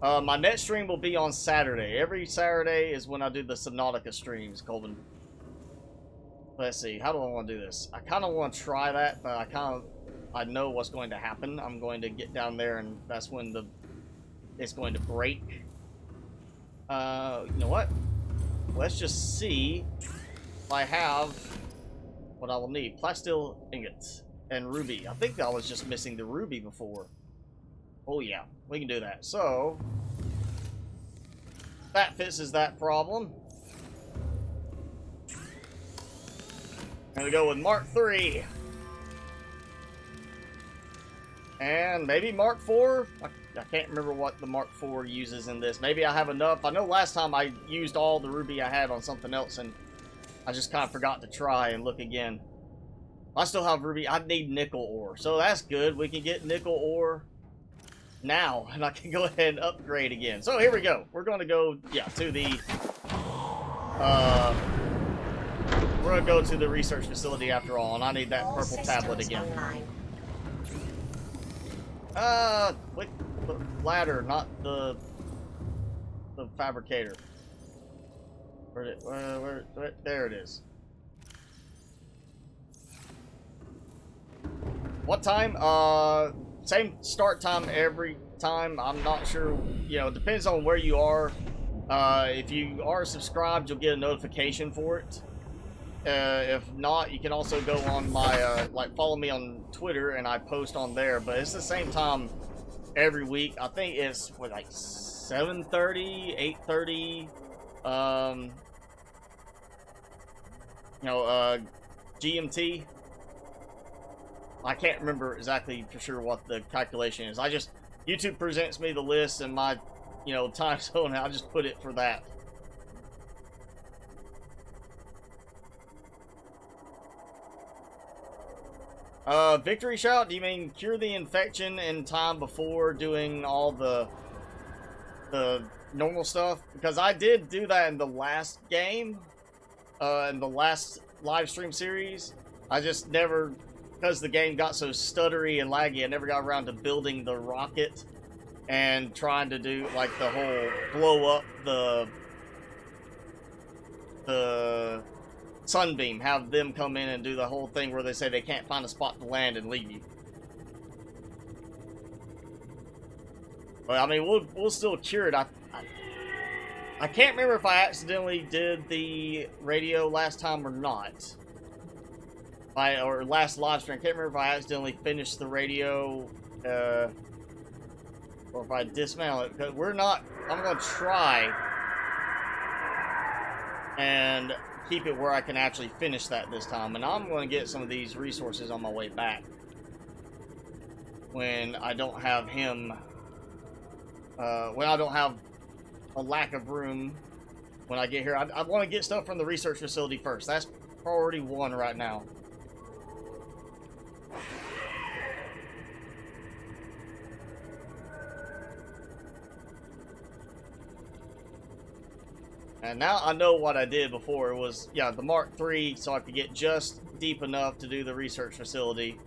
My next stream will be on Saturday. Every Saturday is when I do the Subnautica streams, Colvin. Let's see, how do I want to do this? I kind of want to try that, but I know what's going to happen. I'm going to get down there, and that's when it's going to break. You know what? Let's just see if I have what I will need. Plasteel ingots and ruby. I think I was just missing the ruby before. Oh yeah, we can do that. So that fixes that problem. I'm gonna go with Mark III. And maybe Mark IV? I can't remember what the Mark IV uses in this. Maybe I have enough. I know last time I used all the ruby I had on something else and I just kind of forgot to try and look again. I still have ruby. I need nickel ore. So that's good. We can get nickel ore now and I can go ahead and upgrade again. So here we go. We're going to go, yeah, to the we're going to go to the research facility after all, and I need that purple tablet again. Click the ladder, not the fabricator. Where, there it is. What time? Same start time every time. I'm not sure, you know, it depends on where you are. If you are subscribed, you'll get a notification for it. If not, you can also go on my, like, follow me on Twitter, and I post on there, but it's the same time every week. I think it's, what, like, 7:30, 8:30, you know, GMT. I can't remember exactly for sure what the calculation is. YouTube presents me the list and my, you know, time zone, and I just put it for that. Victory shout? Do you mean cure the infection in time before doing all the normal stuff? Because I did do that in the last game, in the last live stream series. I just never, because the game got so stuttery and laggy, I never got around to building the rocket and trying to do, like, the whole blow up the Sunbeam, have them come in and do the whole thing where they say they can't find a spot to land and leave you. But I mean, we'll still cure it. I can't remember if I accidentally did the radio last time or not. Or last live stream. I can't remember if I accidentally finished the radio, or if I dismantled it. Because we're not. I'm gonna try and keep it where I can actually finish that this time, and I'm going to get some of these resources on my way back when I don't have him, when I don't have a lack of room when I get here. I want to get stuff from the research facility first. That's priority 1 right now. And now I know what I did before. It was, yeah, the Mark III, so I could get just deep enough to do the research facility.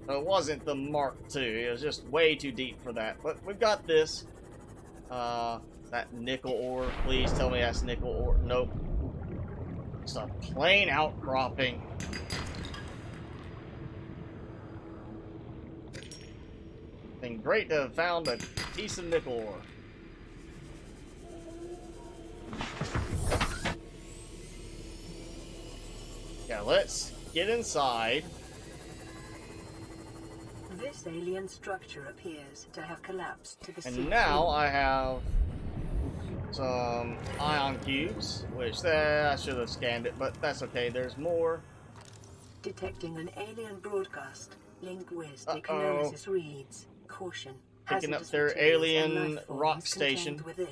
It wasn't the Mark II. It was just way too deep for that. But we've got this. That nickel ore. Please tell me that's nickel ore. Nope. It's a plain outcropping. Been great to have found a piece of nickel ore. Yeah, let's get inside. This alien structure appears to have collapsed to the sea. And now I have some ion cubes, which I should have scanned it, but that's okay. There's more. Detecting an alien broadcast. Linguistic analysis reads, caution. Picking up their alien rock station. Within.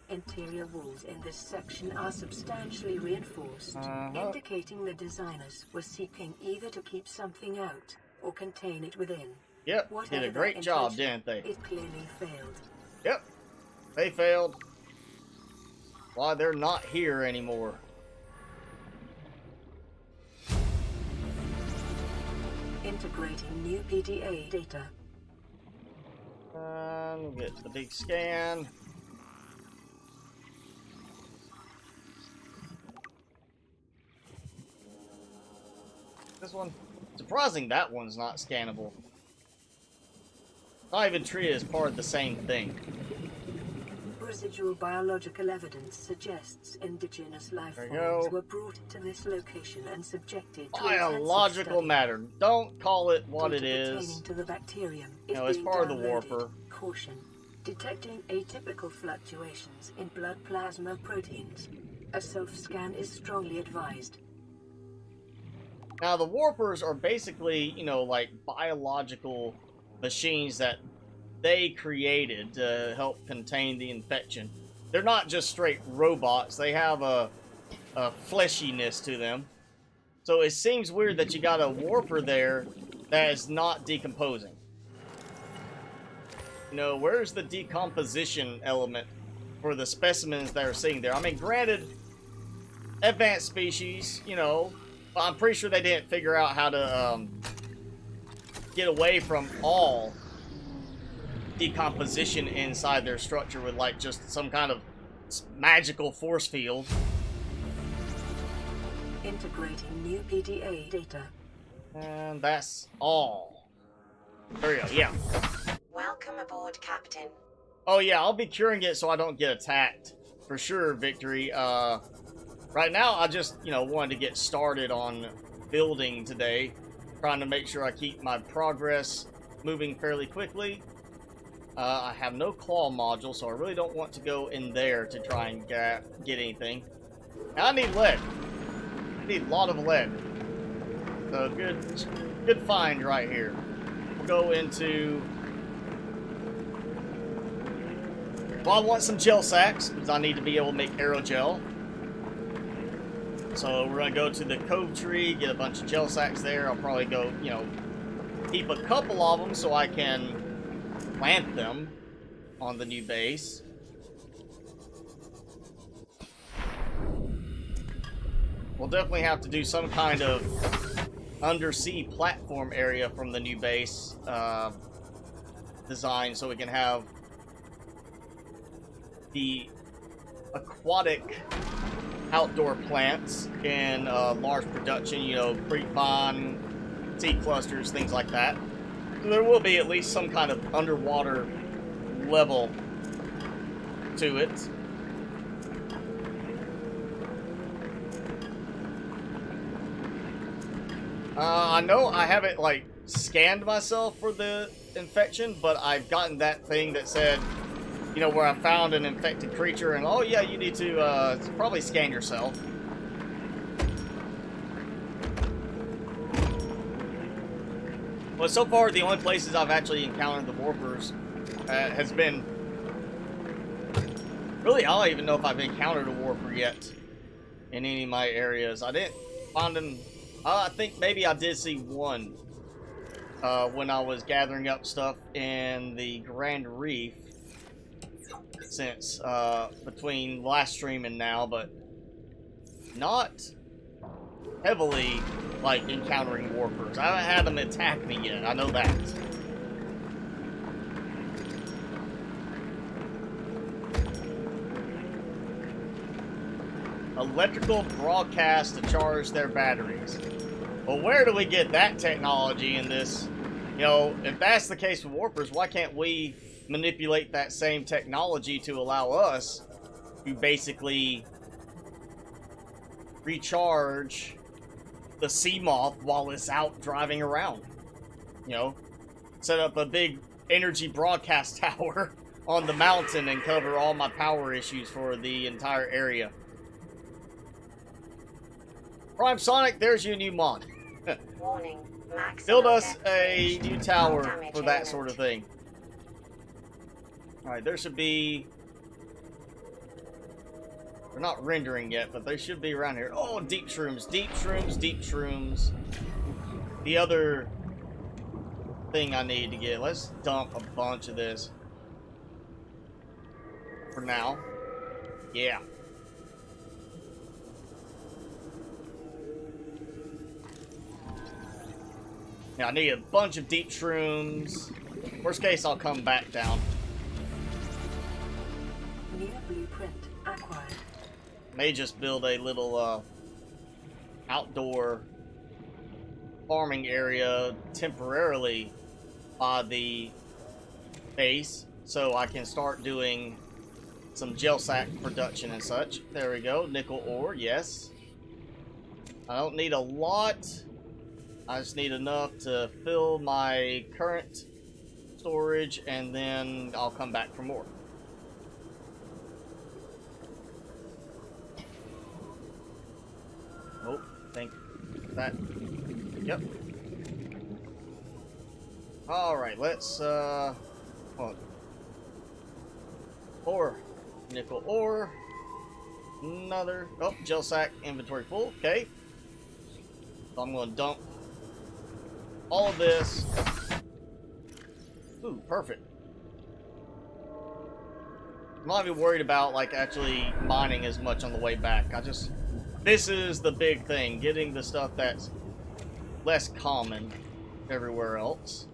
Interior walls in this section are substantially reinforced, indicating the designers were seeking either to keep something out or contain it within. Yep, did a great job, didn't they? It clearly failed. Yep, they failed. Why, they're not here anymore. Integrating new PDA data. We'll get the big scan. This one, surprising that one's not scannable. Not even treated as part of the same thing. Residual biological evidence suggests indigenous life forms were brought to this location and subjected to biological matter. Don't call it what it is. To the bacterium it's part of the warper. Caution. Detecting atypical fluctuations in blood plasma proteins. A self-scan is strongly advised. Now, the warpers are basically, like biological machines that they created to help contain the infection. They're not just straight robots. They have a fleshiness to them. So it seems weird that you got a warper there that is not decomposing. Where's the decomposition element for the specimens that are sitting there? I mean, granted, advanced species, but I'm pretty sure they didn't figure out how to get away from all decomposition inside their structure with like just some kind of magical force field. Integrating new PDA data. And that's all. There we go, yeah. Welcome aboard, Captain. Oh yeah, I'll be curing it so I don't get attacked. For sure, Victory. Right now, I just, wanted to get started on building today. Trying to make sure I keep my progress moving fairly quickly. I have no claw module, so I really don't want to go in there to try and get anything. Now, I need lead. I need a lot of lead. So, good find right here. We'll go into... Well, I want some gel sacks, because I need to be able to make aerogel. So we're going to go to the cove tree, get a bunch of gel sacks there. I'll probably go, keep a couple of them so I can plant them on the new base. We'll definitely have to do some kind of undersea platform area from the new base design so we can have the aquatic outdoor plants in large production, creek vine, sea clusters, things like that. So there will be at least some kind of underwater level to it. I know I haven't scanned myself for the infection, but I've gotten that thing that said, where I found an infected creature, and oh yeah, you need to probably scan yourself. Well, so far the only places I've actually encountered the warpers has been... Really, I don't even know if I've encountered a warper yet in any of my areas. I didn't find them... I think maybe I did see one when I was gathering up stuff in the Grand Reef. Since between last stream and now, but not heavily like, encountering warpers. I haven't had them attack me yet, I know that. Electrical broadcast to charge their batteries. Well, where do we get that technology in this? You know, if that's the case with warpers, why can't we manipulate that same technology to allow us to basically recharge the Seamoth while it's out driving around? You know, set up a big energy broadcast tower on the mountain and cover all my power issues for the entire area. Prime Sonic, there's your new mod. Warning. Build us a new tower for that sort of thing. Alright, there should be... We're not rendering yet, but they should be around here. Oh, deep shrooms, deep shrooms, deep shrooms. The other thing I need to get. Let's dump a bunch of this. For now. Yeah. Now, I need a bunch of deep shrooms. Worst case, I'll come back down. New blueprint acquired. May just build a little outdoor farming area temporarily by the base, so I can start doing some gel sack production and such. There we go. Nickel ore, yes. I don't need a lot. I just need enough to fill my current storage, and then I'll come back for more. Oh, think that. Yep. Alright, let's, hold on. Ore. Nickel ore. Another. Oh, gel sack inventory full. Okay. So I'm going to dump all of this. Ooh, perfect. I'm not even worried about, like, actually mining as much on the way back. This is the big thing, getting the stuff that's less common everywhere else.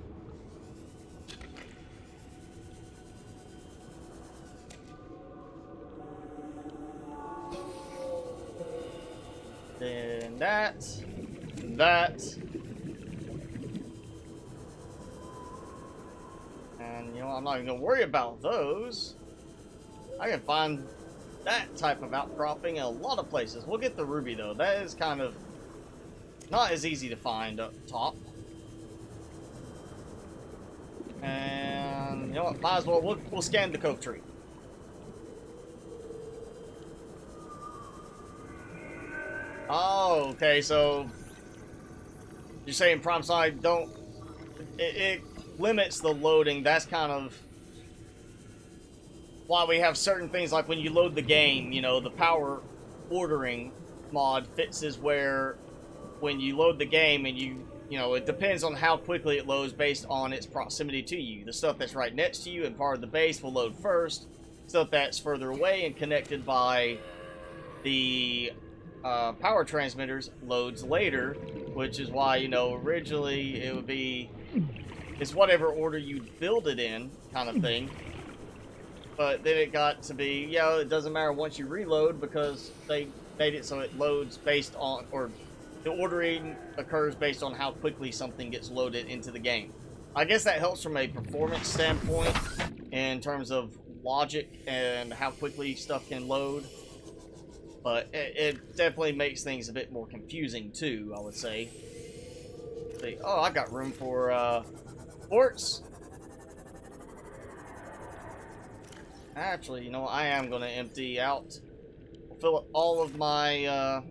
Then that. And, you know, I'm not even going to worry about those. I can find that type of outcropping in a lot of places. We'll get the ruby, though. That is kind of not as easy to find up top. And, you know what, might as well, we'll scan the coke tree. Oh, okay, so you're saying Prime Side don't... It limits the loading. That's kind of why we have certain things, like when you load the game, you know, the power ordering mod fixes where when you load the game and you know, it depends on how quickly it loads based on its proximity to you. The stuff that's right next to you and part of the base will load first. Stuff that's further away and connected by the power transmitters loads later, which is why, you know, originally it would be, it's whatever order you build it in kind of thing. But then it got to be, you know, it doesn't matter once you reload because they made it so it loads based on, or the ordering occurs based on how quickly something gets loaded into the game. I guess that helps from a performance standpoint in terms of logic and how quickly stuff can load. But it definitely makes things a bit more confusing too, I would say. See, oh, I got room for ports. Actually, you know, I am going to empty out, fill up all of my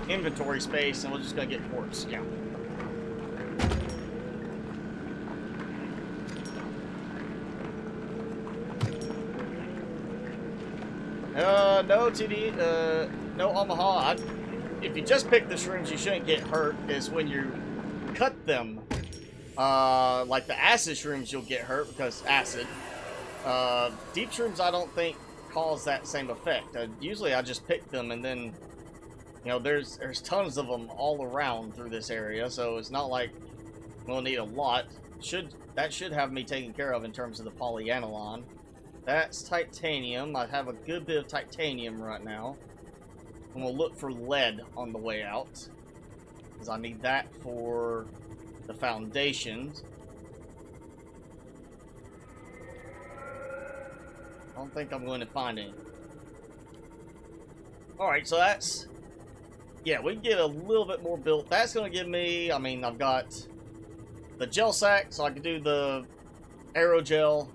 inventory space, and we're just going to get quartz. Yeah. No TD, no Omaha. If you just pick the shrooms, you shouldn't get hurt. Is when you cut them, like the acid shrooms, you'll get hurt because acid. Deep shrooms, I don't think cause that same effect. Usually I just pick them and then You know, there's tons of them all around through this area, so it's not like we'll need a lot. That should have me taken care of in terms of the polyaniline. That's titanium. I have a good bit of titanium right now. And we'll look for lead on the way out, because I need that for the foundations. I don't think I'm going to find any. Alright, so that's... Yeah, we can get a little bit more built. That's going to give me... I mean, I've got the gel sack, so I can do the aerogel.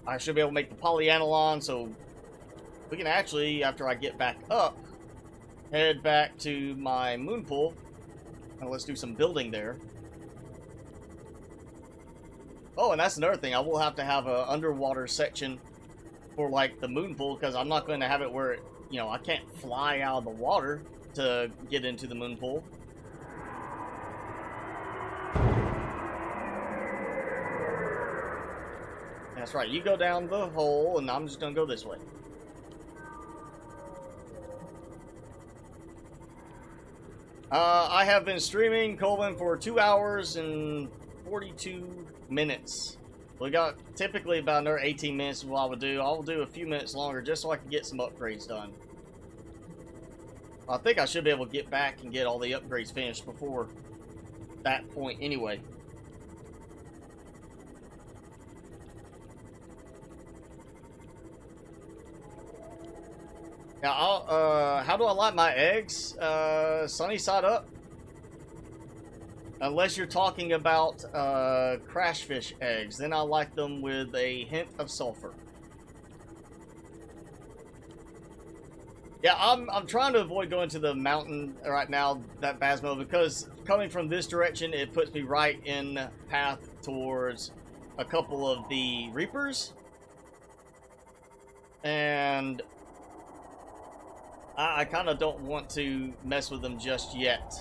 I should be able to make the polyaniline, so we can actually, after I get back up, head back to my moon pool, and let's do some building there. Oh, and that's another thing. I will have to have an underwater section for, like, the moon pool, because I'm not going to have it where, you know, I can't fly out of the water to get into the moon pool. That's right. You go down the hole, and I'm just going to go this way. I have been streaming Colvin for 2 hours and 42 minutes. We got typically about another 18 minutes is what I would do. I'll do a few minutes longer just so I can get some upgrades done. I think I should be able to get back and get all the upgrades finished before that point anyway. Now, how do I like my eggs? Sunny side up. Unless you're talking about crashfish eggs, then I like them with a hint of sulfur. Yeah, I'm trying to avoid going to the mountain right now, that Basmo, because coming from this direction, it puts me right in path towards a couple of the Reapers. And I kind of don't want to mess with them just yet.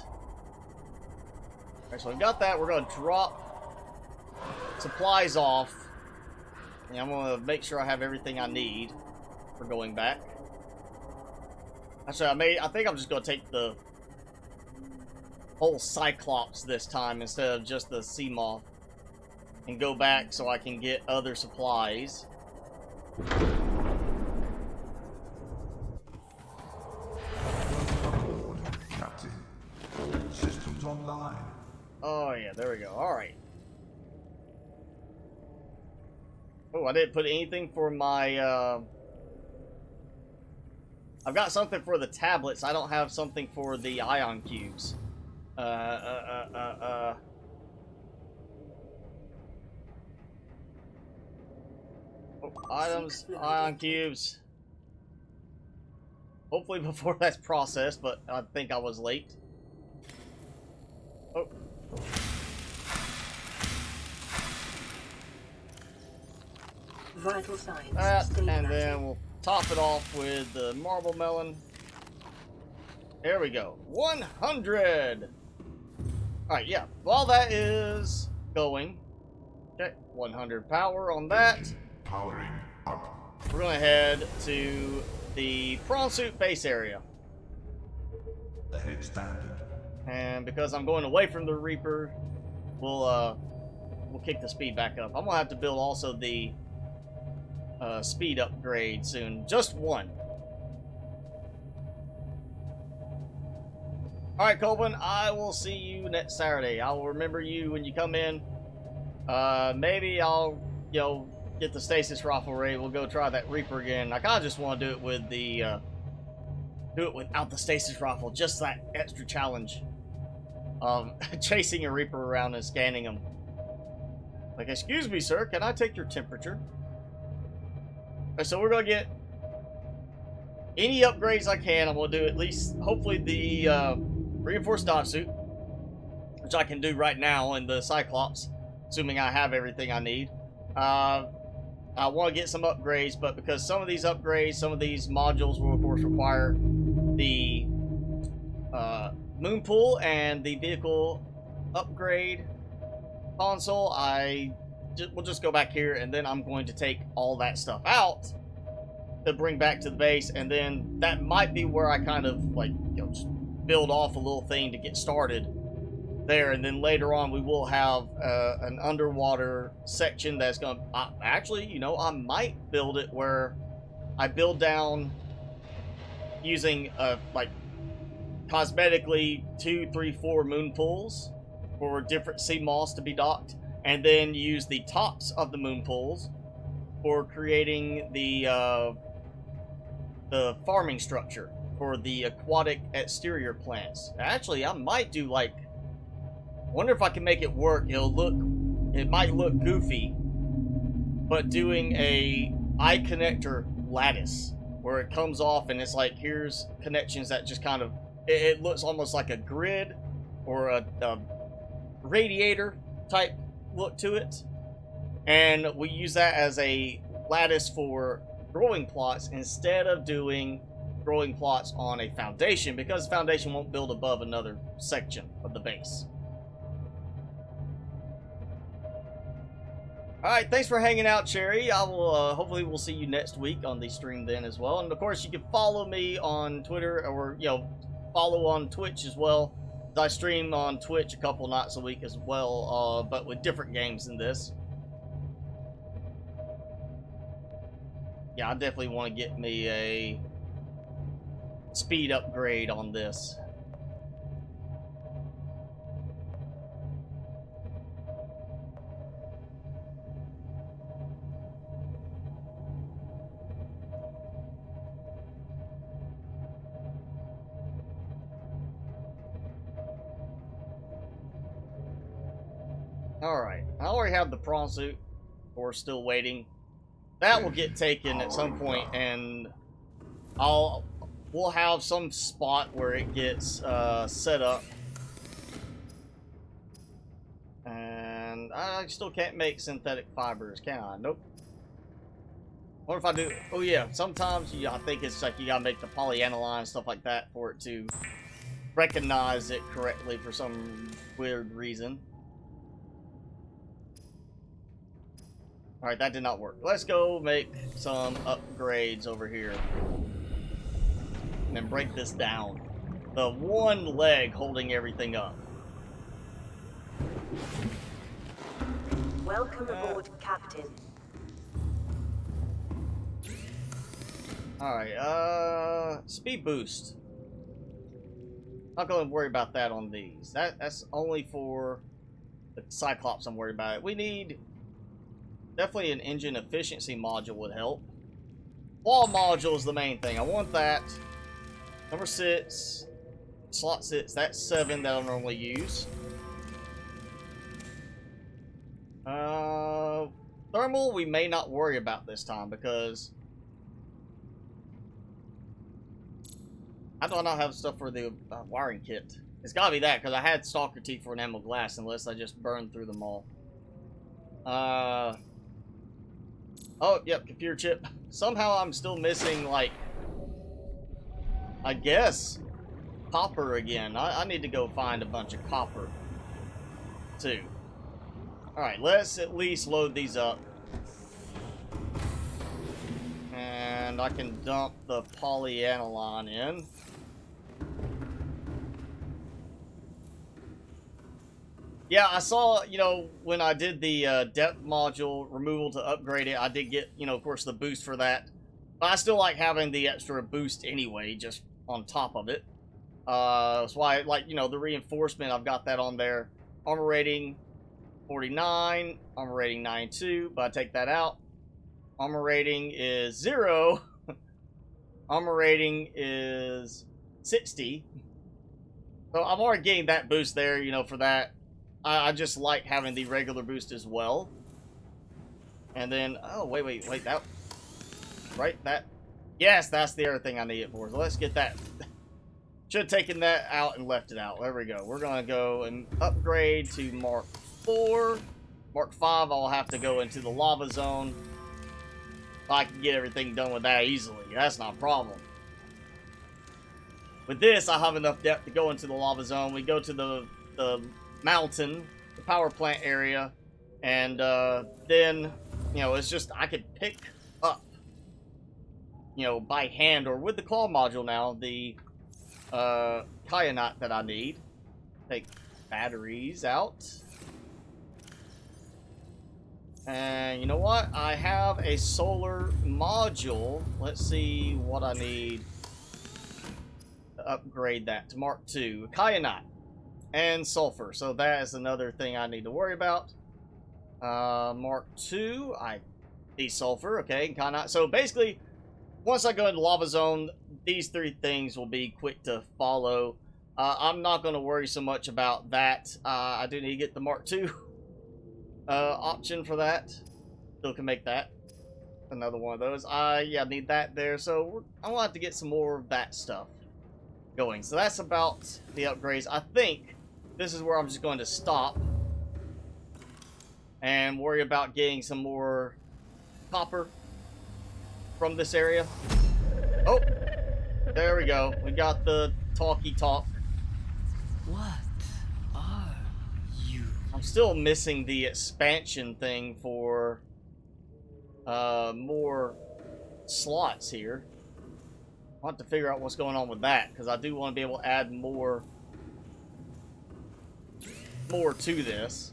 Alright, so we've got that. We're going to drop supplies off. And I'm going to make sure I have everything I need for going back. Actually, I think I'm just going to take the whole Cyclops this time instead of just the Seamoth. And go back so I can get other supplies. Captain. Systems online. Oh, yeah, there we go. Alright. Oh, I didn't put anything for my, I've got something for the tablets. I don't have something for the ion cubes. Oh, items, ion cubes. Hopefully before that's processed, but I think I was late. Oh. Vital signs. And then we'll top it off with the marble melon. There we go. 100! Alright, yeah. While that is going, okay, 100 power on that. Powering up. We're going to head to the prawn suit base area. Ahead standard. And because I'm going away from the Reaper, we'll kick the speed back up. I'm going to have to build also the speed upgrade soon. Just one. Alright, Colvin, I will see you next Saturday. I will remember you when you come in. Maybe I'll, you know, get the stasis rifle ready. We'll go try that Reaper again. I kind of just want to do it with the, do it without the stasis rifle. Just that extra challenge. Chasing a Reaper around and scanning them. Like, excuse me, sir, can I take your temperature? So we're going to get any upgrades I can. I'm going to do at least, hopefully, the reinforced dive suit, which I can do right now in the Cyclops, assuming I have everything I need. I want to get some upgrades, but because some of these upgrades, some of these modules will, of course, require the moon pool and the vehicle upgrade console, we'll just go back here, and then I'm going to take all that stuff out. to bring back to the base, and then that might be where I kind of like, you know, just build off a little thing to get started there, and then later on we will have an underwater section that's gonna actually, you know, I might build it where I build down using like cosmetically 2, 3, 4 moon pools for different Seamoths to be docked, and then use the tops of the moon pools for creating the farming structure for the aquatic exterior plants. Actually, I might do like, I wonder if I can make it work. It might look goofy, but doing a eye connector lattice where it comes off and it's like, here's connections that just kind of, it looks almost like a grid or a radiator type look to it. And we use that as a lattice for growing plots instead of doing growing plots on a foundation, because foundation won't build above another section of the base. Alright, thanks for hanging out, Cherry. I will, hopefully we'll see you next week on the stream then as well. And of course, you can follow me on Twitter, or, you know, follow on Twitch as well. I stream on Twitch a couple nights a week as well, but with different games than this. Yeah, I definitely want to get me a speed upgrade on this. Alright, I already have the prawn suit. We're still waiting. That will get taken at some point, and we'll have some spot where it gets set up. And I still can't make synthetic fibers, can I? Nope. What if I do? Oh yeah, sometimes I think it's like you gotta make the polyaniline and stuff like that for it to recognize it correctly for some weird reason. Alright, that did not work. Let's go make some upgrades over here. And then break this down. The one leg holding everything up. Welcome aboard, Captain. Alright, speed boost. Not gonna worry about that on these. That's only for the Cyclops I'm worried about. We need definitely an engine efficiency module would help. Wall module is the main thing. I want that. Number 6. Slot 6. That's 7 that I'll normally use. Thermal we may not worry about this time because I do not have stuff for the wiring kit. It's gotta be that because I had stalker teeth for enamel glass unless I just burned through them all. Oh, yep, computer chip. Somehow I'm still missing, like, I guess, copper again. I need to go find a bunch of copper, too. Alright, let's at least load these up. And I can dump the polyaniline in. Yeah, I saw, you know, when I did the depth module removal to upgrade it, I did get, you know, of course, the boost for that. But I still like having the extra boost anyway, just on top of it. That's why, like, you know, the reinforcement, I've got that on there. Armor rating 49, armor rating 92, but I take that out. Armor rating is 0. Armor rating is 60. So I'm already getting that boost there, you know, for that. I just like having the regular boost as well. And then, oh, wait, that, right, that, yes, that's the other thing I need it for. So let's get that. Should have taken that out and left it out. There we go. We're going to go and upgrade to Mark 4. Mark 5, I'll have to go into the lava zone. I can get everything done with that easily. That's not a problem. With this, I have enough depth to go into the lava zone. We go to the mountain, the power plant area, and then, you know, it's just, I could pick up, you know, by hand or with the claw module now, the kyanite that I need. Take batteries out. And you know what? I have a solar module. Let's see what I need to upgrade that to Mark II. Kyanite and sulfur. So that is another thing I need to worry about. Mark II, I need sulfur, okay, and kyanite. So basically, once I go into Lava Zone, these three things will be quick to follow. I'm not going to worry so much about that. I do need to get the Mark II option for that. Still can make that. Another one of those. Yeah, I need that there. So I'm going to have to get some more of that stuff going. So that's about the upgrades. I think this is where I'm just going to stop and worry about getting some more copper from this area. Oh, there we go. We got the talky talk. What are you? I'm still missing the expansion thing for more slots here. I'll have to figure out what's going on with that, because I do want to be able to add more to this.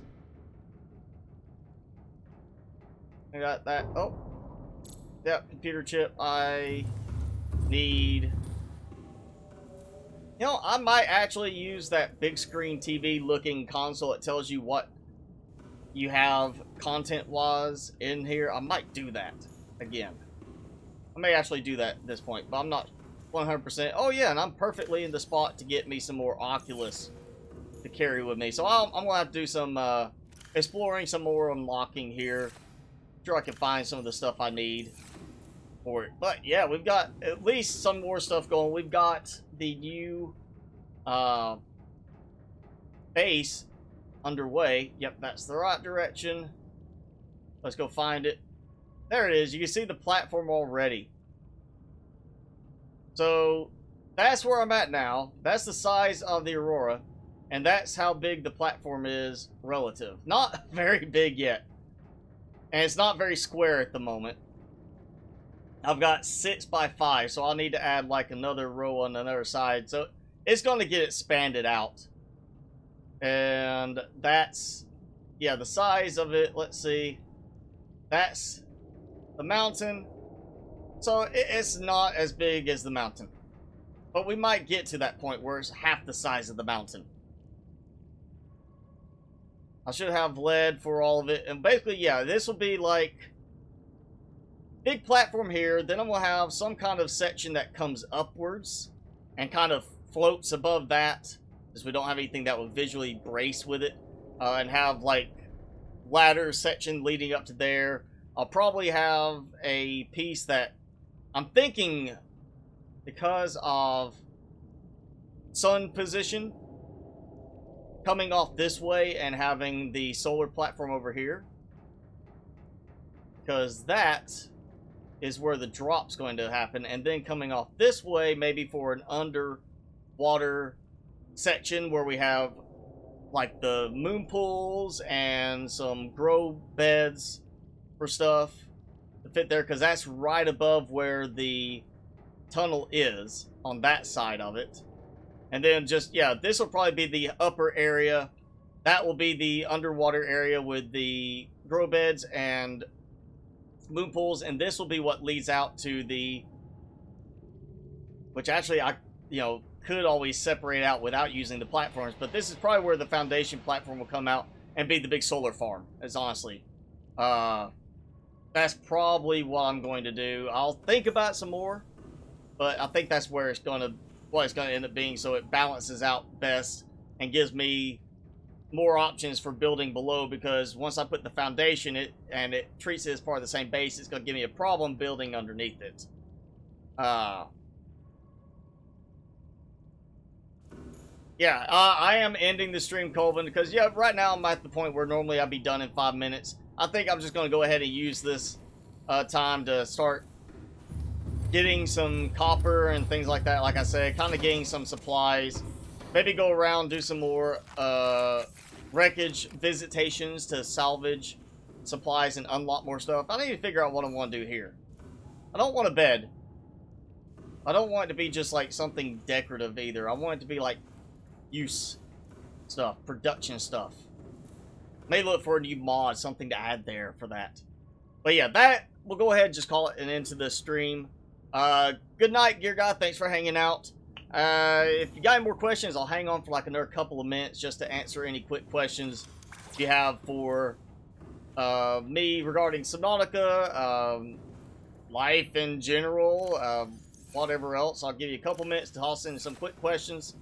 I got that. Oh, yep, computer chip. I need. You know, I might actually use that big screen TV looking console that tells you what you have content-wise in here. I might do that again. I may actually do that at this point, but I'm not 100%. Oh yeah, and I'm perfectly in the spot to get me some more Oculus to carry with me. So I'm going to have to do some exploring, some more unlocking here. Sure I can find some of the stuff I need for it. But yeah, we've got at least some more stuff going. We've got the new base underway. Yep, that's the right direction. Let's go find it. There it is. You can see the platform already. So that's where I'm at now. That's the size of the Aurora, and that's how big the platform is relative. Not very big yet, and it's not very square at the moment. I've got 6 by 5, so I'll need to add like another row on another side. So it's going to get expanded out. And that's, yeah, the size of it. Let's see. That's the mountain. So it's not as big as the mountain. But we might get to that point where it's half the size of the mountain. I should have lead for all of it. And basically, yeah, this will be like big platform here, then I'm going to have some kind of section that comes upwards and kind of floats above that, because we don't have anything that will visually brace with it, and have like ladder section leading up to there. I'll probably have a piece that I'm thinking, because of sun position, coming off this way and having the solar platform over here, because that is where the drop's going to happen, and then coming off this way maybe for an underwater section where we have like the moon pools and some grow beds for stuff to fit there, because that's right above where the tunnel is on that side of it. And then just, yeah, this will probably be the upper area. That will be the underwater area with the grow beds and moon pools, and this will be what leads out to the, which actually I, you know, could always separate out without using the platforms, but this is probably where the foundation platform will come out and be the big solar farm, is honestly. That's probably what I'm going to do. I'll think about some more, but I think that's where it's going to, what it's going to end up being, so it balances out best and gives me more options for building below, because once I put the foundation it treats it as part of the same base, it's going to give me a problem building underneath it. Yeah, I am ending the stream, Colvin, because yeah, right now I'm at the point where normally I'd be done in 5 minutes. I think I'm just going to go ahead and use this time to start getting some copper and things like that. Like I said, kind of getting some supplies. Maybe go around, do some more wreckage visitations to salvage supplies and unlock more stuff. I need to figure out what I want to do here. I don't want a bed. I don't want it to be just like something decorative either. I want it to be like use stuff, production stuff. May look for a new mod, something to add there for that. But yeah, that, we'll go ahead and just call it an end to the stream. Good night, Gear Guy. Thanks for hanging out. If you got any more questions, I'll hang on for like another couple of minutes just to answer any quick questions you have for me regarding Subnautica, life in general, whatever else. I'll give you a couple minutes to toss in some quick questions.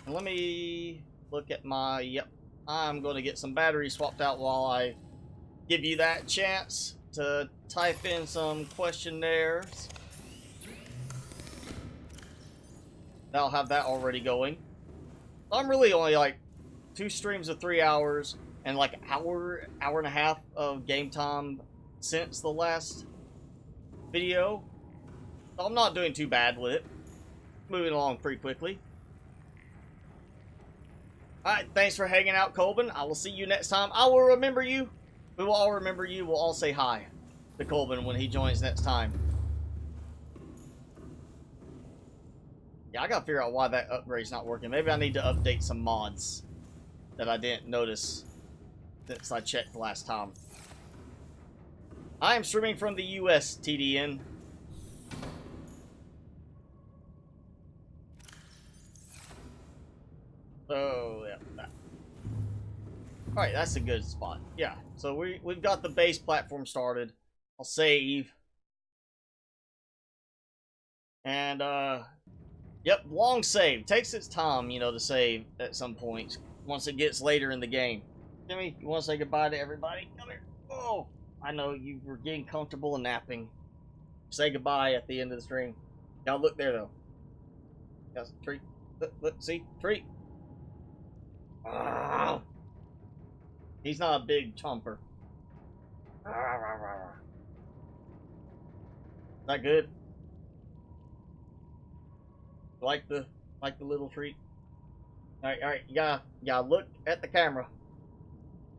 And let me look at my, yep, I'm going to get some batteries swapped out while I give you that chance to type in some questionnaires. I'll have that already going. I'm really only like 2 streams of 3 hours and like an hour and a half of game time since the last video. So I'm not doing too bad with it. Moving along pretty quickly. Alright, thanks for hanging out, Colbin. I will see you next time. I will remember you. We will all remember you. We'll all say hi to Colbin when he joins next time. Yeah, I gotta figure out why that upgrade's not working. Maybe I need to update some mods that I didn't notice since I checked last time. I am streaming from the US, TDN. So, yeah, that. Alright, that's a good spot. Yeah, so we've got the base platform started. I'll save. And, yep, long save. Takes its time, you know, to save at some points once it gets later in the game. Jimmy, you want to say goodbye to everybody? Come here. Oh, I know you were getting comfortable and napping. Say goodbye at the end of the stream. Y'all look there, though. That's a tree. Look, see? Tree. Ah. He's not a big chomper. Is that good? Like the little treat. All right. You gotta look at the camera.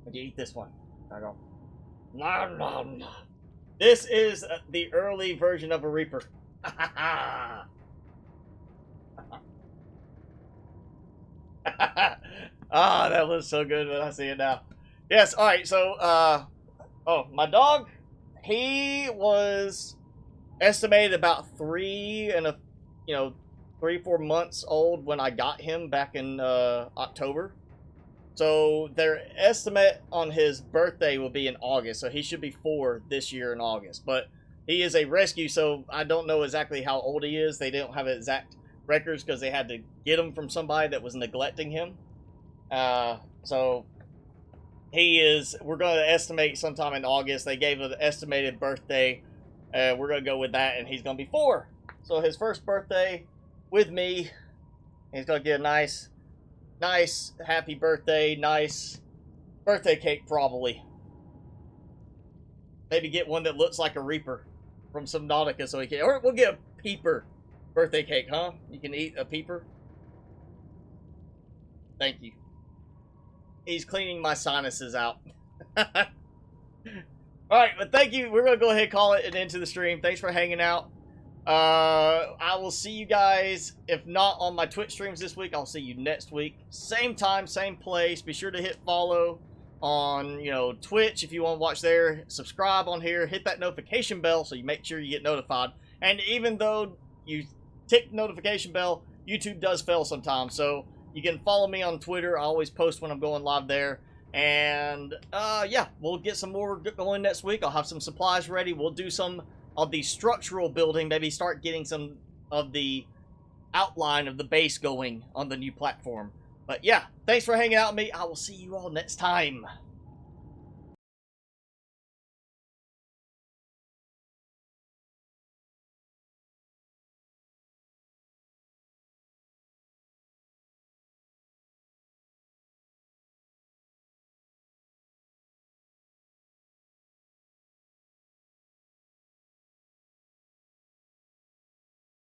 And you eat this one. I go. Nom nom. This is the early version of a Reaper. Ah, that looks so good when I see it now. Yes. All right. So, oh, my dog. He was estimated about 3 and 4 months old when I got him back in October. So their estimate on his birthday will be in August. So he should be 4 this year in August. But he is a rescue, so I don't know exactly how old he is. They don't have exact records because they had to get him from somebody that was neglecting him. So he is, we're going to estimate sometime in August. They gave an estimated birthday. We're going to go with that, and he's going to be 4. So his first birthday with me, he's gonna get a nice happy birthday, nice birthday cake probably. Maybe get one that looks like a Reaper from Subnautica so he can, or we'll get a peeper birthday cake, huh? You can eat a peeper. Thank you. He's cleaning my sinuses out. Alright, but thank you. We're gonna go ahead and call it an end to the stream. Thanks for hanging out. I will see you guys, if not on my Twitch streams this week, I'll see you next week. Same time, same place. Be sure to hit follow on, Twitch if you want to watch there. Subscribe on here. Hit that notification bell so you make sure you get notified. And even though you tick the notification bell, YouTube does fail sometimes. So you can follow me on Twitter. I always post when I'm going live there. And, yeah, we'll get some more going next week. I'll have some supplies ready. We'll do some of the structural building, maybe start getting some of the outline of the base going on the new platform. But yeah, thanks for hanging out with me. I will see you all next time.